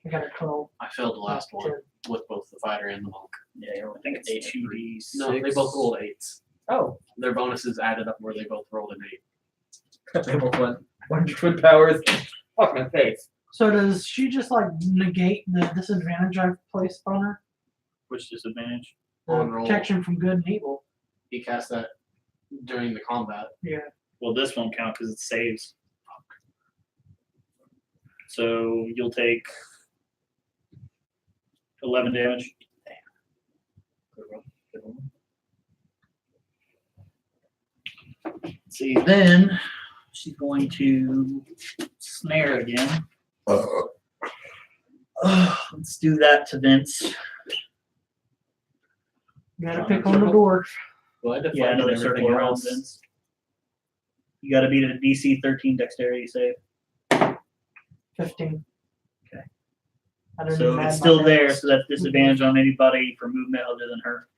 A: I got a 12.
E: I failed the last one with both the fighter and the monk.
B: Yeah, you're
D: I think it's 2d6.
E: No, they both rolled 8s.
B: Oh,
E: Their bonuses added up where they both rolled an 8.
B: they both went. One of your twin powers. Fuck my face.
A: So does she just like negate the disadvantage I've placed on her?
D: Which disadvantage?
A: The
E: On roll.
A: protection from good and evil.
E: He cast that during the combat.
A: Yeah.
D: Well, this won't count because it saves. So you'll take 11 damage. Let's see, then she's going to snare again. Let's do that to Vince.
A: Gotta pick on the dwarf.
E: Well, I deflected
D: Yeah, another
E: everything
D: circle around
E: else.
D: Vince. You got to beat a DC 13 dexterity save.
A: 15.
D: Okay.
A: I didn't
D: So
A: even add
D: it's
A: my
D: still there,
A: dice.
D: so that's disadvantage on anybody for movement other than her.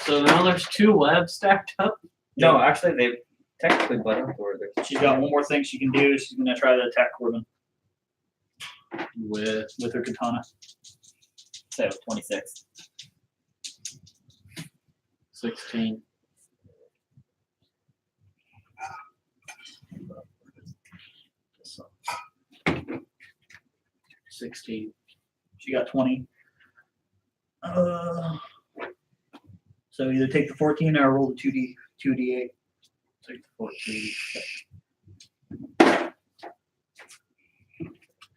E: So now there's 2 webs stacked up.
B: No, actually, they technically bled up for this.
D: She's got one more thing she can do. She's going to try to attack Corbin
E: With
D: with her katana.
B: So 26.
E: 16.
D: So
E: 16.
D: she got 20. So either take the 14 or roll the 2d8.
E: Take the 14.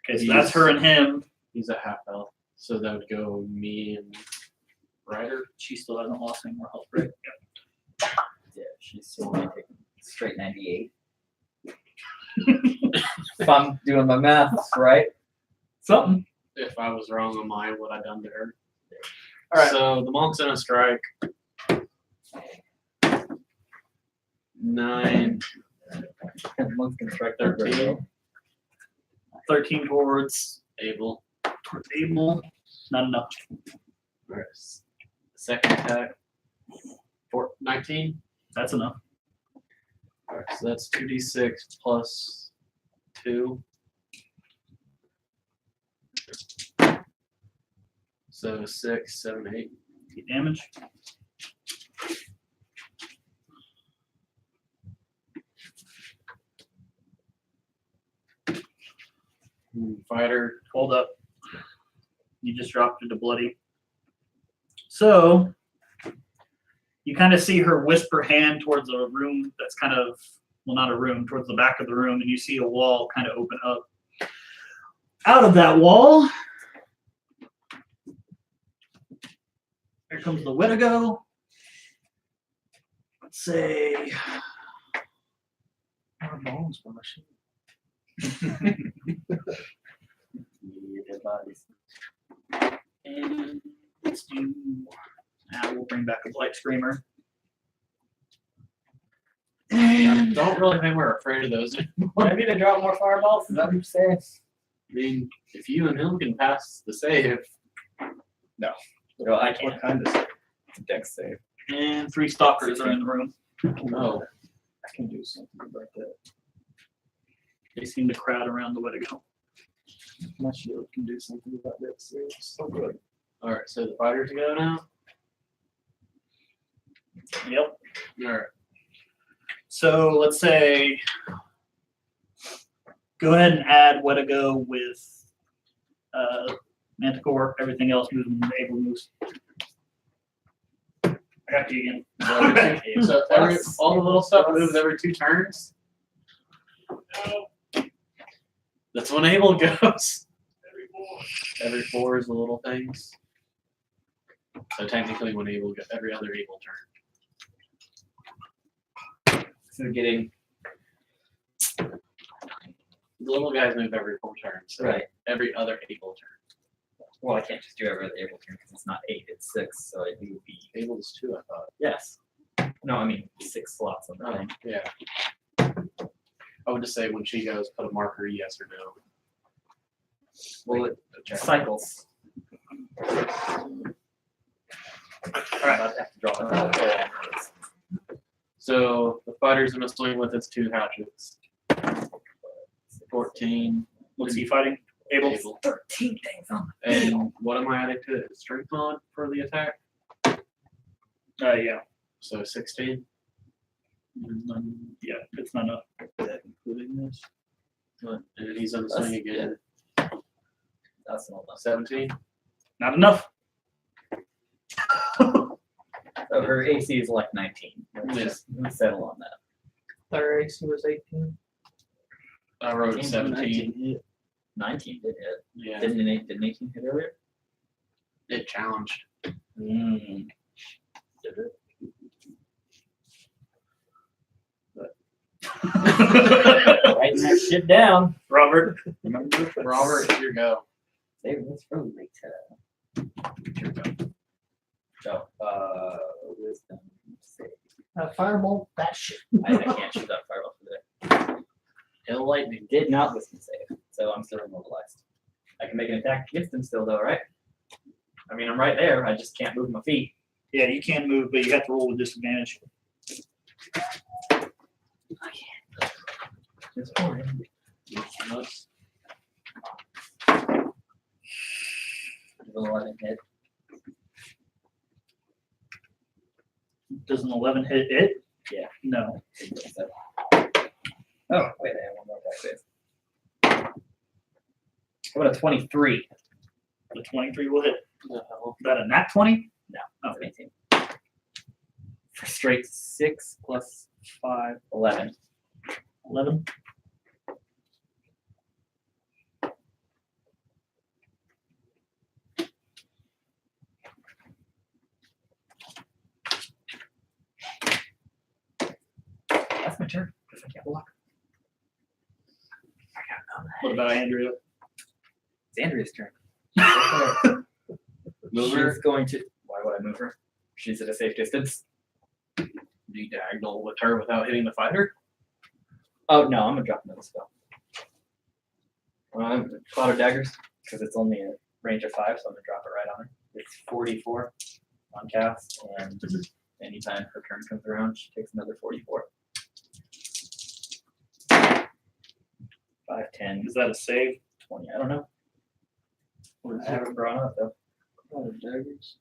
D: Okay, so that's her and him.
E: He's at half health. So that would go me and Ryder.
C: She still hasn't lost any more health, right?
B: Yeah, she's still only taking straight 98. If I'm doing my math right.
C: Something.
E: If I was wrong on mine, what I done to her.
C: All right.
E: So the monk's in a strike. 9,
B: Monks can strike
E: 13.
C: 13 towards
E: Able.
C: Abel. Not enough.
E: Alright. Second attack. 19.
C: That's enough.
E: Alright, so that's 2d6 plus 2. So 6, 7, 8.
C: Get damage.
E: Fighter.
C: Hold up. You just dropped it to bloody. So you kind of see her wisp her hand towards a room that's kind of, well, not a room, towards the back of the room, and you see a wall kind of open up. Out of that wall, here comes the Wendigo. Let's say,
F: More bones for my sheep.
B: Dead bodies.
C: and let's do, we'll bring back a Blight Screamer.
E: I don't really think we're afraid of those anymore.
B: Maybe they drop more fireballs. Is that what you're saying?
E: I mean, if you and him can pass the save,
B: No, I can't.
F: What kind of
B: Dex save.
C: And 3 stalkers are in the room.
E: no.
F: I can do something about that.
C: They seem to crowd around the Wendigo.
F: My shield can do something about that. So it's so good.
E: Alright, so the fighters go now.
C: Yep.
E: Alright.
C: So let's say, go ahead and add Wendigo with Manticore. Everything else moves when able moves. I got you again.
E: So all the little stuff moves every 2 turns. That's when Able goes. Every 4 is the little things. So technically, when Able goes, every other Able turn.
B: So getting
E: The little guys move every 4 turns. So
B: right.
E: every other Able turn.
B: Well, I can't just do every other able turn because it's not 8, it's 6. So it would be
E: Able is 2, I thought.
B: yes. No, I mean 6 slots on the thing.
E: Yeah. I would just say when she goes, put a marker yes or no.
B: Well, it cycles.
C: All right.
B: I'd have to draw it.
E: So the fighter's gonna swing with its 2 hatchets. 14.
C: What's he fighting? Able.
E: Able.
B: 13 things on
E: And what am I adding to it? Strength mod for the attack?
C: Yeah.
E: So 16.
C: Yeah, it's not enough.
F: Including this.
E: And he's gonna swing again.
B: That's not enough.
E: 17.
C: Not enough.
B: So her AC is like 19. Let's
E: Yeah.
B: just settle on that.
F: Their AC was 18.
E: I wrote
B: 19.
E: 17.
B: 19 did hit.
E: Yeah.
B: Didn't 18 hit earlier?
E: It challenged.
B: Mm. Did it? Writing that shit down.
C: Robert.
B: Remember?
E: Robert, here you go.
B: Save this for later.
E: Your go.
B: So, wisdom save.
A: Firebolt, that shit.
B: I can't shoot that fireball today.
E: Hail lightning.
B: Did not wisdom save, so I'm still immobilized. I can make an attack against him still, though, right? I mean, I'm right there. I just can't move my feet.
C: Yeah, you can move, but you have to roll with disadvantage.
B: It's fine.
E: Nuts.
B: Does 11 hit?
C: Does an 11 hit it?
B: Yeah.
C: No.
B: Oh, wait, I have one more attack save. How about a 23?
C: The 23 will hit.
E: The hell?
C: Is that a nat 20?
B: No,
C: Okay.
B: it's 18. For straight 6 plus 5, 11.
C: 11.
B: my turn because I can't block.
D: What about Andrea?
B: It's Andrea's turn.
E: Move her.
B: She's going to. Why would I move her? She's at a safe distance.
E: Be diagonal with her without hitting the fighter.
B: Oh no, I'm gonna drop another spell. Cloud of Daggers, because it's only a range of 5, so I'm gonna drop it right on her. It's 44 on cast, and anytime her turn comes around, she takes another 44. 5, 10,
D: Is that a save?
B: 20. I don't know.
F: What is
B: I haven't brought it up though.
F: Cloud of Daggers?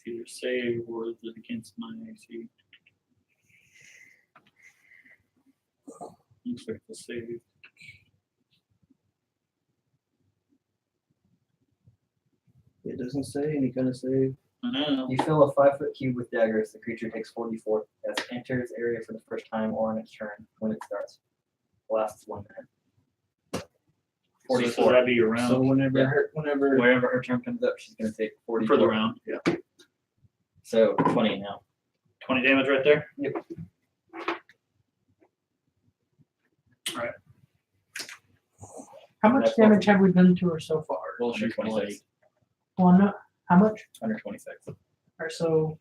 D: Either save or is it against my AC? Looks like the save.
F: It doesn't say any kind of save.
D: I know.
B: You fill a 5-foot cube with daggers. The creature takes 44 as it enters area for the first time or on its turn when it starts. Lasts 1 minute.
D: 44. So that'd be your round
F: So whenever,
B: Yeah.
F: whenever,
B: Wherever her turn comes up, she's gonna take 44.
D: for the round. Yeah.
B: So 20 now.
D: 20 damage right there.
B: Yep.
A: How much
B: That's
A: damage have we done to her so far?
E: Well, she's
B: 126.
E: blade.
A: One, how much?
B: 126.
A: Or so,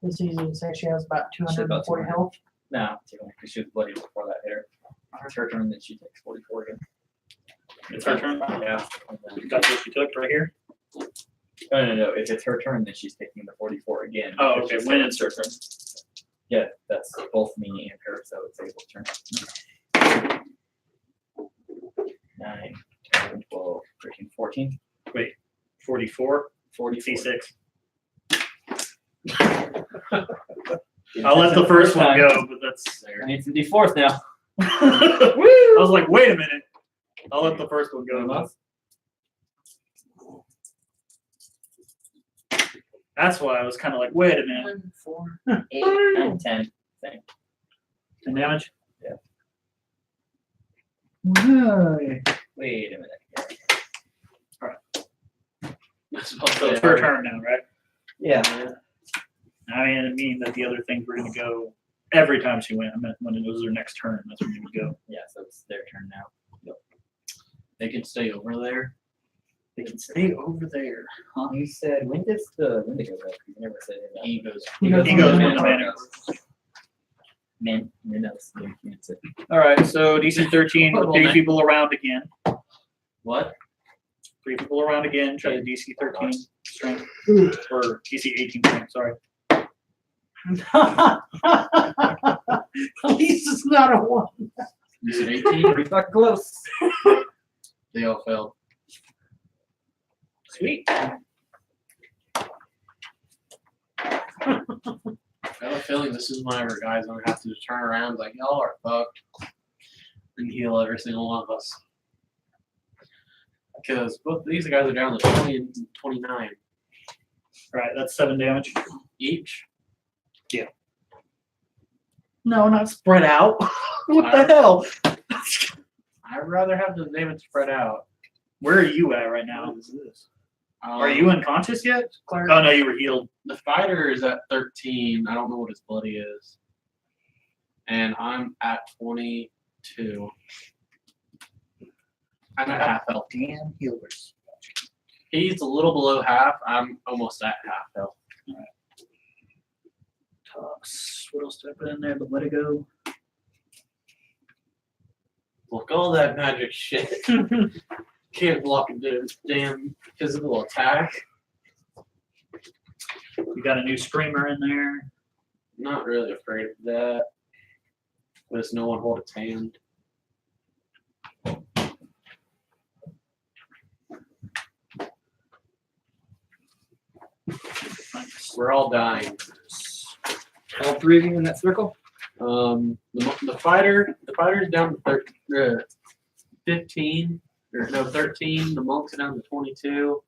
A: it's easy to say she has about
B: She's about
A: 240 health.
B: No, because she was bloody before that hit her. It's her turn, then she takes 44 again.
D: It's her turn.
B: Yeah.
D: That's what she took right here.
B: No. If it's her turn, then she's taking the 44 again.
D: Oh,
B: If
D: okay.
B: she's
D: When
B: taking-
D: it's her turn.
B: Yeah, that's both me and her, so it's Abel's turn. 9, 10, 12, 13, 14.
D: 44.
B: 44.
D: C6. I'll let the first one go, but that's
B: I
D: there.
B: need some D4s now.
D: I was like, wait a minute. I'll let the first one go. That's why I was kind of like, wait a minute.
B: 1, 4, 8, 9, 10.
D: 10 damage?
B: Wait a minute.
D: So it's her turn now, right?
B: Yeah.
D: I mean that the other things were going to go every time she went. I meant when it was her next turn, that's when it would go.
B: Yeah, so it's their turn now.
E: They can stay over there.
D: They can stay over there. Huh?
B: You said, when does the Wendigo go? You never said it.
E: He goes.
A: He goes
D: He goes
A: on
D: when
A: the
D: the mana.
B: Minnows. That's it.
D: All right, so DC 13 with 3 people around again.
E: What?
D: 3 people around again. Try the DC 13 strength. Or DC 18 strength, sorry.
A: At least it's not a 1.
E: You said 18?
B: Pretty fucking close.
E: They all failed.
D: Sweet.
E: I have a feeling this is whenever guys don't have to turn around like y'all are fucked and heal every single one of us. Because both these guys are down to 20 and 29
D: All right, that's 7 damage.
E: each.
A: No, not spread out.
D: What the hell?
E: I'd rather have the damage spread out.
D: Where are you at right now?
F: What is this?
D: Are you unconscious yet?
A: Claire.
D: Oh no, you were healed.
E: The fighter is at 13. I don't know what his bloody is. And I'm at 22. I'm at half health.
D: Damn healers.
E: He's a little below half. I'm almost at half health.
D: Tox. What else did I put in there? The Wendigo.
E: Look, all that magic shit. Can't block a damn physical attack.
D: We got a new screamer in there.
E: Not really afraid of that. Does no one hold its hand? We're all dying.
B: All 3 of you in that circle?
E: The fighter's down to 15, or no, 13. The monk's down to 22.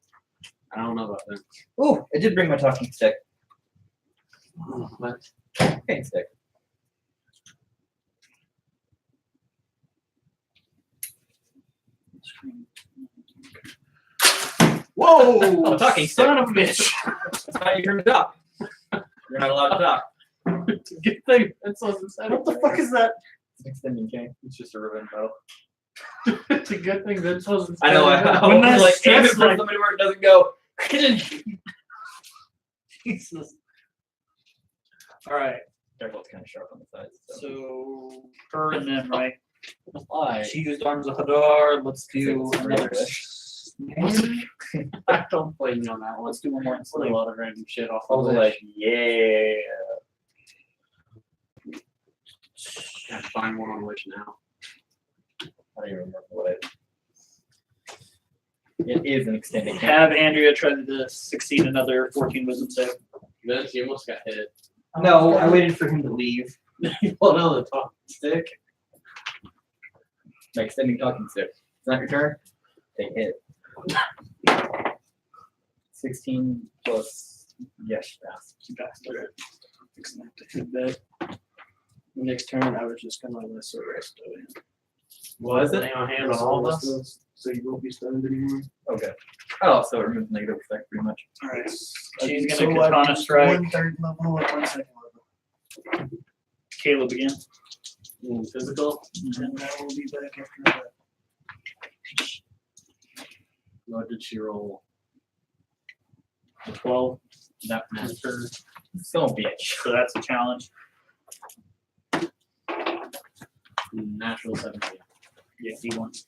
E: I don't know about that.
B: Ooh, it did bring my talking stick.
E: But
B: Pain stick. Whoa! Talking stick.
D: Son of a bitch.
B: That's how you turn to talk. You're not allowed to talk.
E: It's a good thing. That's wasn't said.
C: What the fuck is that?
B: It's an extending cane.
E: It's just a ribbon bow. It's a good thing Vince wasn't.
B: I know. I
C: When
B: was
C: that's
B: like aim it
C: stressed,
B: for
C: like-
B: somebody where it doesn't go.
C: Jesus. All right.
B: Careful, it's kind of sharp on the sides. So.
C: So her and them, right?
B: Why?
C: She used Arms of Hadar. Let's do
B: It's
C: another.
B: really
E: I don't blame you on that one.
C: Let's do one more.
E: It's like a lot of random shit off
B: I
E: the
B: was
E: list.
B: like, yeah.
E: Have to find one on Wish now.
B: I don't even remember what it. It is an extended cane.
C: Have Andrea try to succeed another 14 wisdom save.
E: Vince, you almost got hit.
B: No, I waited for him to leave.
E: You pulled out the talking stick.
B: My extending talking stick. It's not your turn. Take hit. 16 plus. Yes, pass.
F: Next turn, I was just gonna let the rest of it.
E: Was it? Lay on hand on all of us.
F: So you won't be stunned anymore.
B: Okay. Oh, so it removes negative effect pretty much.
C: All right.
F: Okay,
C: She's
F: so
C: gonna
F: I
C: katana
F: do
C: strike.
F: 1 3rd level and 1 2nd level.
C: Caleb again.
E: Physical.
F: And I will be back after that.
E: What did she roll?
C: 12.
E: That matched her.
B: So bitch.
C: So that's a challenge.
E: Natural 17.
C: Yeah, D1.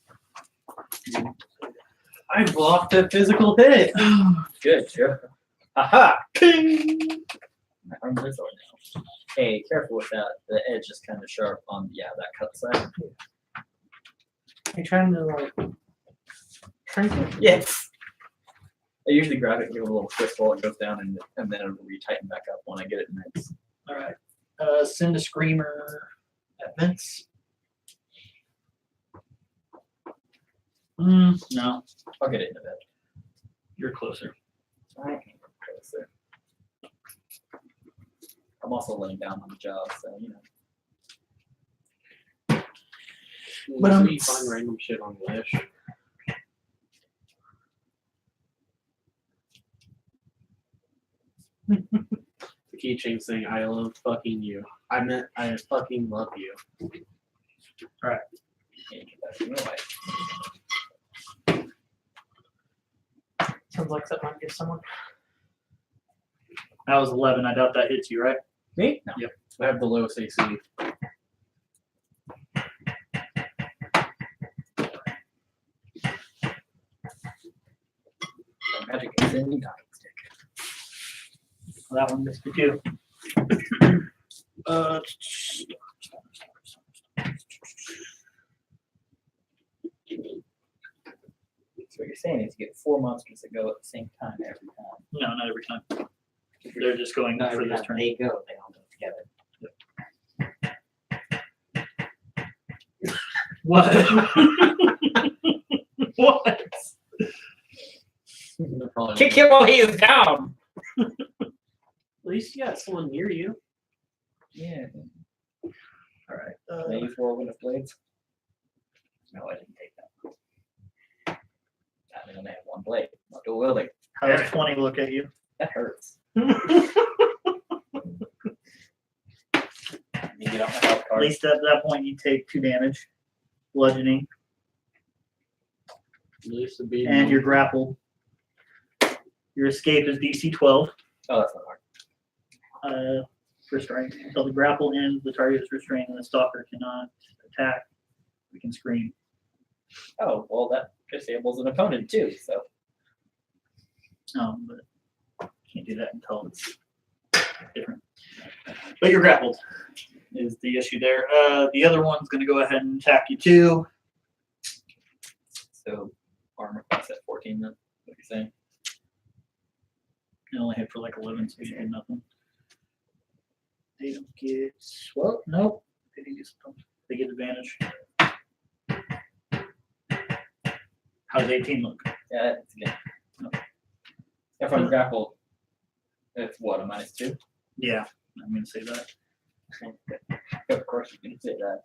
E: I blocked a physical hit.
B: Good, sure. Aha! King! My arm is on now. Hey, careful with that. The edge is kind of sharp on, yeah, that cut side.
A: You trying to like shrink it?
B: Yes! I usually grab it and give it a little twist while it goes down, and then it'll retighten back up when I get it next.
C: All right. Send a screamer at Vince. No,
B: I'll get it in a bit.
C: you're closer.
B: I can't get closer. I'm also laying down on the job, so you know.
F: But,
E: Usually you find random shit on Wish. The keychain saying, I love fucking you. I meant, I fucking love you.
B: Can't get that thing away.
A: Sounds like something I'd give someone.
C: That was 11. I doubt that hits you, right?
B: Me? No.
E: I have the lowest AC.
B: Magic extending talking stick.
C: Well, that one missed you too.
B: So what you're saying is you get 4 monsters that go at the same time every time.
C: No, not every time. They're just going
B: Not
C: for
B: every
C: this
B: time
C: turn.
B: they go, they all go together.
C: What? What?
B: Kick him while he is down!
E: At least you got someone near you.
B: Yeah.
C: All right.
B: Can I use whirlwind of blades? No, I didn't take that. I only have one blade. Not dual wielding.
C: How does 20 look at you?
B: That hurts. You get off my health
C: At
B: card.
C: least at that point, you take 2 damage, bludgeoning,
E: At least it'd be
C: and you're grappled. Your escape is DC 12
B: Oh, that's not hard.
C: for strength. Until the grapple ends, the target is restrained and the stalker cannot attack. We can scream.
B: Oh, well, that disables an opponent too, so.
C: But can't do that until it's different. But you're grappled is the issue there. The other one's going to go ahead and attack you too.
B: So, armor class at 14 then, what you're saying?
C: It only hit for like 11, so you did nothing. They don't get, well, nope. They didn't get something. They get advantage. How does 18 look?
B: Yeah, it's again. If I'm grappled, it's what, a -2?
C: Yeah, I'm going to say that.
B: Of course you can say that.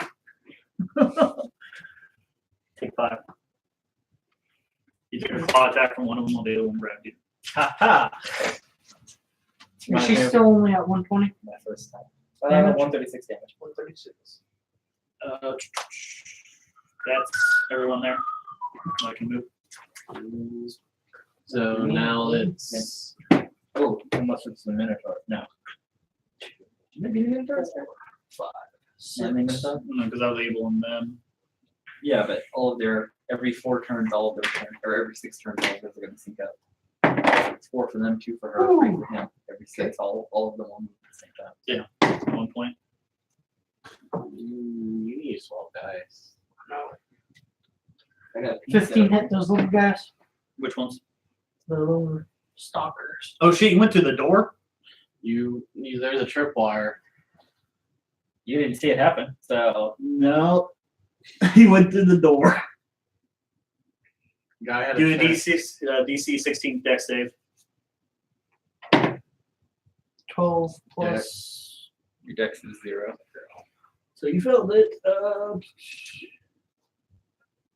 C: Take 5. You took a claw attack from one of them while the other one grabbed you.
B: Ha ha!
A: Is she still only at 120?
B: My first time.
A: Damage?
B: 136 damage.
F: 136.
D: That's everyone there. I can move.
E: So now it's
B: Oh, unless it's the Minotaur. No. Maybe the Minotaur is there? 5.
D: Because I was able and then.
B: Yeah, but all of their every 4 turns, all of their turns, or every 6 turns, all of those are going to sync up. It's 4 for them, 2 for her, 3 for him. Every 6, all of them will move at the same time.
D: 1 point.
E: you need to swap dice.
B: I got
A: 15 hit those little guys.
D: Which ones?
A: The little stalkers.
D: Oh shit! You went through the door.
E: You there's a tripwire.
B: You didn't see it happen, so
D: No. He went through the door.
E: Guy had
D: Do a
E: check.
D: DC 16 deck save.
A: 12 plus.
B: your dex is 0.
F: So you felt it.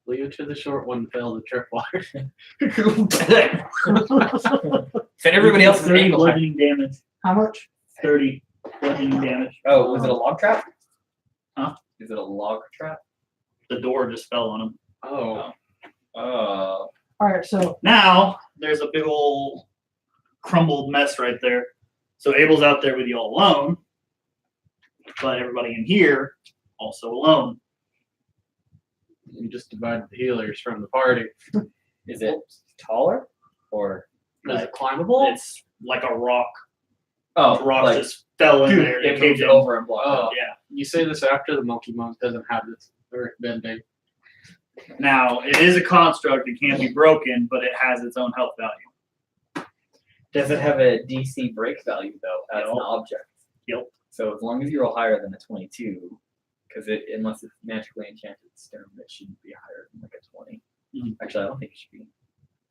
E: Leave it to the short one to fail the tripwire.
B: Said everybody else is
D: 30
B: angle.
D: bludgeoning damage.
A: How much?
D: 30 bludgeoning damage.
B: Oh, was it a log trap?
D: Huh?
B: Is it a log trap?
D: The door just fell on him.
E: Oh,
B: Oh.
A: Alright, so
D: Now there's a big old crumbled mess right there. So Abel's out there with you all alone, but everybody in here also alone.
E: you just divided the healers from the party.
B: Is it taller? Or
E: Is it climbable?
D: It's like a rock.
B: oh,
D: Rock
B: like
D: just fell in there.
B: it
D: It caved
B: moved
D: in.
B: over and blocked.
E: Oh.
D: Yeah.
E: You say this after the monkey monk doesn't have this earth bending.
D: Now it is a construct. It can't be broken, but it has its own health value.
B: Does it have a DC break value though as an
D: Yep.
B: object?
D: Yep.
B: So as long as you roll higher than a 22, because unless it's magically enchanted stone, it shouldn't be higher than like a 20.
D: Mhm.
B: Actually, I don't think it should be.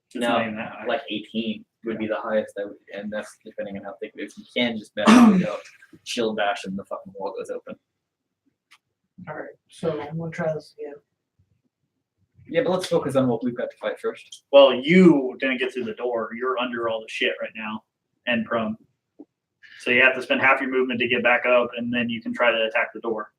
D: It's
B: No,
D: not even that high.
B: Like 18 would be the highest I would, and that's depending on how thick it is. You can just magically go shield bash and the fucking wall goes open.
A: alright, so I'm gonna try this again.
B: Yeah, but let's focus on what we've got to fight first.
D: Well, you didn't get through the door. You're under all the shit right now and prone. So you have to spend half your movement to get back up, and then you can try to attack the door.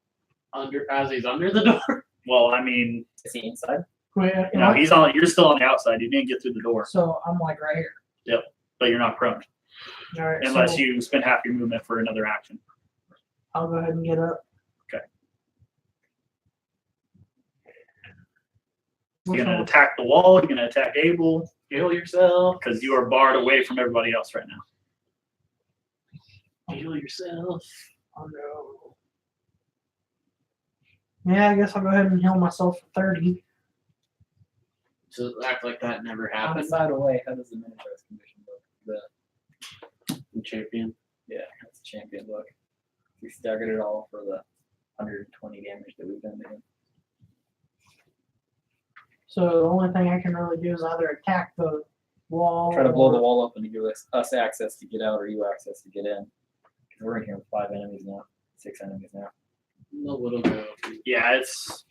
E: As he's under the door.
D: Well, I mean,
B: Is he inside?
A: Wait,
D: no, he's on. You're still on the outside. You didn't get through the door,
A: so I'm like right here.
D: but you're not prone
A: Alright,
D: unless
A: so
D: you spend half your movement for another action.
A: I'll go ahead and get up.
D: Okay.
A: Which
D: You're gonna
A: one?
D: attack the wall. You're gonna attack Abel
E: Heal yourself.
D: because you are barred away from everybody else right now.
E: Heal yourself.
A: Oh no. Yeah, I guess I'll go ahead and heal myself for 30.
E: So act like that never
B: On the
E: happened.
B: side away, how does the Minotaur's condition look?
E: Champion.
B: Yeah, that's a champion look. We staggered it all for the 120 damage that we've done to him.
A: So the only thing I can really do is either attack the wall.
B: Try to blow the
A: or-
B: wall open to give us access to get out or you access to get in. 'Cause we're in here with 5 enemies now, 6 enemies now.
E: A little go.
D: Yeah, it's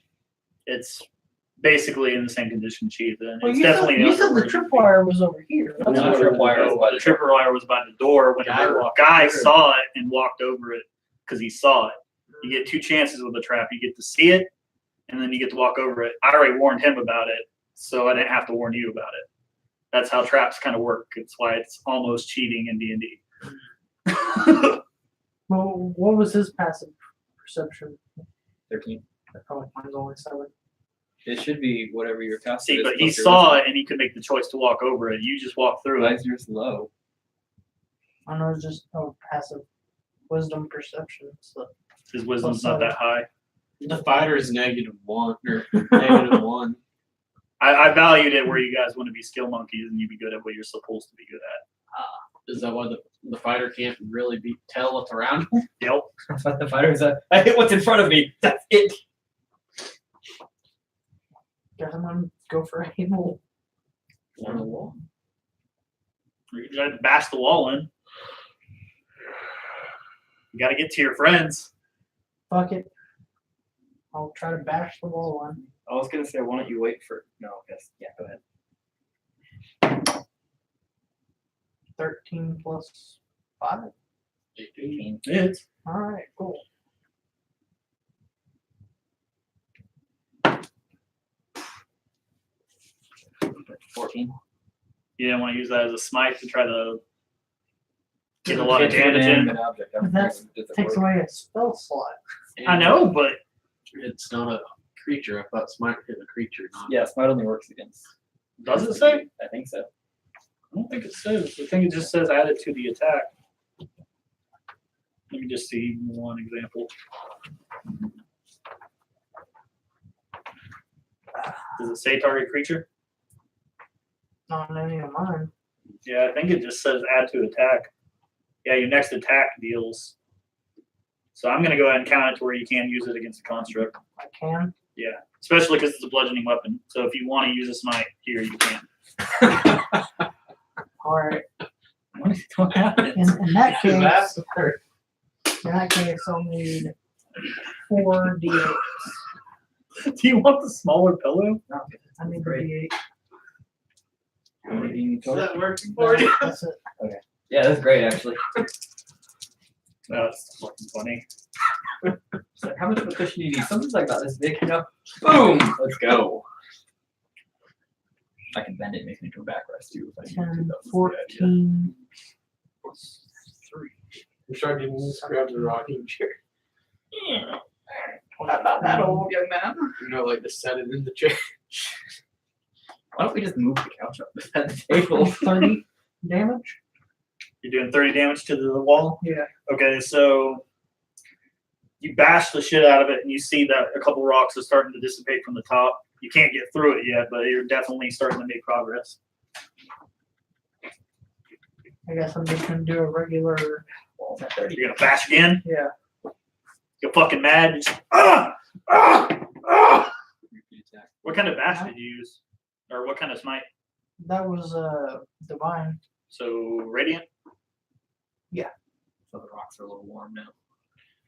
D: basically in the same condition she's in.
A: Well,
D: It's
A: you said,
D: definitely
A: you said the
D: overrun.
A: tripwire was over here.
B: No,
D: No,
B: the tripwire is by the
D: the tripwire was by the door when
E: Guy
D: the
E: walked
D: guy
E: over it.
D: saw it and walked over it because he saw it. You get 2 chances with the trap. You get to see it, and then you get to walk over it. I already warned him about it, so I didn't have to warn you about it. That's how traps kind of work. It's why it's almost cheating in D&D.
A: Well, what was his passive perception?
B: 13.
A: Oh, mine's only 7.
B: It should be whatever your passive
D: See,
B: is.
D: but he
B: plus your
D: saw
B: wisdom.
D: it and he could make the choice to walk over it. You just walked through
B: Why
D: it.
B: is yours low?
A: I know it's just passive wisdom perception. So
D: His wisdom's not that high.
E: The fighter's -1 or -1.
D: I valued it where you guys want to be skill monkeys and you be good at what you're supposed to be good at.
E: Is that why the fighter can't really tell what's around him?
D: Yep.
B: But the fighter's I hit what's in front of me. That's it.
A: guess I'm gonna go for Abel.
B: On the wall.
D: You try to bash the wall in. You got to get to your friends.
A: Fuck it. I'll try to bash the wall on.
B: I was gonna say, why don't you wait for? No, yes, yeah, go ahead.
A: 13 plus 5.
B: 18.
D: It's
A: Alright, cool.
B: 14.
D: You didn't want to use that as a smite to try to get a lot of damage in.
A: That takes away a spell slot.
D: I know, but
E: It's not a creature. I thought smite hit a creature, not.
B: Yeah, smite only works against.
D: does it say?
B: I think so.
D: I don't think it says. I think it just says added to the attack. Let me just see one example. Does it say target creature?
A: Not in any of mine.
D: Yeah, I think it just says add to attack. Yeah, your next attack deals. So I'm going to go ahead and count it to where you can use it against a construct.
A: I can.
D: Yeah, especially because it's a bludgeoning weapon. So if you want to use a smite here, you can.
A: Alright.
D: What happens?
A: In that case,
E: That's hurt.
A: in that case, I'll need 4 d8.
D: Do you want the smaller pillow?
A: I need the
B: Great.
A: d8.
B: How many do you need
E: Is
B: total?
E: that working for you?
A: That's it.
B: Yeah, that's great actually.
D: That's fucking funny.
B: It's like, how much of a cushion do you need? Something's like about this big, you know? Boom! Let's go. I can bend it, make me into a backrest too if I need to.
A: 10,
B: That was a good idea.
A: 14.
E: You're starting to grab the rocking chair.
B: Not that old, young man.
E: You know, like to set it in the chair.
B: Why don't we just move the couch up beside the table?
A: 30 damage?
D: You're doing 30 damage to the wall?
A: Yeah.
D: Okay, so you bash the shit out of it and you see that a couple rocks are starting to dissipate from the top. You can't get through it yet, but you're definitely starting to make progress.
A: I guess I'm just gonna do a regular.
B: Wall's at 30.
D: You're gonna bash again?
A: Yeah.
D: You're fucking mad. You just, What kind of bash did you use? Or what kind of smite?
A: That was divine.
D: So radiant?
B: So the rocks are a little warm now.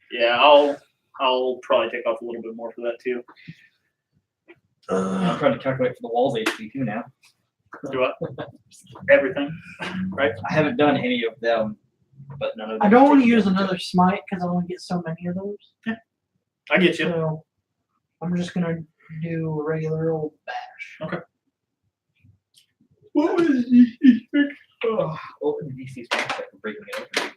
D: Yeah, I'll probably take off a little bit more for that too.
B: I'm trying to calculate for the walls HP too now.
D: Do what? Everything.
B: Right? I haven't done any of them, but none of them.
A: I don't want to
B: take
A: use
B: damage.
A: another smite because I only get so many of those.
D: I get you.
A: So I'm just gonna do a regular old bash.
B: What was the open DC strength check for breaking it open?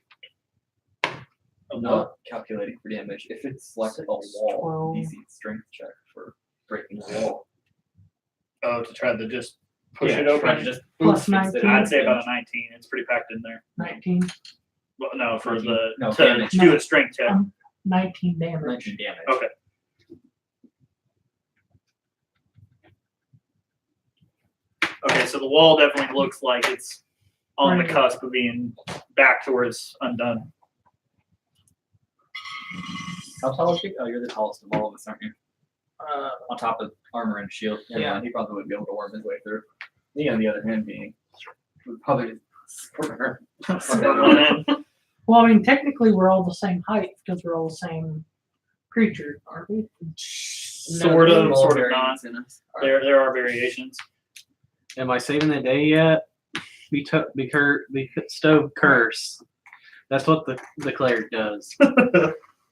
B: I'm not calculating for damage. If it's like a wall,
A: 12.
B: DC strength check for breaking the wall.
D: Oh, to try to just push
B: Yeah,
D: it
B: try
D: open?
B: to just
A: Plus
B: oof instead of
A: 19.
D: I'd say about a 19. It's pretty packed in there.
A: 19.
D: Well, no, for
B: 19.
D: the
B: No,
D: to
B: damage.
D: do a strength check.
A: 19 damage.
B: 19 damage.
D: Okay. Okay, so the wall definitely looks like it's on the
A: Right.
D: cusp of being back towards undone.
B: How tall is he? Oh, you're the tallest of all of us, aren't you?
A: Uh,
B: On top of armor and shield.
A: Yeah.
B: He probably wouldn't be able to worm his way through. Me, on the other hand, being would probably just
A: well, I mean, technically, we're all the same height because we're all the same creature, aren't we?
D: Sort of,
B: Small
D: sort of not.
B: variance in us.
D: There are variations.
E: Am I saving the day yet? We bestowed curse. That's what the cleric does.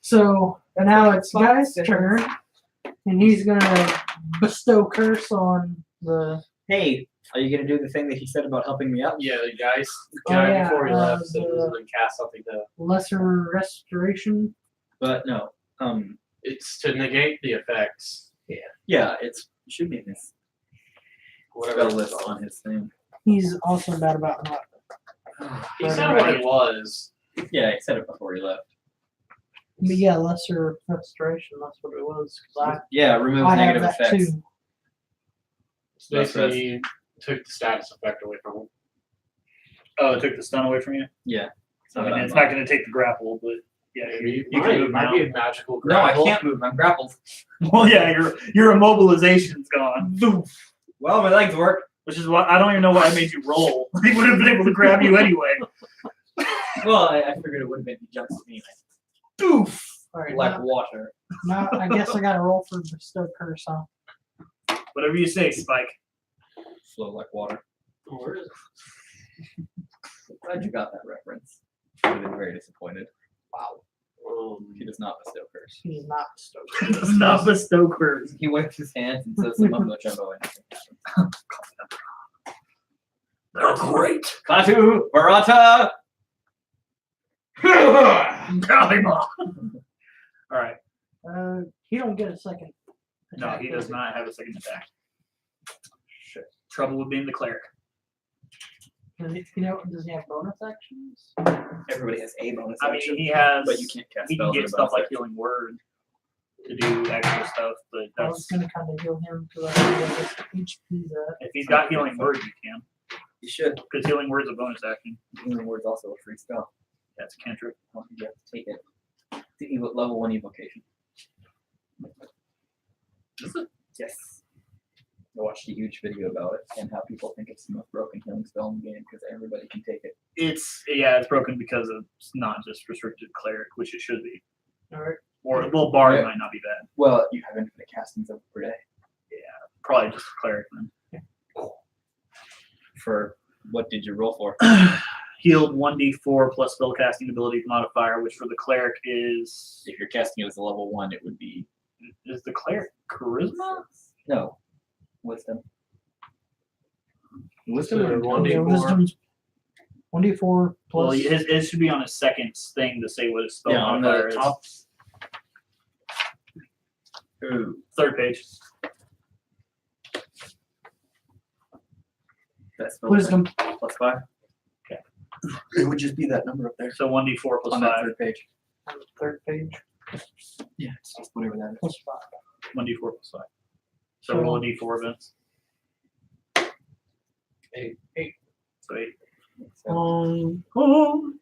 A: So and now it's Guy's turn, and he's gonna bestow curse on the.
B: Hey, are you gonna do the thing that he said about helping me out?
E: Yeah, the guy
A: yeah,
E: before he left said he
A: the-
E: was going to cast something to.
A: Lesser restoration.
B: But no.
E: It's to negate the effects.
B: Yeah, it should be in his
E: Whatever
B: spell
E: it's
B: list on his thing.
A: He's also bad about not.
E: He said what it was.
B: Yeah, he said it before he left.
A: But yeah, lesser restoration. That's what it was. 'Cause
B: Yeah, remove
A: I have
B: negative
A: that
B: effects.
A: too.
E: So basically, took the status effect away from him.
D: Oh, it took the stun away from you?
B: Yeah.
D: I mean, it's not going to take the grapple, but yeah, you can move
E: Might
D: now.
E: be a magical
B: No, I
E: grapple.
B: can't move. I'm grappled.
D: Well, yeah, your immobilization's gone.
B: Well, my legs work.
D: Which is what I don't even know why I made you roll. He would have been able to grab you anyway.
B: Well, I figured it would have been just me.
A: Doof. All right,
B: Like
A: now,
B: water.
A: now I guess I got to roll for bestow curse, huh?
D: Whatever you say, Spike.
B: Flow like water.
E: Where is
B: Glad you got that reference. I would have been very disappointed. Wow. He does not bestow curse.
A: He is not stoked.
D: Does not bestow curse.
B: He wipes his hands and says some mumbo jumbo and nothing happens.
D: They're great.
B: Klaatu, Barata!
D: Kalima. All right.
A: He don't get a second.
D: No,
A: attack,
D: he
A: does
D: does not have a second attack. Trouble with being the cleric.
A: Does he have bonus actions?
B: Everybody has a bonus
D: I mean,
B: action,
D: he has.
B: but you can't cast
D: He can
B: spells in
D: get
B: a
D: stuff
B: bonus
D: like
B: action.
D: healing word to do extra stuff, but
A: I was
D: that's
A: gonna kind of heal him because I don't know what his HP's at.
D: if he's got healing word, you can.
B: You should.
D: Because healing word's a bonus action.
B: Healing word's also a free spell.
D: That's a cantrip.
B: You have to take it. It's an level 1 evocation.
D: Is it?
B: Yes. I watched a huge video about it and how people think it's the most broken healing spell in the game because everybody can take it.
D: It's broken because it's not just restricted cleric, which it should be.
A: All right.
D: Or well, bard
B: Yeah.
D: might not be bad.
B: Well, you have infinite castings of per day.
D: Probably just a cleric then.
B: For what did you roll for?
D: Healed 1d4 plus spellcasting ability modifier, which for the cleric is
B: If you're casting it as a level 1, it would be
D: the cleric charisma?
B: no wisdom.
E: Wisdom or
A: Yeah,
E: 1d4.
A: wisdom's 1d4
D: Well,
A: plus.
D: it should be on his second thing to say what his spell
B: Yeah, on
D: modifier
B: the
D: is.
B: top. Ooh.
D: Third page.
B: That's spell
A: Wisdom.
B: plus 5. Okay. It would just be that number up there
D: So 1d4 plus
B: on that
D: 5.
B: third page.
A: On the third page.
B: Yeah, it's just whatever that is.
A: Plus 5.
D: 1d4 plus 5. So
A: So-
D: roll a d4, Vince.
E: 8.
D: So 8.
A: Oh.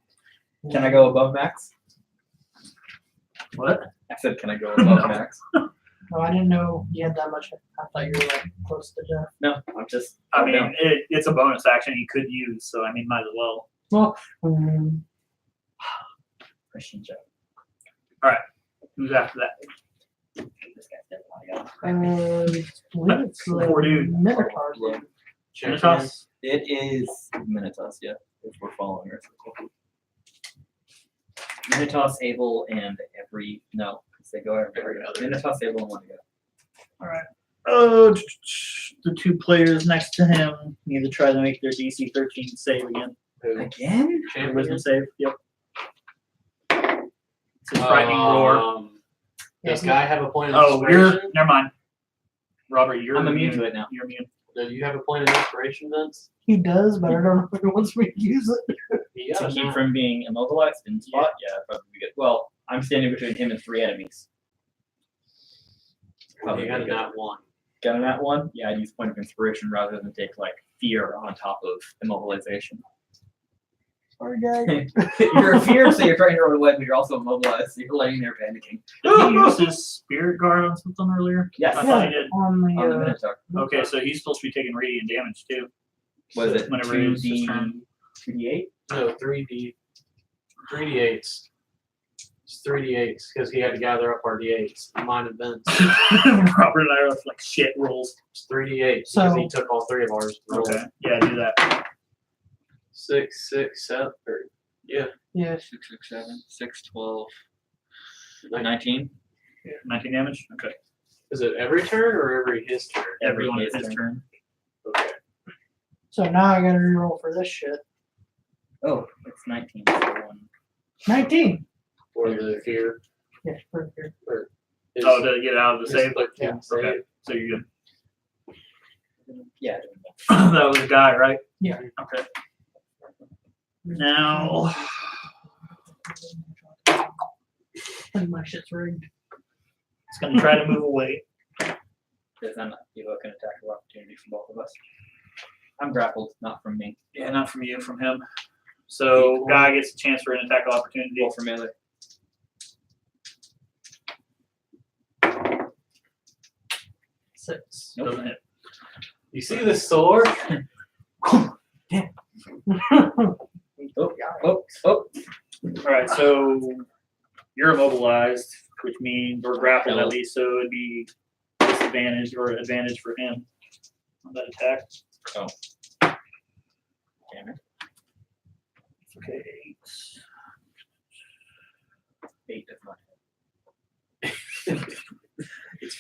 B: Can I go above max?
D: What?
B: I said, can I go above max?
A: No, I didn't know you had that much. I thought you were like close to death.
B: No, I'm just.
D: I mean,
B: no.
D: it's a bonus action you could use, so I mean, might as well.
A: Well,
B: Christian joke.
D: Who's after that?
B: This guy's dead. Oh my God.
A: I believe it's the
D: Poor dude.
A: Minotaur.
B: Yeah.
D: Chanitas?
B: It is Minotaurs, yeah, if we're following her. Minotaur, Able, and every no, because they go every other. Minotaur, Able, and one together.
D: All right. Oh, the two players next to him need to try to make their DC 13 save again.
B: Again?
D: Their wisdom save. Yep. It's a frightening roar.
E: Does Guy have a point of
D: Oh,
E: inspiration?
D: never mind. Robert, you're
B: I'm immune to it now.
D: You're immune.
E: Do you have a point of inspiration, Vince?
A: He does, but I don't know if he wants me to use it.
E: You
B: To
E: gotta
B: keep
E: know.
B: from being immobilized in spot? Yeah, probably good. Well, I'm standing between him and 3 enemies. Probably
E: You got
B: good.
E: not one.
B: Got on that one? Yeah, I'd use point of inspiration rather than take like fear on top of immobilization.
A: Sorry, guys.
B: You're a fear, so you're trying to run away, but you're also immobilized, so you're laying there panicking.
D: Did he use his spirit guard on something earlier?
B: Yes.
D: I thought he did.
A: On the,
B: On the Minotaur.
D: Okay, so he's supposed to be taking radiant damage too.
B: Was it
D: Whenever it is his
B: 2D,
D: turn.
B: 2d8?
E: No, 3d8s. It's 3d8s because he had to gather up our d8s. Mine and Vince.
D: Robert and I are like shit rolls.
E: It's 3d8 because
A: So-
E: he took all 3 of ours.
D: Okay. Yeah, do that.
E: 6, 6, 7, or yeah.
A: yeah,
B: 6, 6, 7, 6, 12, 19.
D: 19 damage? Okay.
E: Is it every turn or every his turn?
D: Everyone
B: his
D: is his turn.
E: Okay.
A: so now I gotta reroll for this shit.
B: Oh, it's 19. So 1.
A: 19.
E: For the fear.
A: Yeah, for here.
E: His-
D: Oh, to get out of the
E: his
D: save?
E: click
A: Yeah.
E: can save.
D: Okay. So you're good.
B: Yeah.
D: That was a guy, right?
A: Yeah.
D: Okay. Now,
A: I think my shit's rigged.
D: it's going to try to move away.
B: Does that not give an attack of opportunity for both of us? I'm grappled, not from me.
D: Yeah, not from you, from him. So, guy gets a chance for an attack of opportunity.
B: Roll for melee.
A: Six.
B: Nope.
D: Doesn't hit.
E: You see the sword?
B: Oh, oh, oh.
D: All right, so you're immobilized, which means, or grappled at least, so it'd be disadvantage or advantage for him on that attack.
B: Damn it.
D: Okay.
B: 8 does not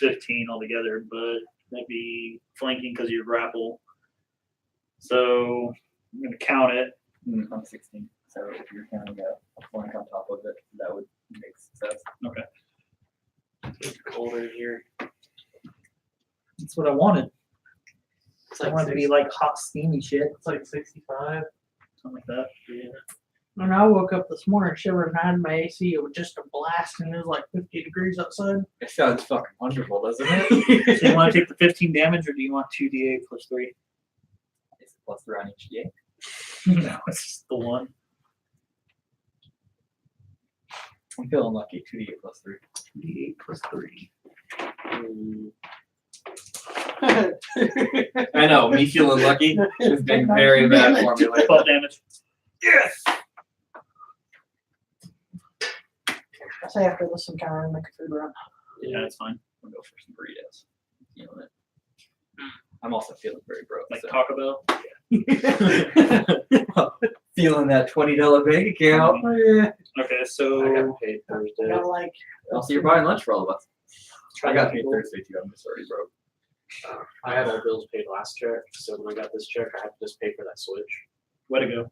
D: 15 altogether, but that'd be flanking because of your grapple. So I'm gonna count it.
B: I'm 16. So if you're counting a flank on top of it, that would make success.
E: It's colder here.
D: That's what I wanted.
E: It's
D: I
E: like,
D: wanted to be like hot, steamy shit,
E: it's like 65.
D: something like that.
E: Yeah.
A: When I woke up this morning shivering, I had my AC. It was just a blast, and it was like 50 degrees outside.
B: It sounds fucking wonderful, doesn't it?
D: So you want to take the 15 damage, or do you want 2d8 plus 3?
B: Is it plus 3 on each day?
D: No, it's just the one.
B: I'm feeling lucky. 2d8 plus 3.
D: 2d8 plus 3.
B: I know, me feeling lucky has been very bad for me lately.
D: 12 damage.
B: Yes!
A: I say after this, I'm kind of make a food run.
D: Yeah, that's fine.
B: I'll go for some burritos. Feeling it. I'm also feeling very broke.
D: Like
B: so.
D: Taco Bell.
B: Feeling that $20 bank account.
A: Oh, yeah.
D: Okay,
E: I
D: so
E: got paid Thursday.
A: Got like
B: Also, you're buying lunch for all of us. I got paid
D: people.
B: Thursday too. I'm just already broke.
E: I had all bills paid last check, so when I got this check, I had to just pay for that switch.
D: Way to go.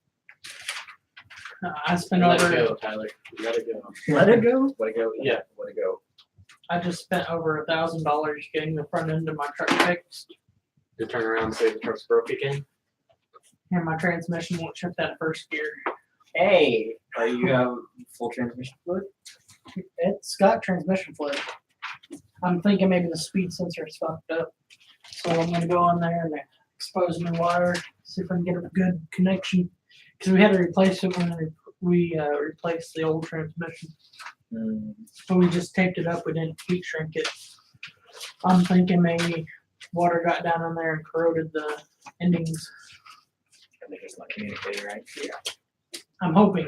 A: I spent
E: Let it
A: over.
E: go, Tyler. Let it go.
B: Let it go. Let it go.
E: Yeah.
B: Let it go.
A: I just spent over $1,000 getting the front end of my truck fixed,
E: To turn around and say the truck's broke again.
A: and my transmission won't shift that first gear.
B: Hey, you have full transmission fluid?
A: It's got transmission fluid. I'm thinking maybe the speed sensor is fucked up, so I'm gonna go on there and expose new wire, see if I can get a good connection. Because we had to replace it when we replaced the old transmission. But we just taped it up. We didn't heat shrink it. I'm thinking maybe water got down in there and corroded the endings.
B: And they're just not communicating, right? Yeah.
A: I'm hoping.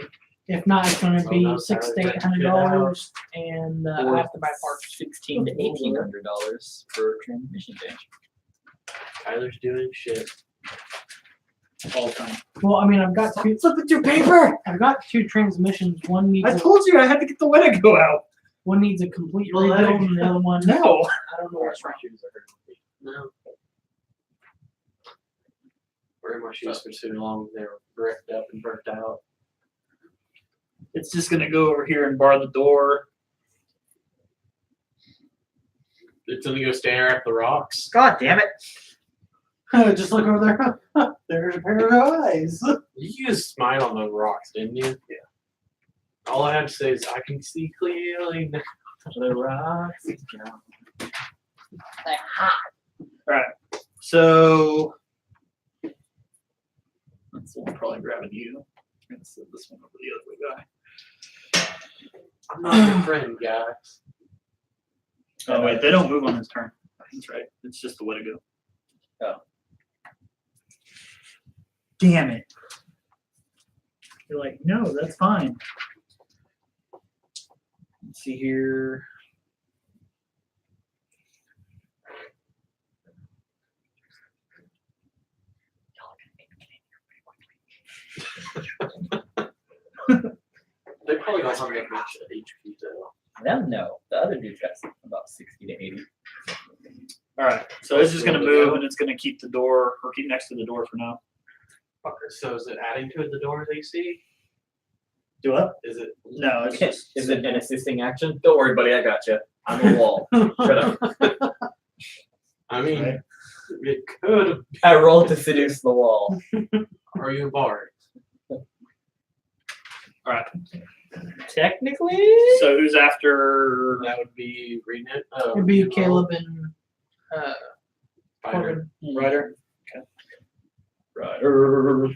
A: If not, it's going to
E: Oh,
A: be
E: no,
A: $600 to
E: Tyler,
A: $800, and I
B: Or
A: have to buy parts.
B: $1,600 to $1,800 for transmission change.
E: Tyler's doing shit.
D: All the time.
A: Well, I mean, I've got two. Look at your paper. I've got two transmissions. One needs
D: I told you I had to get the way to go out.
A: one needs a complete
D: Well, let
A: rebuild,
D: it
A: and the other one
D: No.
A: I don't know what's wrong.
E: No. Wearing my shoes for too long, they were bricked up and burnt out.
D: It's just gonna go over here and bar the door.
E: It's gonna go stare at the rocks.
B: God damn it.
A: Just look over there. There's a pair of eyes.
E: You just smile on those rocks, didn't you? Yeah. All I have to say is I can see clearly now.
B: The rocks.
D: So that's the one probably grabbing you. I'm gonna send this one over the other guy.
E: I'm not your friend, guys.
D: Oh wait, they don't move on his turn. That's right. It's just the way to go.
B: Oh.
D: Damn it. You're like, no, that's fine. Let's see here.
E: They probably don't have that much HP though.
B: Them, no. The other dude's got about 60 to 80.
D: All right, so it's just gonna move and it's gonna keep the door or keep next to the door for now.
E: Fucker. So is it adding to the doors AC?
D: Do what?
E: Is it?
D: No, it's just
B: Is it an assisting action? Don't worry, buddy. I got you. I'm a wall. Shut up.
E: I mean,
D: Right.
E: it could.
B: I rolled to seduce the wall.
E: Are you a bard?
D: all right.
B: Technically?
D: So who's after?
E: That would be Renit.
A: It'd be Caleb and
E: Fighter.
A: Corbin.
D: Ryder.
B: Rider.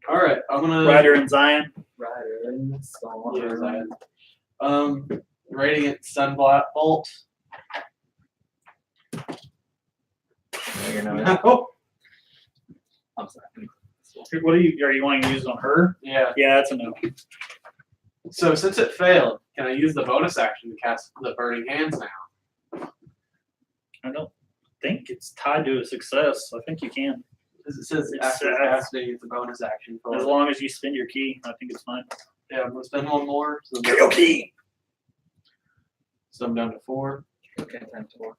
E: All right, I'm gonna.
D: Ryder and Zion.
B: Rider in the storm.
E: Yeah, Zion. Radiant Sunblast Bolt.
B: No, you're not.
E: No.
B: I'm sorry.
D: What are you wanting to use it on her?
E: Yeah.
D: Yeah, that's a no.
E: So since it failed, can I use the bonus action to cast the Burning Hands now?
D: I don't think it's tied to a success. I think you can.
E: Because it says
D: It
E: after
D: says-
E: casting, it's a bonus action for.
D: As long as you spend your key, I think it's fine.
E: Yeah, I'm gonna spend one more. So
D: key.
E: So I'm down to 4.
B: Okay, times 4.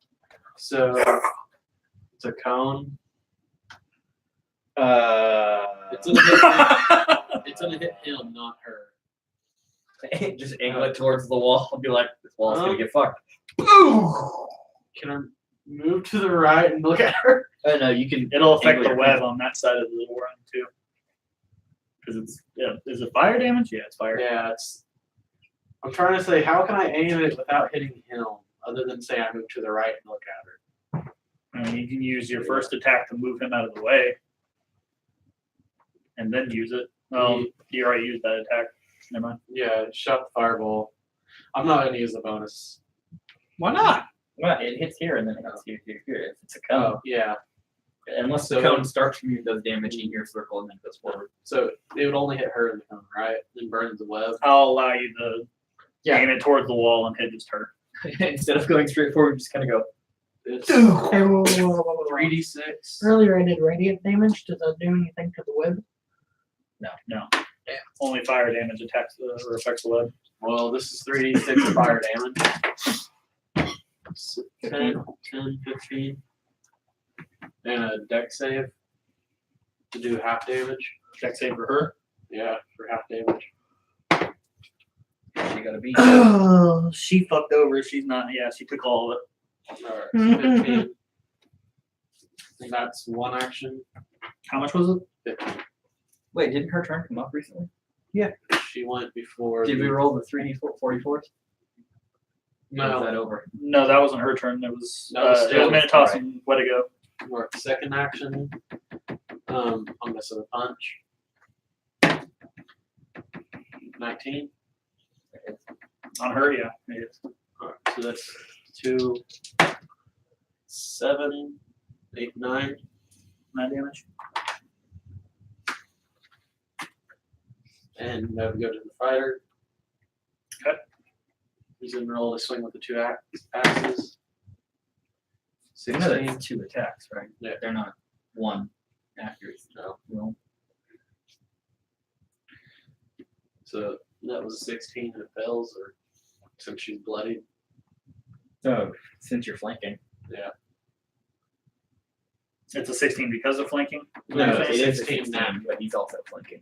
E: So it's a cone. It's gonna hit him. It's gonna hit him, not her.
B: Just angle it towards the wall and be like, this wall's gonna get fucked.
E: Can I move to the right and look at her?
B: Oh no, you can.
D: It'll affect
B: angle
D: the
B: your
D: web
B: pencil.
D: on that side of the run too. Because it's is it fire damage? Yeah, it's fire.
E: Yeah, it's. I'm trying to say, how can I aim it without hitting him, other than say I move to the right and look at her?
D: And you can use your first attack to move him out of the way, and then use it. You already used that attack. Never mind.
E: Yeah, shot the fireball. I'm not gonna use the bonus.
F: Why not?
B: Well, it hits here and then it hits here, here, here. If it's a cone.
E: Oh, yeah.
B: Unless
E: So-
B: the cone starts from you, does damage in your circle and then goes forward.
E: So it would only hit her in the cone, right? Then burns the web.
D: I'll allow you to
B: Yeah.
D: aim it towards the wall and hit just her.
B: Instead of going straight forward, just kind of go.
E: It's
A: Hey, whoa, whoa, whoa, whoa, whoa.
E: 3d6.
A: Earlier I did radiant damage. Does that do anything to the web?
D: No. Only fire damage attacks or affects the web.
E: Well, this is 3d6 of fire damage. 10, 15. And a deck save to do half damage.
D: Check save for her.
E: Yeah, for half damage.
B: You gotta be.
A: Oh,
D: She fucked over. She's not. Yeah, she took all of it.
E: Alright, so 15. And that's one action.
D: How much was it?
E: 15.
B: Wait, didn't her turn come up recently?
E: She went before.
B: Did we
E: the-
B: roll the 3d44s? Or is
E: No,
B: that over?
D: No, that wasn't her turn. It was
E: That was
D: it was
E: still-
D: Minotaur's and Wedigo.
E: or second action. I'm missing a punch. 19.
D: On her, yeah. It is.
E: Alright, so that's 2, 7, 8, 9.
D: 9 damage.
E: And now we go to the fighter.
D: Okay.
E: He's gonna roll to swing with the 2 axes.
B: So you know that's 2 attacks, right?
E: Yeah.
B: They're not 1 accuracy.
E: No.
B: Roll.
E: So that was a 16 and it fails, or since she's bloodied.
B: So since you're flanking.
D: It's a 16 because of flanking.
E: No,
B: it is
E: 16
B: 16
E: now.
B: but he's also flanking.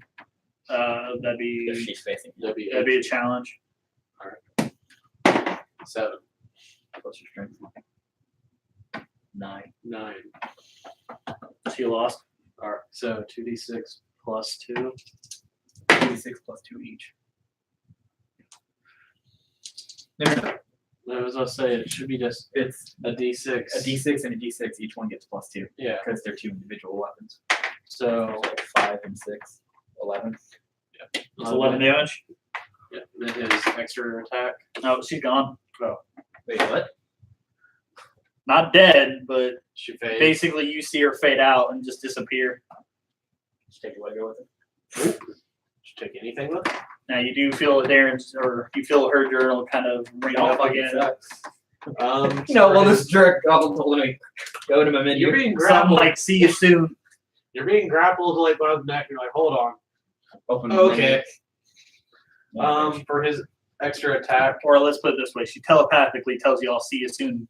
D: That'd
B: If
D: be
B: she's facing you.
E: That'd be
D: that'd be a challenge.
E: 7,
B: What's your strength? 9.
E: 9.
D: She lost.
E: Alright, so 2d6 plus 2.
B: 26 plus 2 each. No.
E: I was gonna say it should be just
B: It's
E: a d6.
B: a d6 and a d6. Each one gets plus 2
E: Yeah.
B: because they're 2 individual weapons.
E: So
B: Like 5 and 6, 11.
D: It's 11 damage.
E: Yeah. Then his extra attack.
D: No, she's gone.
B: Wait, what?
D: Not dead, but
E: She fades.
D: basically you see her fade out and just disappear.
B: Just take a go with it.
E: Should take anything with it.
D: Now you do feel Darren's, or you feel her journal kind of ring up again.
B: No, well, this jerk goblin told me go to my menu.
E: You're being
D: Something
E: grappled.
D: like "See you soon."
E: You're being grappled like by the neck. You're like, hold on.
B: Open the
E: Okay.
B: menu.
E: For his extra attack,
D: Or let's put it this way: she telepathically tells you, "I'll see you soon."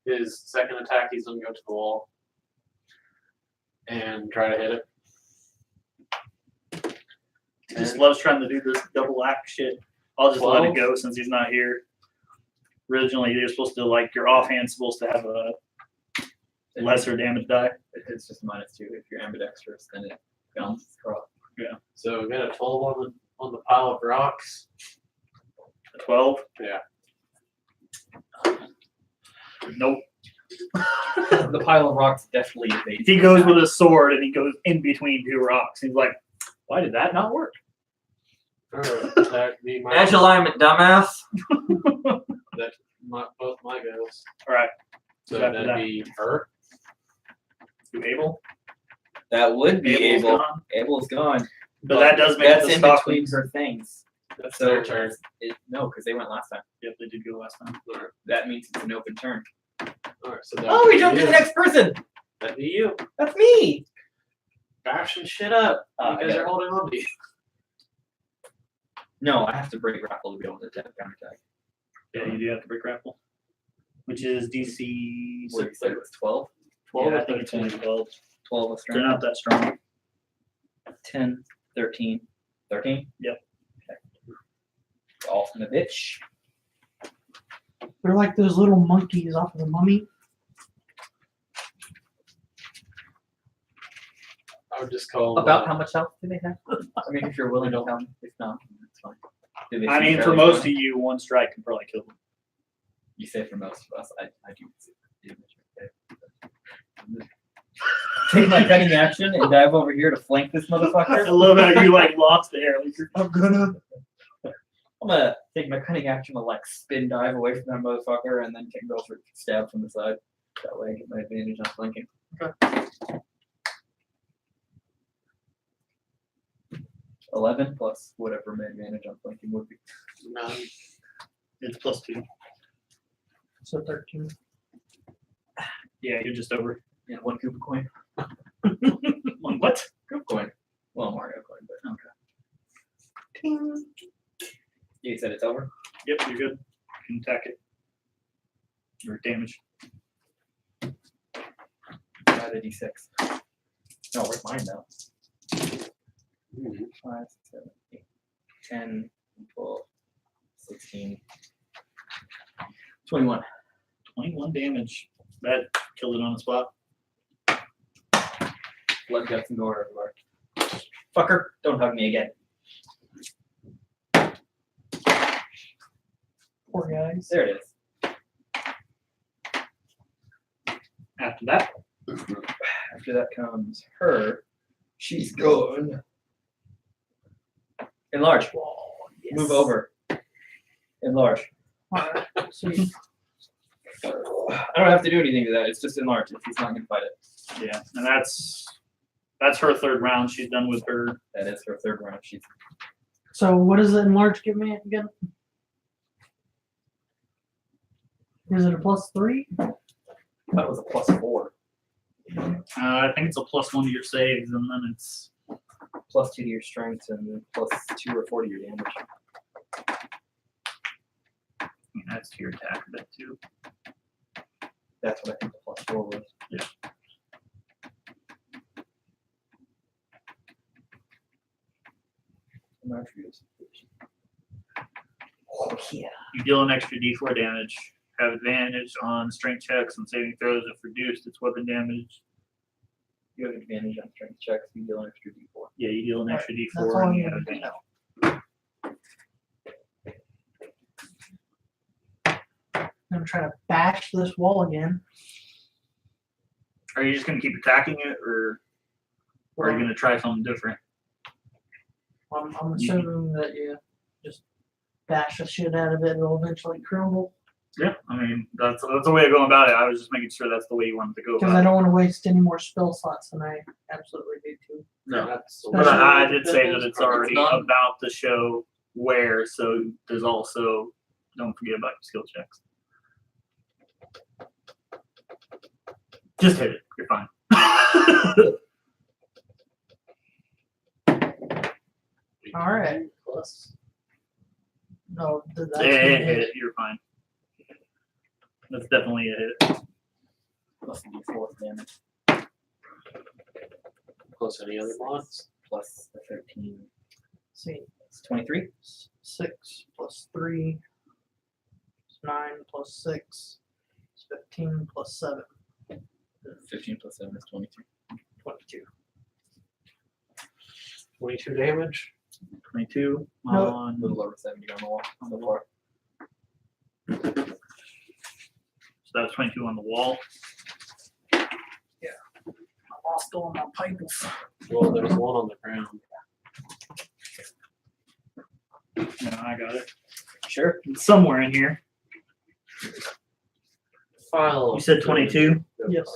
E: his second attack, he's gonna go to the wall and try to hit it.
D: He just loves trying to do this double act shit. I'll just let it
E: 12.
D: go since he's not here. Originally, you're supposed to like your offhand's supposed to have a lesser damage die.
B: It's just -2. If you're ambidextrous, then it bounces across.
E: So we got a 12 on the pile of rocks.
D: A 12.
E: Yeah.
D: Nope.
B: The pile of rocks definitely evades.
D: He goes with a sword and he goes in between 2 rocks. He's like, "Why did that not work?"
E: Alright, attack me.
B: Edge alignment, dumbass.
E: Both my goes.
D: All right,
E: So
D: After
E: that'd
D: that.
E: be her.
D: you able?
B: That would be
D: Abel's
B: able.
D: gone.
B: Abel's gone.
D: But that does make
B: That's
D: the
B: in
D: stock.
B: between her things.
E: That's
B: So
E: their turn.
B: no, because they went last time.
D: Yep, they did go last time.
E: Alright,
B: That means it's an open turn.
E: alright, so
B: Oh, we jumped to the next person.
E: That'd be you.
B: That's me.
E: Bashing shit up.
B: I
E: You guys
B: get
E: are
B: it.
E: holding on to you.
B: No, I have to break grapple to be able to attack counterattack.
D: Yeah, you do have to break grapple. which is DC
B: What did you say it was 12?
D: 12.
C: Yeah,
D: I think it's only 12.
B: 12 of
D: They're
B: strength.
D: not that strong.
B: 10, 13. 13?
D: Yep.
B: Okay. Off in the bitch.
A: They're like those little monkeys off of the Mummy.
E: I would just call
B: About how much health do they have? I mean, if you're willing to tell me. If not, it's fine. Do they
D: I
B: seem
D: mean, for
B: fairly
D: most
B: strong?
D: of you, one strike can probably kill them.
B: You say for most of us, I do see damage. Take my cutting action and dive over here to flank this
D: I
B: motherfucker.
D: love how you like lost the air. Like you're,
B: I'm gonna take my cutting action to like spin dive away from that motherfucker and then go for stab from the side. That way I get my advantage on flanking.
A: Okay.
B: 11 plus whatever my advantage on flanking would be.
E: None.
D: it's +2.
A: So 13.
D: Yeah, you're just over.
B: And one Koopa coin.
D: One what?
B: Koopa coin. Well, Mario coin, but okay.
A: Ting.
B: You said it's over?
D: Yep, you're good. You can attack it. Or damage.
B: Add a d6. No, where's mine now? 5, 7, 8, 10, 12, 16, 21.
D: 21 damage. That killed it on the spot.
B: Blood, guts, and gore everywhere. Fucker, don't hug me again.
A: Poor guys.
B: There it is.
D: After that,
B: After that comes her. She's going. Enlarge. Move over. Enlarge.
A: Alright, sweet.
B: I don't have to do anything to that. It's just enlarge if he's not going to fight it.
D: yeah, and that's her third round. She's done with her.
B: That is her third round. She's
A: So what does the enlarge give me again? Is it a +3?
B: that was a +4.
D: I think it's a +1 to your saves, and then it's
B: +2 to your strength and +2 or 4 to your damage.
D: I mean, that's to your attack a bit too.
B: That's what I think the +4 was.
D: Yeah.
B: Oh yeah.
D: You deal an extra D4 damage. Have advantage on strength checks and saving throws if reduced its weapon damage.
B: You have advantage on strength checks. You deal an extra d4.
D: Yeah, you deal an extra
A: That's
D: D4
A: all
D: and
A: you
D: you have
A: need to
D: advantage.
A: know. I'm gonna try to bash this wall again.
D: Are you just gonna keep attacking it, or are you gonna try something different?
A: I'm assuming that you just bash the shit out of it, it'll eventually crumble.
D: Yeah, I mean that's the way of going about it. I was just making sure that's the way you wanted to go
A: Because
D: about
A: I
D: it.
A: don't want to waste any more spell slots than I absolutely need to.
D: No,
E: That's the
D: but
A: Especially
D: I
E: way
D: did say that it's already
E: done.
D: about to show where. So there's also don't forget about your skill checks. Just hit it. You're fine.
A: All right. Plus. No, that's
D: Yeah,
A: gonna
D: hit
A: hit.
D: it. You're fine. That's definitely a hit.
B: Plus the d4 damage.
E: Plus any other mods.
B: Plus the 13.
A: See,
B: It's 23.
A: 6 plus 3 is 9 plus 6 is 15 plus 7.
B: 15 plus 7 is 22.
A: 22.
E: 22 damage.
D: 22
A: No.
B: A
D: on.
B: little over 70 on the wall. On the floor.
D: So that's 22 on the wall.
A: I lost all my pipes.
E: Well, there's one on the ground.
D: No, I got it.
B: Sure.
D: It's somewhere in here.
E: File.
D: You said 22?
A: Yes.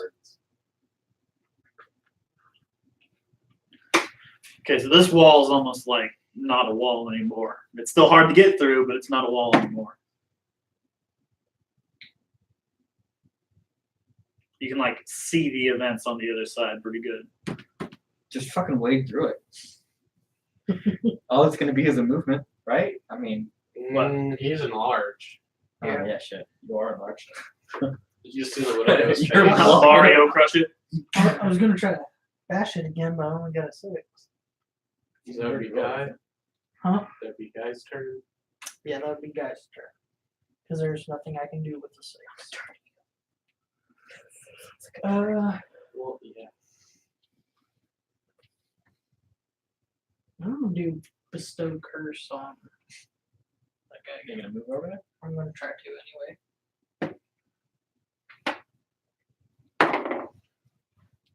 D: Okay, so this wall is almost like not a wall anymore. It's still hard to get through, but it's not a wall anymore. You can like see the events on the other side pretty good.
B: Just fucking wade through it. All it's gonna be is a movement, right? I mean,
E: He's enlarged.
B: yeah, shit. You are enlarged.
E: Did you see the what I was
B: You're
E: face?
B: welcome.
D: Mario crush it.
A: I was gonna try to bash it again, but I only got a 6.
E: Is that be guy?
A: Huh?
E: That'd be guy's turn.
A: Yeah, that would be guy's turn. Because there's nothing I can do with the 6.
E: Well, yeah.
A: I'm gonna do bestow curse on that guy.
B: You're gonna move over there?
A: I'm gonna try to anyway.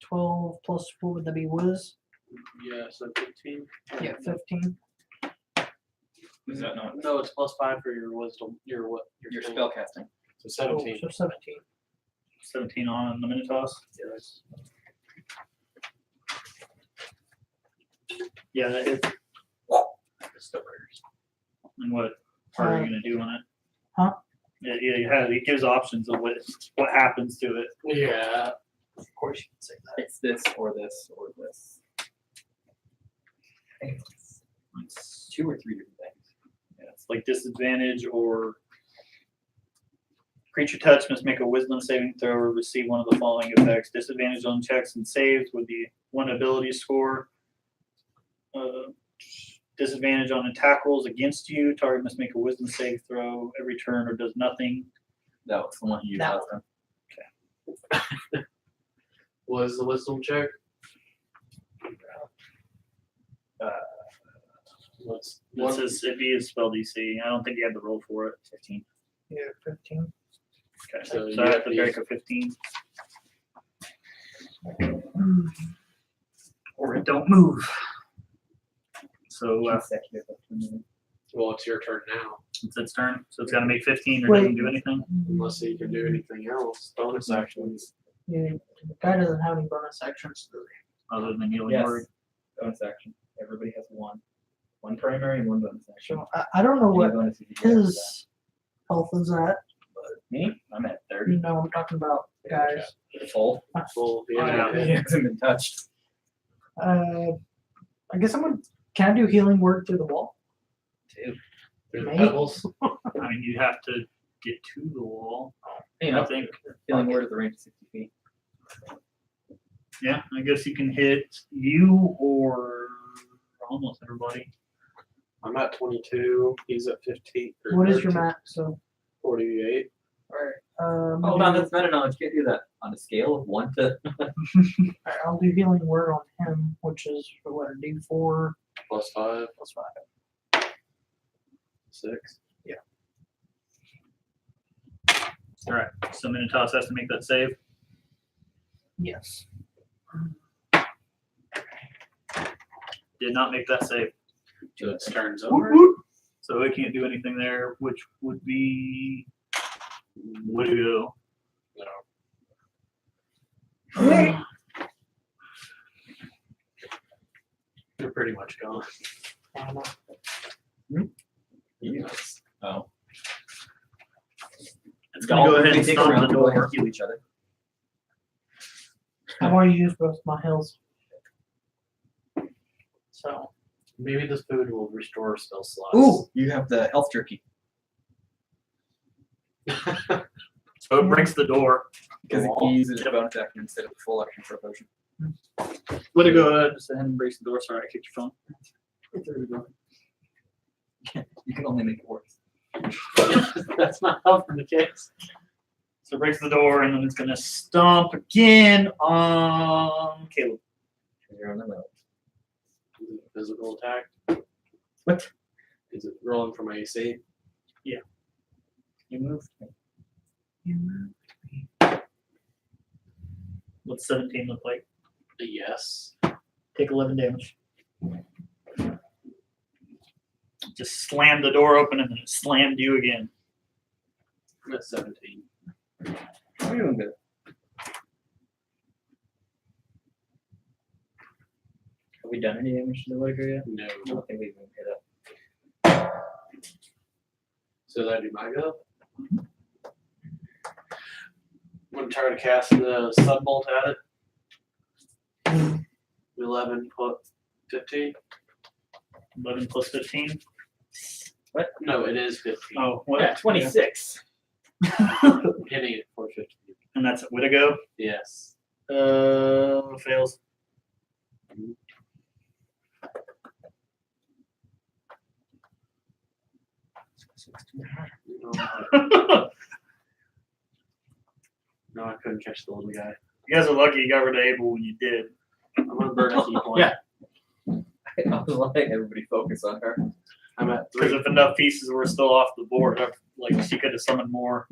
A: 12 plus what would that be? Wiz?
E: Yeah, so 15.
A: Yeah, 15.
B: Is that not
E: No, it's +5 for your wisdom. Your what?
B: your
E: thing.
B: spell casting?
E: So 17.
A: Oh, so 17.
D: 17 on the Minotaurs.
E: Yes.
D: Yeah, that is. And what are you gonna do on it?
A: Huh?
D: Yeah, it gives options of what happens to it.
E: Yeah.
A: Of course you can say that.
B: It's this or this or this. I think it's 2 or 3 different things.
D: Yeah, it's like disadvantage or creature touch must make a wisdom saving throw or receive one of the following effects. Disadvantage on checks and saves with the 1 ability score. Disadvantage on attack rolls against you. Target must make a wisdom save throw every turn or does nothing.
B: That was the one you used
A: That
B: last time.
E: What is the wisdom check? What's
D: This is it'd be a spell DC. I don't think you had the roll for it.
B: 15.
A: Yeah, 15.
D: Okay,
E: So
D: so
E: you
D: I have
E: have
D: to
E: to
D: break
E: use-
D: a 15. Or it don't move. So
B: Consecutive.
E: well, it's your turn now.
D: it's its turn. So it's got to make 15 or
A: Wait.
D: doesn't do anything.
E: Unless you can do anything else. Bonus actions.
A: Yeah, the guy doesn't have any bonus actions.
D: Other than healing
B: Yes.
D: word.
B: Bonus action. Everybody has one. One primary and one bonus action.
A: So I don't know
B: Any
A: what
B: bonuses you get after
A: his health is at.
B: that. Me? I'm at 30.
A: You know, I'm talking about guys.
B: Full.
E: Full.
D: Oh, yeah.
B: He hasn't been touched.
A: I guess I'm gonna. Can I do healing word through the wall?
B: Two.
E: Through the
A: Maybe.
E: pebbles.
D: I mean, you have to get to the wall.
B: You
D: I
B: know,
D: think.
B: feeling word at the range of 60 feet.
D: Yeah, I guess you can hit you or almost everybody.
E: I'm at 22. He's at 15. or
A: What is your
E: 13,
A: max? So,
E: 48.
B: Alright.
A: I'll
B: Hold on,
A: do-
B: that's meta knowledge. You can't do that on a scale of 1 to.
A: alright, I'll do healing word on him, which is what a D4
E: +5.
A: plus 5.
E: 6.
D: All right. So Minotaurus has to make that save.
A: Yes.
D: Did not make that save.
E: So its turns
A: Whoop,
E: over.
A: whoop.
D: So it can't do anything there, which would be Widow.
E: No.
A: Hey.
E: You're pretty much gone.
A: I don't know.
B: Yes. Oh.
D: It's gonna go ahead and
B: take
D: stomp
B: around
D: the
B: go ahead
D: door.
B: and heal each other.
A: I've already used both my heals. So,
E: Maybe this food will restore spell slots.
B: Ooh, you have the health jerky.
D: So it breaks the door.
B: Because
E: Aw.
B: he uses a bonus action instead of a full action for a potion.
D: Let it go ahead. Just go ahead and break the door. Sorry, I kicked your phone.
B: You can only make it worse.
E: That's not helping the case.
D: So it breaks the door, and then it's gonna stomp again on Caleb.
B: You're on the road.
E: Is it a physical attack?
B: What?
E: Is it rolling from AC?
B: You moved.
D: What's 17 look like?
E: Yes.
D: Take 11 damage. Just slammed the door open, and then it slammed you again.
E: I'm at 17.
B: How are you doing good? Have we done any damage to the Wicker yet?
E: No.
B: I don't think we've even hit up.
E: So that'd be my go. I'm gonna try to cast the Sunbolt at it. 11 plus 15.
D: 11 plus 15.
E: No, it is 15.
D: Oh, what?
B: Yeah, 26.
E: Hitting it 450.
D: And that's at Whittago.
E: Yes.
D: Fails.
E: No, I couldn't catch the little guy.
D: You guys are lucky you got rid of Abel when you did.
E: I'm gonna burn a key point.
B: Yeah. I was letting everybody focus on her.
E: I'm at
D: Because
E: 3.
D: if enough pieces were still off the board, like she could have summoned more.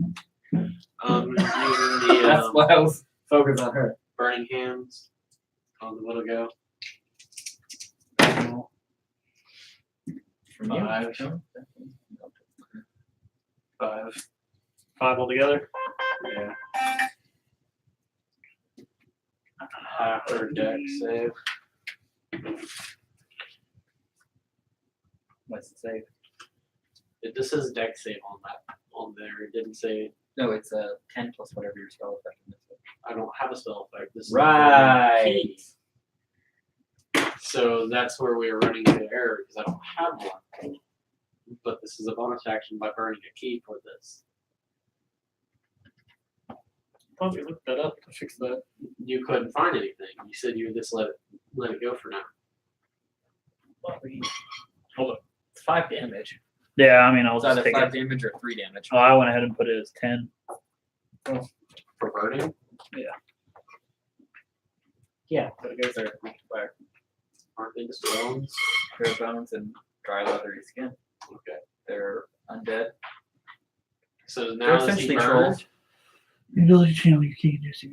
E: Using the
B: That's why I was focused on her.
E: burning hands on the little go.
B: From you.
E: 5.
B: No?
E: 5.
D: 5 altogether.
E: Yeah. Half her deck save.
B: What's it say?
E: This says deck save on there. It didn't say
B: No, it's 10 plus whatever your spell effectiveness is.
E: I don't have a spell effect. This is
B: Right.
E: key. So that's where we were running into error because I don't have one. But this is a bonus action by burning a key for this.
D: Probably looked that up to fix that.
E: You couldn't find anything. You said you would just let it go for now.
B: It's 5 damage.
D: Yeah, I mean, I'll
B: It's
D: just
B: either
D: take
B: 5
D: it.
B: damage or 3 damage.
D: Oh, I went ahead and put it as 10.
E: For burning?
B: Yeah, but it goes there weak to fire.
E: Aren't they just bones?
B: Bare bones and dry leathery skin.
E: Okay.
B: They're undead.
E: So
B: They're
E: now is he
B: essentially
E: burned?
B: trolls.
D: Ability channel you can't use it.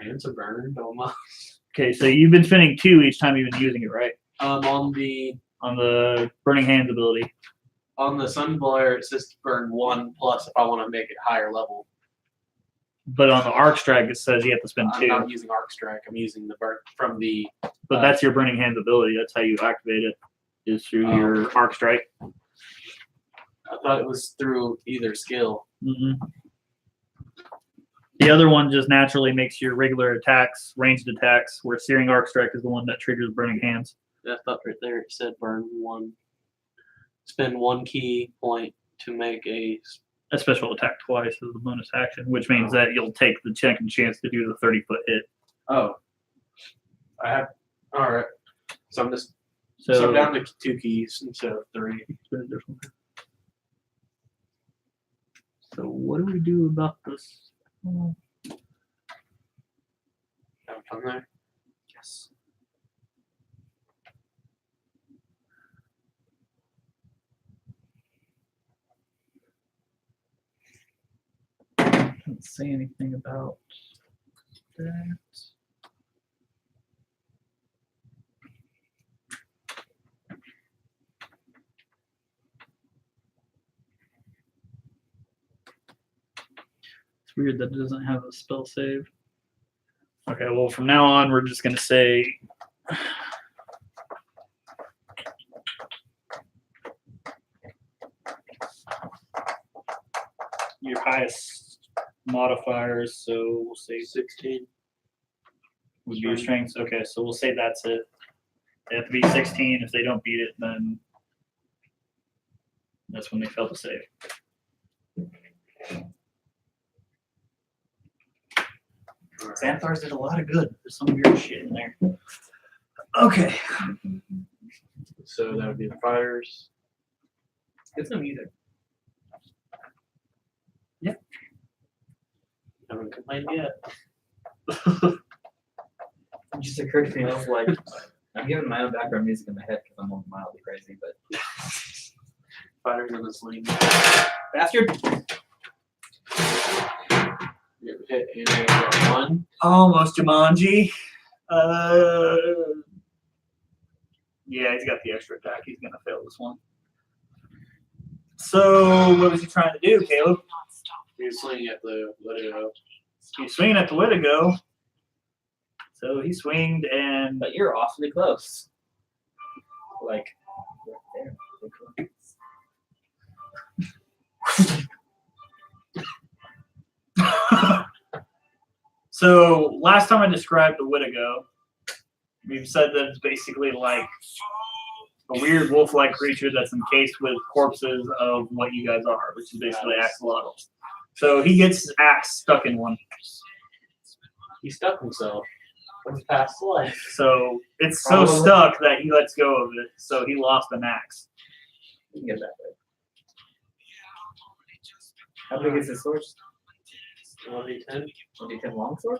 E: Hands are burned almost.
D: Okay, so you've been spending 2 each time you've been using it, right?
E: On
D: The Burning Hands ability.
E: the Sunblare it says to burn 1 plus if I want to make it higher level.
D: But on the Arc Strike, it says you have to spend
E: I'm
D: 2.
E: not using Arc Strike. I'm using the burn from the.
D: But that's your Burning Hands ability. That's how you activate it, is through
E: Oh.
D: your Arc Strike.
E: I thought it was through either skill.
D: The other one just naturally makes your regular attacks, ranged attacks, where Searing Arc Strike is the one that triggers Burning Hands.
E: I thought right there it said burn 1. Spend 1 key point to make a.
D: A special attack twice as a bonus action, which means that you'll take the second chance to do the 30-foot hit.
E: Oh. I have. All right. So I'm just.
D: So,
E: So I'm down to 2 keys instead of 3.
D: So what do we do about this?
E: Have fun there.
B: Yes.
D: Don't say anything about that. It's weird that it doesn't have a spell save. Okay, well, from now on, we're just going to say your highest modifiers, so we'll say
E: 16.
D: would be your strengths. Okay, so we'll say that's it. They have to be 16. If they don't beat it, then that's when they fail to save. Xanthars did a lot of good. There's some weird shit in there. Okay.
E: So that would be the fighters.
B: It's no music.
E: Haven't complained yet.
B: It just occurred to me, I was like, I'm giving my own background music in my head because I'm mildly crazy, but.
E: Fighters in the sling.
B: Bastard!
E: You hit and a 1.
D: Almost Jumanji. Yeah, he's got the extra attack. He's gonna fail this one. So what was he trying to do, Caleb?
E: You're swinging at the Lydio.
D: He's swinging at the Whittago. So he swinged and
B: But you're awfully close. Like, right there.
D: so last time I described the Whittago, we've said that it's basically like a weird wolf-like creature that's encased with corpses of what you guys are, which is basically axolotls. So he gets his axe stuck in one.
E: He stuck himself. From past life.
D: So it's so
B: Probably.
D: stuck that he lets go of it. So he lost an axe.
B: You can get that way. How big is his sword?
E: 1d10.
B: 1d10 long sword?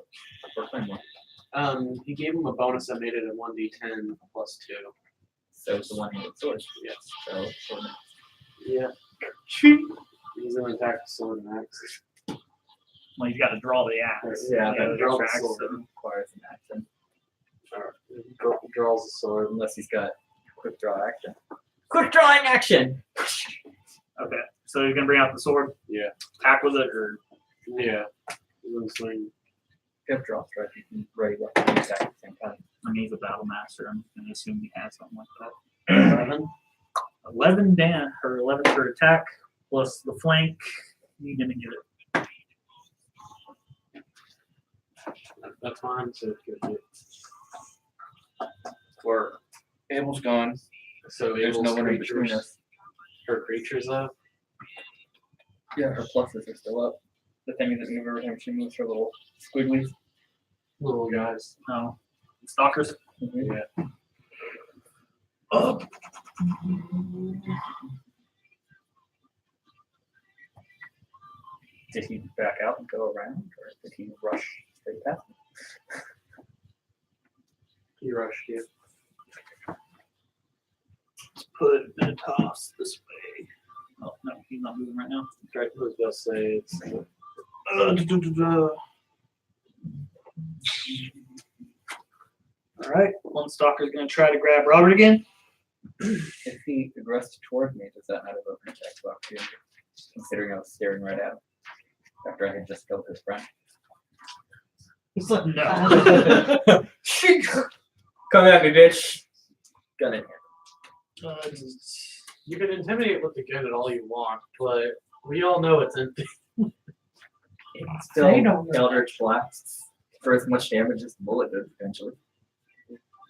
B: Or plain one?
E: He gave him a bonus that made it a 1d10 plus 2.
B: So it's a one-handed sword.
E: Yes.
B: So sword.
E: Yeah. He's gonna attack the sword and axe.
D: Well, he's got to draw the axe.
B: Yeah,
D: the
E: draw the
D: axe,
E: sword.
D: so-
B: Requires an action.
E: Draws the sword.
B: Unless he's got quick draw action. Quick drawing action!
D: Okay. So you're gonna bring out the sword,
E: Yeah.
D: attack with it, or
E: Yeah. He's gonna swing.
B: Quick draw strike. You can ready weapon and attack at the same time.
D: I mean, he's a battle master. I'm gonna assume he has something like that.
E: 11.
D: 11 dan or 11 for attack plus the flank. You're gonna get it.
E: That's fine. So good.
B: Or Abel's gone.
E: So
B: There's
E: Abel's
B: no one in between
E: creatures.
B: us.
E: Her creatures up.
B: Yeah, her pluses are still up. The thing that move every time she moves her little squigglies.
E: Little guys.
D: No. Stalkers.
E: Yeah.
D: Up.
B: Did he back out and go around, or did he rush straight past me?
E: He rushed you.
D: Put the toss this way. Oh no, he's not moving right now.
E: I was about to say it's.
D: All right, one stalker's gonna try to grab Robert again.
B: If he aggressed toward me, does that not evoke an attack of opportunity? Considering I was staring right at him after I had just killed his friend.
A: He's like,
D: No.
B: Come at me, bitch. Gun in here.
E: You can intimidate with the gun all you want, but we all know it's empty.
B: It's
A: They
B: still
A: don't know.
B: Eldritch blasts for as much damage as the bullet did eventually.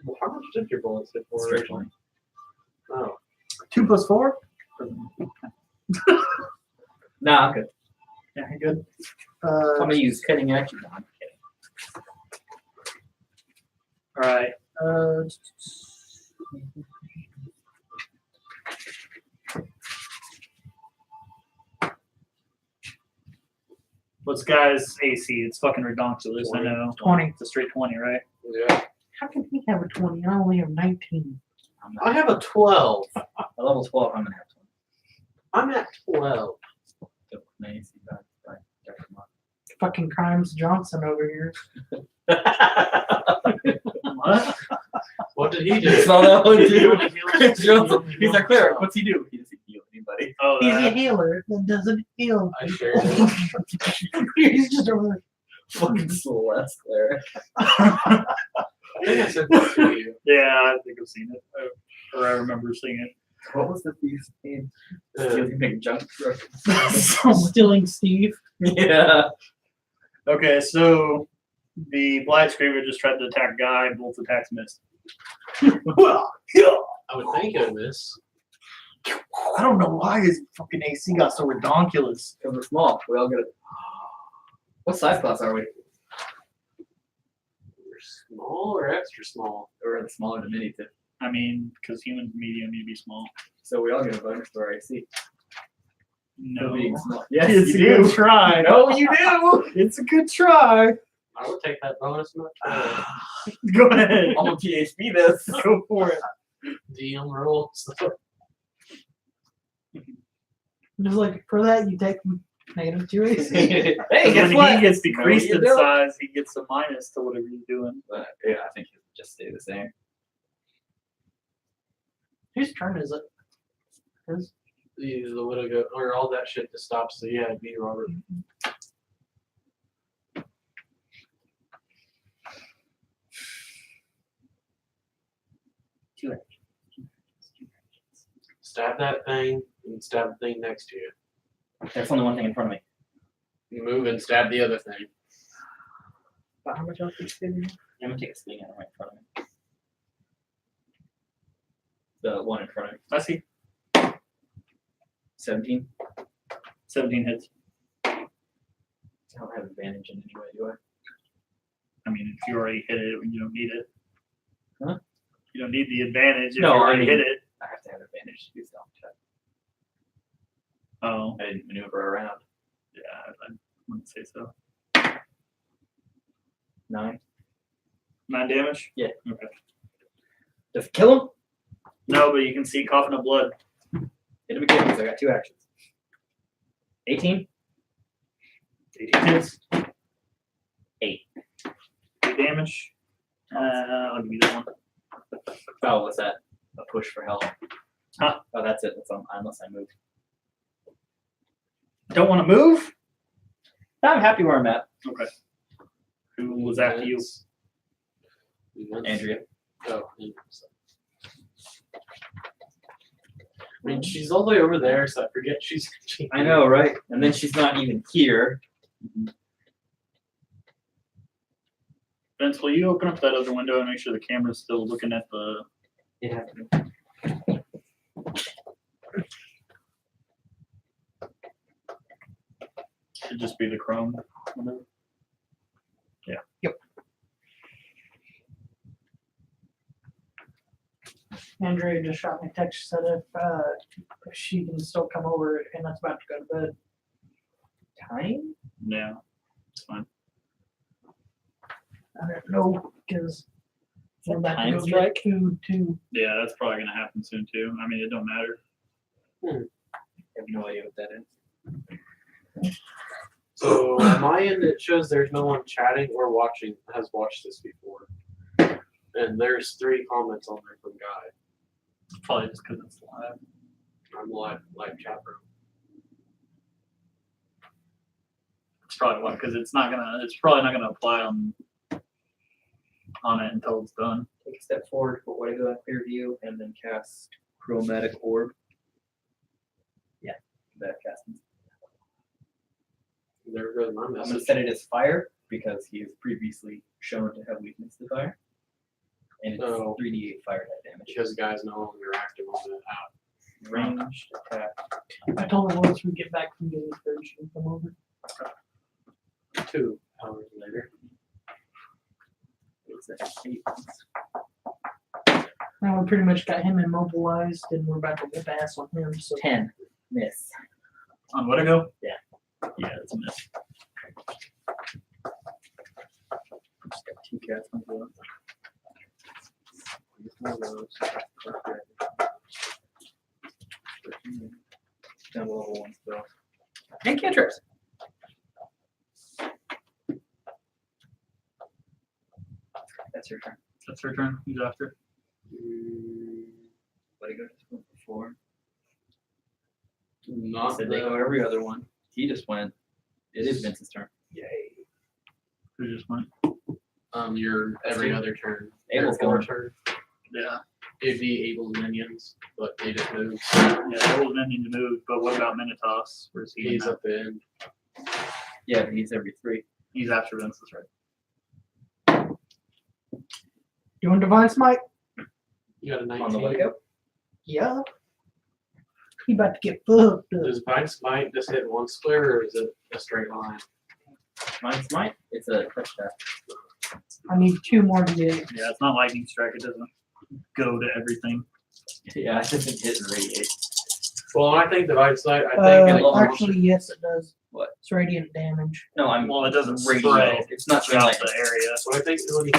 E: Well, how much did your bullets hit for?
B: Straight 20.
E: Oh.
D: 2 + 4.
B: Nah, I'm good.
D: Yeah, you're good.
B: I'm gonna use cutting action. No, I'm kidding.
D: All right. What's guy's AC? It's fucking redonkulous. I
E: 20.
D: know.
A: 20.
D: It's a straight 20, right?
E: Yeah.
A: How can he have a 20? I only have 19.
B: I'm
E: I
B: not,
E: have a 12.
B: at level 12, I'm gonna have
E: I'm at 12.
B: 20. My AC by Dr. Mark.
A: Fucking Crimes Johnson over here.
D: What?
E: What did he
B: You
E: do?
B: saw that one
E: He
B: too?
E: only healed-
B: Chris
E: he
B: Johnson.
E: only
B: He's
E: healed
B: a cleric.
E: himself.
B: What's he do? He doesn't heal anybody.
D: Oh,
A: He's a
D: that.
A: healer that doesn't heal.
E: I shared it.
A: He's just over there.
B: Fucking Celeste cleric.
E: I think I said that to you.
D: Yeah, I think I've seen it. Or I remember seeing it.
B: What was the thief's name?
E: Uh,
B: Stealing big junk.
A: Stealing Steve.
B: Yeah.
D: Okay, so the Blight Screamer just tried to attack Guy. Both attacks missed.
E: I would think it would miss.
D: I don't know why his fucking AC got so redonkulous.
B: Because we're small. We all get it. What size class are we?
E: We're small or extra small?
B: We're the smaller than mini tip.
D: I mean, because humans medium need to be small.
B: So we all get a bonus for our AC.
D: No.
B: For being small. Yes,
D: It's
B: you
D: a
B: do.
D: good try.
B: No, you do.
D: It's a good try.
E: I would take that bonus much better.
D: Go ahead.
B: I'm gonna PHP this.
D: Go for it.
E: DM rules.
A: Just like for that, you take -2 AC.
B: Hey,
D: When
B: guess what?
D: he gets decreased
B: No, you
D: in
B: don't.
D: size, he gets a minus to whatever you're doing.
B: But yeah, I think it'll just stay the same.
A: Whose turn is it? His?
E: The widow go or all that shit to stop. So yeah, it'd be Robert. Stab that thing and stab the thing next to you.
B: There's only one thing in front of me.
E: You move and stab the other thing.
A: But how much else is it?
B: I'm gonna take a swing at it right in front of me. The one in front of me.
D: I see.
B: 17.
D: 17 hits.
B: I don't have advantage in any way, do I?
D: I mean, if you already hit it, you don't need it.
B: Huh?
D: You don't need the advantage if
B: No,
D: you
B: I
D: already
B: mean-
D: hit it.
B: I have to have advantage to do stealth check.
D: Oh,
B: I didn't maneuver around.
D: yeah, I wouldn't say so.
B: 9.
D: 9 damage?
B: Yeah.
D: Okay.
B: Just kill him.
D: No, but you can see coughing of blood.
B: Hit him again because I got 2 actions. 18.
D: 18 hits.
B: 8.
D: 8 damage. I'll give you that one.
B: Oh, was that a push for help?
D: Huh?
B: Oh, that's it. That's on unless I move.
D: Don't want to move?
B: I'm happy where I'm at.
D: Okay. Who was after you?
B: Andrea.
E: Oh. I mean, she's all the way over there, so I forget she's.
B: I know, right? And then she's not even here.
D: Vince, will you open up that other window and make sure the camera's still looking at the.
B: Yeah.
D: Should just be the chrome. window.
A: Andrea just shot me a text, said if she can still come over and that's about to go to bed.
B: Time?
D: Yeah, it's fine.
A: I don't know, because we're about to
B: Time
A: go
B: strike?
A: get food too.
D: Yeah, that's probably gonna happen soon too. I mean, it don't matter.
B: I have no idea what that is.
E: So on my end, it shows there's no one chatting or watching has watched this before, and there's 3 comments on there from Guy.
D: Probably just because it's live.
E: I'm live chat room.
D: It's probably why, because it's probably not gonna apply on it until it's done.
B: Take a step forward, put what I go in clear view, and then cast chromatic orb. Yeah, that casting.
E: There goes my
B: I'm gonna
E: message.
B: set it as fire because he is previously shown to have weakness to fire. And it's
E: Oh.
B: 3d8 fire type damage.
E: Because Guy's no longer active on the app.
B: Ranged attack.
A: I told her once we get back from getting food, she can come over.
E: 2 hours later.
B: It's a 8.
A: Now we pretty much got him immobilized and we're about to whip ass on him, so.
B: 10. Miss.
D: On what I go?
B: Yeah.
D: Yeah, it's a miss.
B: Just got 2 cats on the left. Use one of those. Down to level 1 spell. And cantrips. That's your turn.
D: That's her turn. Who's after?
B: What do you go just went before?
E: Not
B: Said they go
E: the,
B: every other one. He just went. It is Vince's turn.
E: yay.
D: Who just went?
E: Your every other turn.
B: Abel's
E: Every
B: going.
E: turn.
D: Yeah.
E: It'd be Abel's minions, but they just moved.
D: Yeah, that was Minion to move, but what about Minotaus? Where's he?
E: He's
D: now?
E: up in.
B: Yeah, but he's every 3.
D: He's after Vince's, right?
A: You want Divine Smite?
E: You got a
B: On the
E: 19.
B: way to go.
A: Yeah. He about to get fucked up.
E: Does Vine Smite just hit 1 square or is it a straight line?
B: Mine's mine. It's a touchdown.
A: I need 2 more to get.
D: Yeah, it's not lightning strike. It doesn't go to everything.
B: Yeah, it doesn't hit and radiate.
E: Well, I think Divine Smite, I think it
A: Actually, yes, it does.
B: What?
A: It's radiant damage.
B: No, I'm
D: Well, it doesn't
B: radiate.
D: spread
B: It's not
D: throughout
B: like
D: the area.
E: So I think when you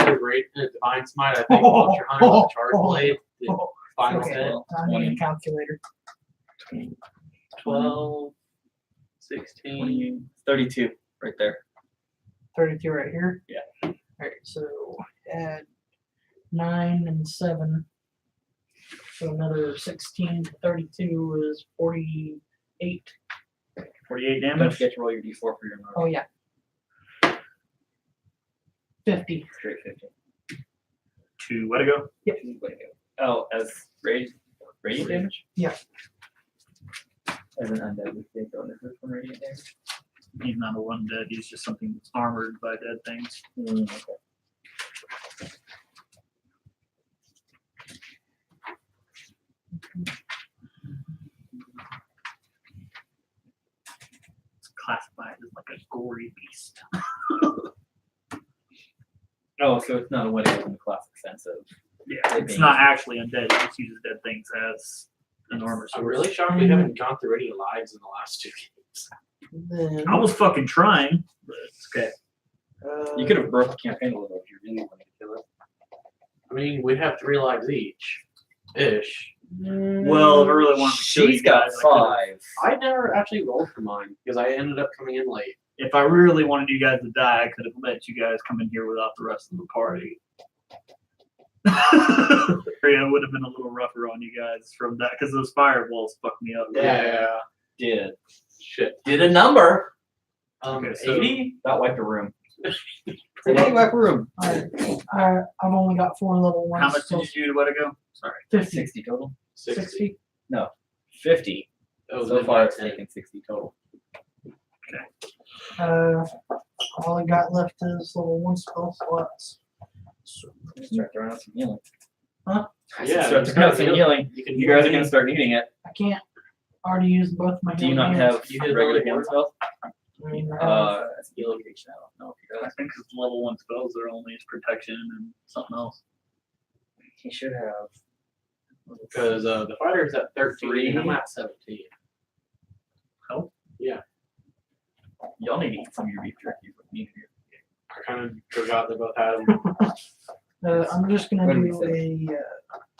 E: hit Divine Smite, I think once you're hunting with the charge blade, the final
A: Okay.
E: hit.
A: I need a calculator.
E: 12, 16.
B: 20, 32 right there.
A: 32 right here?
B: Yeah.
A: Alright, so add 9 and 7. So another 16 to 32 is 48.
D: 48
B: Don't
D: damage.
B: forget to roll your d4 for your
A: Oh,
B: normal.
A: yeah. 50.
B: Straight 50.
D: To what to go?
A: Yep.
B: Way to go. Oh, as radiant damage?
A: Yeah.
B: As an undead, we take bonus from radiant damage.
D: He's not a one dead. He's just something that's armored by dead things.
B: Okay.
D: It's classified as like A gory beast.
B: Oh, so it's not a what it is in the classic sense of.
D: Yeah, it's not actually undead. It just uses dead things as an armor
E: I'm
D: source.
E: really shocked we haven't gone through any lives in the last 2 games.
A: Then,
D: I was fucking trying, but it's okay.
B: You could have broke the campaign a little if you really wanted to kill it.
E: I mean, we'd have 3 lives each, ish.
D: Well, if I really wanted to kill you
B: She's got
D: guys, I could've-
B: 5.
E: I never actually rolled for mine because I ended up coming in late.
D: If I really wanted you guys to die, I could have let you guys come in here without the rest of the party. It would have been a little rougher on you guys from that because those fireballs fucked me up.
E: Yeah.
B: Did.
E: Shit.
B: Did a number.
D: Okay, so-
B: 80? That wiped a room.
A: Today,
B: Wipe a room.
A: I've only got 4 level ones.
D: How much
A: so
D: did you do to let it go? Sorry.
A: 50.
B: 60 total.
A: 60.
B: 50.
E: Oh,
B: So
E: then
B: far,
E: that's
B: it's taken 60 total.
A: All I got left is level 1 spell slots.
B: Start throwing out some healing.
A: Huh?
E: Yeah,
B: Start throwing out some healing.
E: You can
B: You guys are going to start needing it.
A: I can't. Already used both my
B: Do you not
A: healing
B: have
E: You did
B: regular
E: level
B: healing
E: four?
B: spells?
A: I mean, I have-
B: It's healing creation. I don't know if he
D: I
B: does.
D: think his level 1 spells are only his protection and something else.
B: He should have.
E: Because the fighter's at 13 and I'm at 17.
B: Y'all need to eat some of your beef jerky. Need to.
E: I kind of forgot they both had them.
A: I'm just gonna
B: What did we
A: do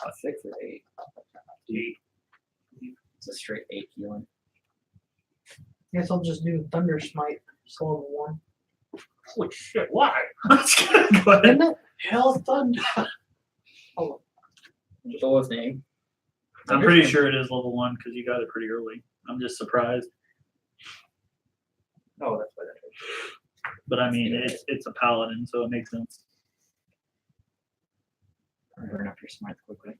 B: A 6 or 8?
D: 8.
B: It's a straight 8 healing.
A: guess I'll just do Thunder Smite. It's level 1.
D: Holy shit, why? Go ahead.
A: Isn't it?
E: Hell Thunder.
B: What's all his name?
D: I'm pretty sure it is level 1 because you got it pretty early. I'm just surprised.
B: Oh, that's why that is.
D: But I mean, it's a paladin, so it makes sense.
B: Burn up your smites quickly.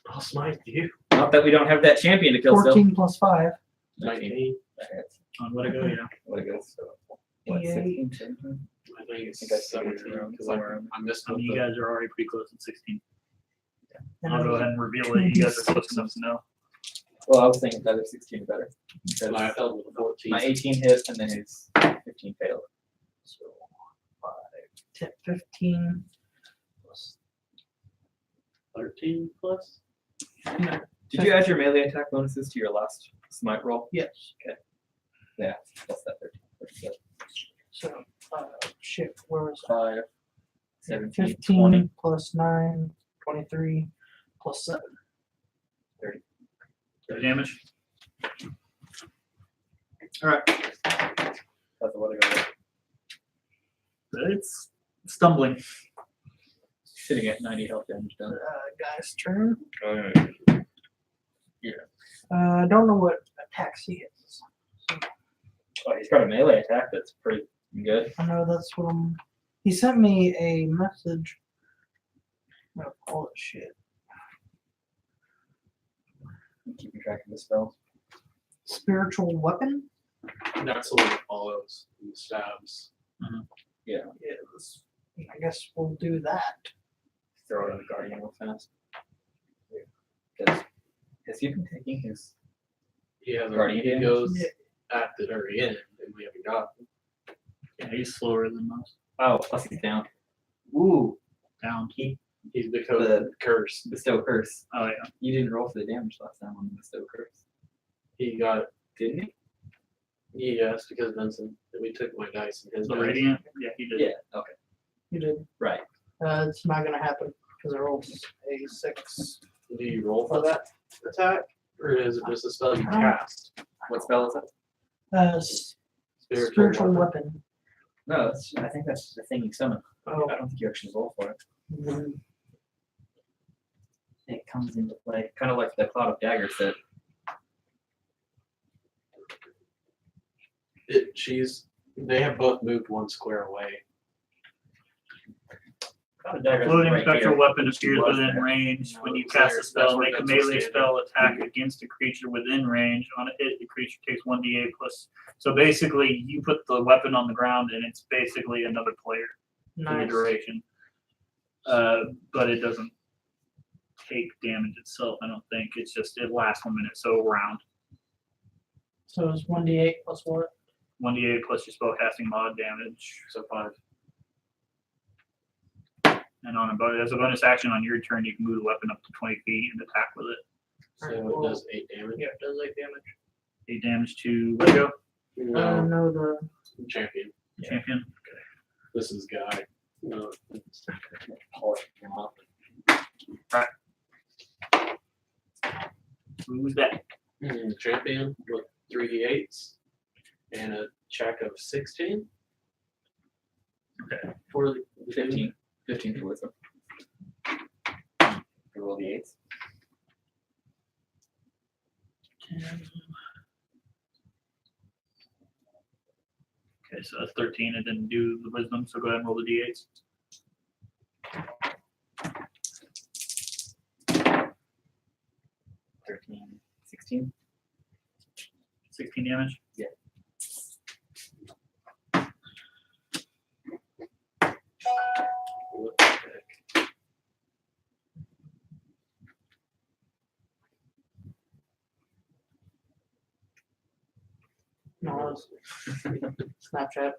E: I'll smite you.
B: Not that we don't have that champion to kill still.
A: 14 plus 5.
E: 19.
B: That hits.
D: On what I go, yeah.
B: What it goes. So, what,
A: Yeah.
B: 16, 17?
E: I think it's
B: I think I said
E: 17
B: around
E: because
B: somewhere around
E: I missed
D: I mean, you
E: the
D: guys are already pretty close at 16.
A: And
D: I'll go ahead and reveal it. You guys are close enough to know.
B: Well, I was thinking better 16 or better. Because
E: and I fell with a 14.
B: my 18 hit and then his 15 failed. So 5.
A: 15 plus
E: 13 plus?
B: Did you add your melee attack bonuses to your last smite roll?
A: Yes.
B: Yeah, plus that 13. 37.
A: So, shit, where was
B: 5, 17,
A: 15
B: 20.
A: plus 9, 23 plus 7.
D: The damage.
B: That's what I got.
D: It's stumbling.
B: Sitting at 90 health damage done.
A: Guy's turn.
B: Yeah.
A: I don't know what attacks he hits.
B: Oh, he's got a melee attack that's pretty good.
A: I know that's what he sent me a message. I'm gonna call it shit.
B: Keeping track of the spells.
A: Spiritual weapon?
E: That's the one that follows and stabs.
B: Yeah.
A: Is, I guess we'll do that.
B: Throw it on the guardian real fast. Has he been taking his?
E: He has
B: Guardian
E: he
B: damage?
E: goes
A: Yeah.
E: at the very end and we haven't got him.
D: Yeah, he's slower than most.
B: Oh, plus he's down. Ooh,
D: Down.
E: He's because
B: The-
E: curse.
B: bestow curse.
D: Oh, yeah.
B: You didn't roll for the damage last time on the bestow curse,
E: He got
B: didn't you?
E: yes because Vincent we took my dice and his
D: The
E: dice.
D: radiant? Yeah, he did.
B: Yeah. Okay.
A: You did.
B: Right.
A: It's not gonna happen because I rolled a 6.
E: Do you roll for that attack? Or is it just a spell you
A: Um,
E: cast?
B: What spell is it?
A: Spiritual weapon.
B: No, that's, I think that's the thing you summon.
A: Oh.
B: I don't think you actually roll for it.
A: Mhm.
B: It comes into play, kind of like the Cloud of Daggers that.
E: They have both moved 1 square away.
B: Cloud of Daggers is
D: Floating
B: right
D: spectral
B: here.
D: weapon appears
B: was
D: within
B: there.
D: range. When you
E: It's
D: cast
E: there.
D: a spell,
E: That's where
D: make a
E: that's
D: melee
E: standing.
D: spell attack against a creature within range. On a hit, the creature takes 1d8 plus. So basically, you put the weapon on the ground, and it's basically another player for the
A: Nice.
D: duration. But it doesn't take damage itself. I don't think it lasts 1 minute, so round.
A: So it's 1d8 plus what?
D: 1d8 plus your spellcasting mod damage.
E: So 5.
D: And on as a bonus action on your turn, you can move the weapon up to 20 feet and attack with it.
E: So
A: Alright,
E: it
A: cool.
E: does 8 damage.
A: Yeah, it does 8 damage.
D: 8 damage to Lego
E: No,
A: No, the
E: champion.
D: champion.
E: This is guy. No,
B: Polish him off.
D: Who's that?
E: champion with 3d8s and a check of 16
D: Okay.
E: for the
B: 15. 15 for wisdom. Roll the 8s.
D: Okay, so that's 13. It didn't do the wisdom, so go ahead and roll the d8s.
B: 13, 16.
D: 16 damage.
E: What the heck?
A: no, it's Snapchat.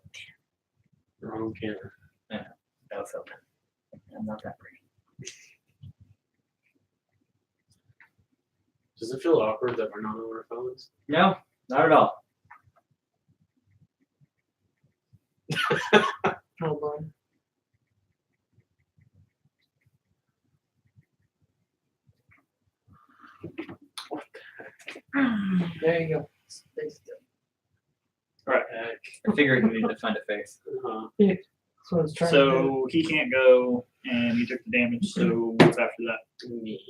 E: Wrong camera.
B: That was something. I'm not that pretty.
E: Does it feel awkward that we're not on our phones?
B: No, not at all.
A: Hold on. There you go. Stay still.
E: Heck.
B: I figured we needed to find a face.
E: Uh-huh.
A: That's what I was trying to do.
D: So he can't go, and you took the damage. So what's after that?
E: Me.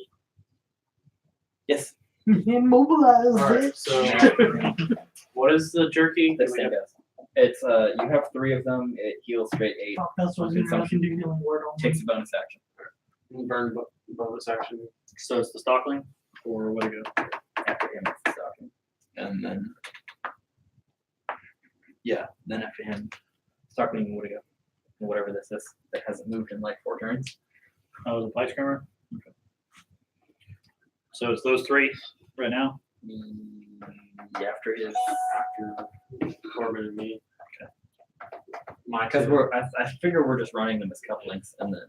B: Yes,
A: Immobilize
E: Alright,
A: it.
E: so what is the jerky?
B: this thing does. It's you have 3 of them. It heals straight 8.
A: Fuck, that's what I was gonna have to do healing word on.
B: Takes a bonus action.
E: Burn bonus action.
D: So it's the Stockling, or what do you go?
B: After him, it's the stocking. And then, yeah, then after him, Starkling would go. Whatever this is that hasn't moved in like 4 turns.
D: Oh, the Blight Screamer? Okay. So it's those 3 right now?
B: Yeah, after his,
E: After Corbin and me. My
B: because
E: two.
B: I figure we're just running them as couplings, and then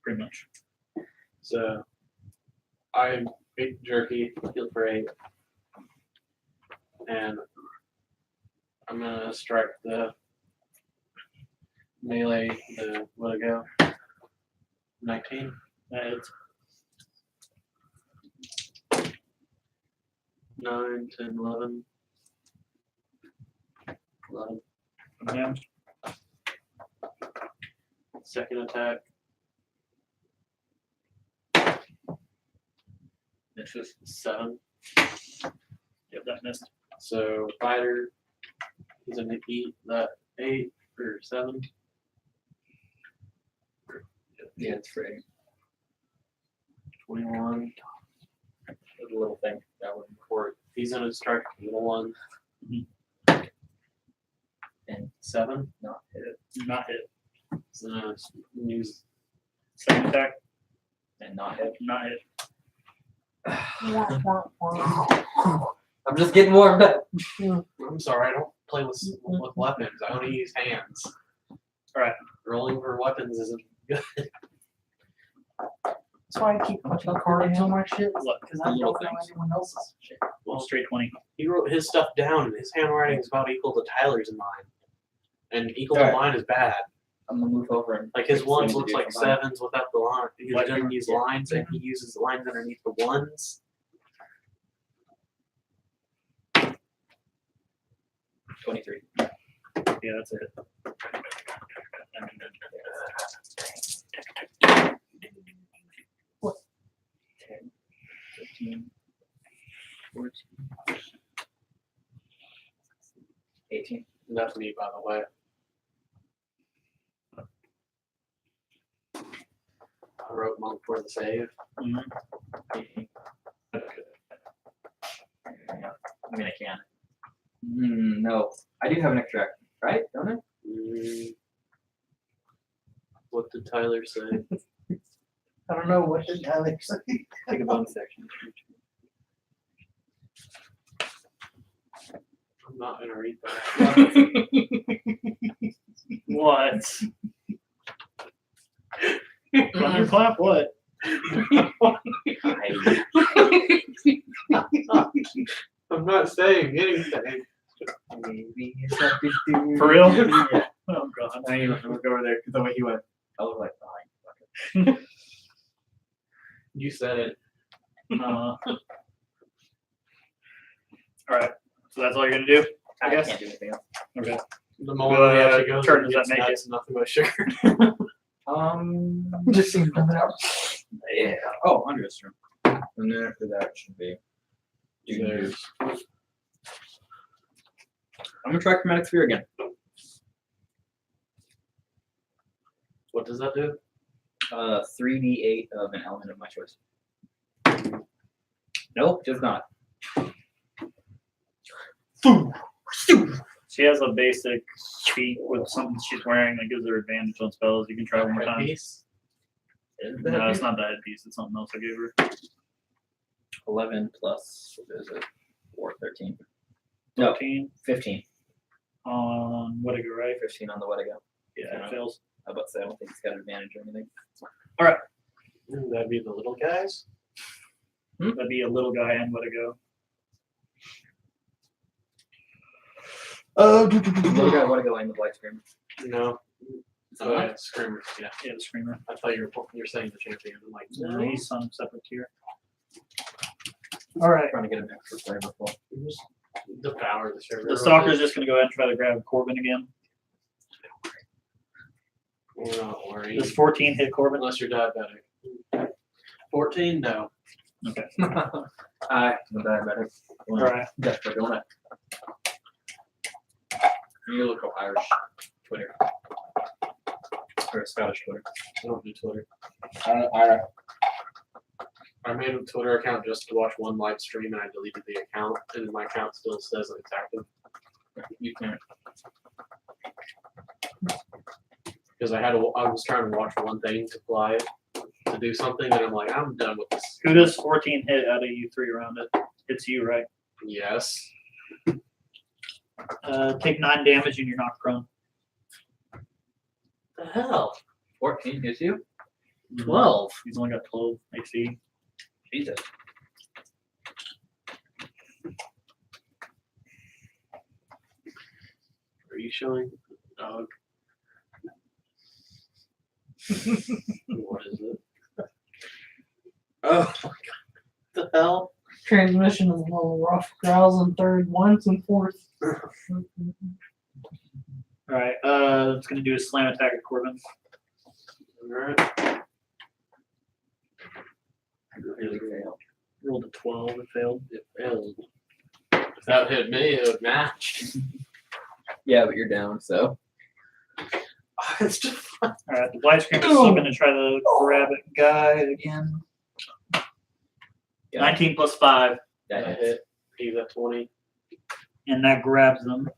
D: Pretty much.
E: So I ate jerky, healed for 8. And I'm gonna strike the melee, the let it go. 19.
D: That hits.
E: 9, 10, 11. 11.
D: Damage.
E: Second attack.
B: misses.
E: 7.
D: Yep, that missed.
E: So fighter, he's gonna eat that 8 or 7.
B: Yeah, it's for 8.
E: 21.
B: The little thing that would record.
E: He's gonna strike the little one.
B: And
E: 7.
B: not hit it.
D: Not hit.
E: He's gonna use
D: Second attack,
B: And not hit.
D: not hit.
B: I'm just getting warmed up.
E: I'm sorry, I don't play with weapons. I only use hands.
D: Alright.
E: Rolling for weapons isn't good.
A: That's why I keep putting cards on my shit.
D: Look,
A: Because
B: the
A: I don't
B: little
A: know
B: things.
A: anyone else's shit.
D: Well, straight 20.
E: He wrote his stuff down, and his handwriting is about equal to Tyler's and mine. And equal to
B: Alright.
E: mine is bad.
B: I'm gonna move over and
E: Like his
B: fix
E: ones
B: things
E: looks
B: to do
E: like
B: combined.
E: 7s without the line. He
D: Like
E: doesn't
D: him?
E: use
B: Yeah.
E: lines, and he uses the lines underneath the 1s.
B: 23.
D: Yeah, that's it.
A: What?
B: 10, 15, 14, 18.
E: That's me, by the way. I wrote monk for the save.
D: Mhm.
B: 18. I mean, I can. No, I do have an extra action, right? Don't I?
E: What did Tyler say?
A: I don't know what did Tyler say.
B: Take a bonus action.
E: I'm not gonna read that.
D: What? Thunderclap? What?
E: I'm not saying anything.
D: For real?
B: Yeah.
D: Oh god.
B: I didn't even look over there because the way he went, I was like, fine.
E: You said it.
D: All right. So that's all you're gonna do? I guess.
B: can't do anything else.
D: Okay.
E: The moment we actually go
D: turn does that make
E: it's nothing but sugar.
A: Just seems coming out.
B: Yeah. Oh, under this room. And then after that should be.
E: There's
B: I'm gonna try chromatic sphere again.
E: what does that do?
B: 3d8 of an element of my choice. Nope, does not.
D: She has a basic sheet with something she's wearing that gives her advantage on spells. You can try one more time.
E: Piece? Is
D: No,
E: that
D: it's not that piece. It's something else I gave her.
B: 11 plus, what is it? 4, 13. No,
D: 14
B: 15.
D: on Wedigo, right?
B: 15 on the way to go.
D: Yeah, it fails.
B: I was about to say, I don't think he's got an advantage or anything.
E: That'd be the little guys.
D: That'd be a little guy and Wedigo.
B: Little guy, want to go in the black screen?
E: No.
B: Oh,
E: Oh, yeah, screamers. Yeah.
D: Yeah, the screamer.
E: I thought you were saying the champion. I'm like,
D: No,
E: no.
D: he's on separate tier. All right.
B: Trying to get an extra flavorful.
E: Devour the sugar.
D: The stalker's just gonna go ahead and try to grab Corbin again.
E: We're not worried.
D: Does 14 hit Corbin?
E: Unless you're diabetic. 14? No.
B: I'm diabetic.
D: All right.
B: Desperate doing it.
E: You look Irish.
B: Twitter. Or Scottish Twitter.
E: I don't do Twitter.
B: I
E: I made a Twitter account just to watch one live stream and I deleted the account and my account still says it's active.
B: You can't.
E: Because I was trying to watch one thing to fly to do something and I'm like, I'm done with this.
D: Who does 14 hit out of you three around it? It's you, right?
E: Yes.
D: Take 9 damage and you're knocked prone.
E: The hell?
B: 14 hits you?
E: 12.
D: He's only got 12 AC.
B: Jesus.
E: Are you showing dog? What is it? Oh my god. The hell?
A: Transmission is a little rough. Growls in third, once and fourth.
D: All right. It's gonna do a slam attack at Corbin.
E: Alright.
B: Really failed.
D: Rolled a 12. It failed.
E: It failed. If that hit me, it would match.
B: Yeah, but you're down, so.
E: It's just
D: All right. The Blight Screamer is still gonna try to grab it guy again. 19 plus 5,
B: That
E: that
B: hits.
E: hit. He's at 20.
D: and that grabs them.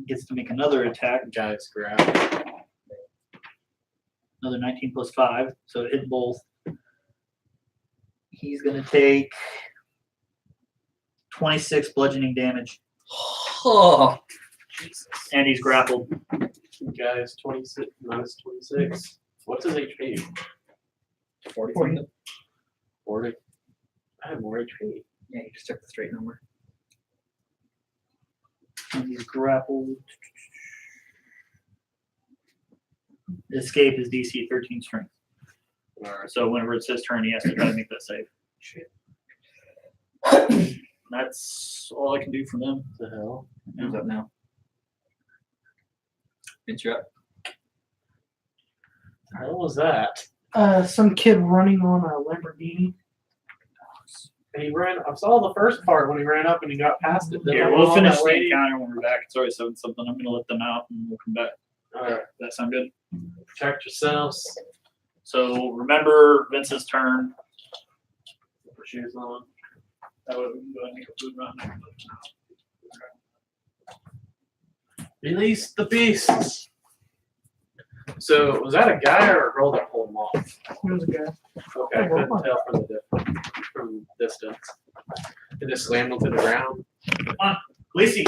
D: Gets to make another attack.
E: Guys, grab.
D: Another 19 plus 5, so it hit both. He's gonna take 26 bludgeoning damage,
B: Oh, Jesus.
D: and he's grappled.
E: Guys, 26 minus 26. What's his HP?
B: 40.
E: 40. I have more HP.
B: Yeah, you just took the straight number.
D: And he's grappled. Escape is DC 13 strength.
E: Alright.
D: So whenever it's his turn, he has to try to make that save.
B: Shit.
D: That's all I can do for them.
E: What the hell?
B: Who's up now? Vince, you're up.
E: The hell was that?
A: Some kid running on a Lamborghini.
E: And he ran. I saw the first part when he ran up and he got past it. Then
D: Here,
E: I
D: we'll
E: saw
D: finish
E: that
D: the
E: lady-
D: encounter when we're back. It's already 7 something. I'm gonna let them out and we'll come back.
E: Alright,
D: That sound good?
E: protect yourselves.
D: So remember Vince's turn.
E: Put your shoes on.
D: That way we can go ahead and make a food run.
E: Release the beasts. So was that a guy or a girl that pulled him off?
A: Here's a guy.
E: Okay, I couldn't tell from the from distance. It just slammed him to the ground.
D: Lacey.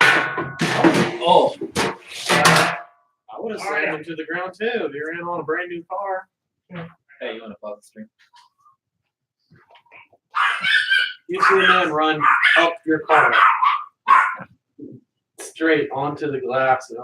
E: Oh. I would have slammed him to the ground too if he ran on a brand new car.
B: Hey, you want to pause the stream?
E: You see a man run up your car straight onto the glass and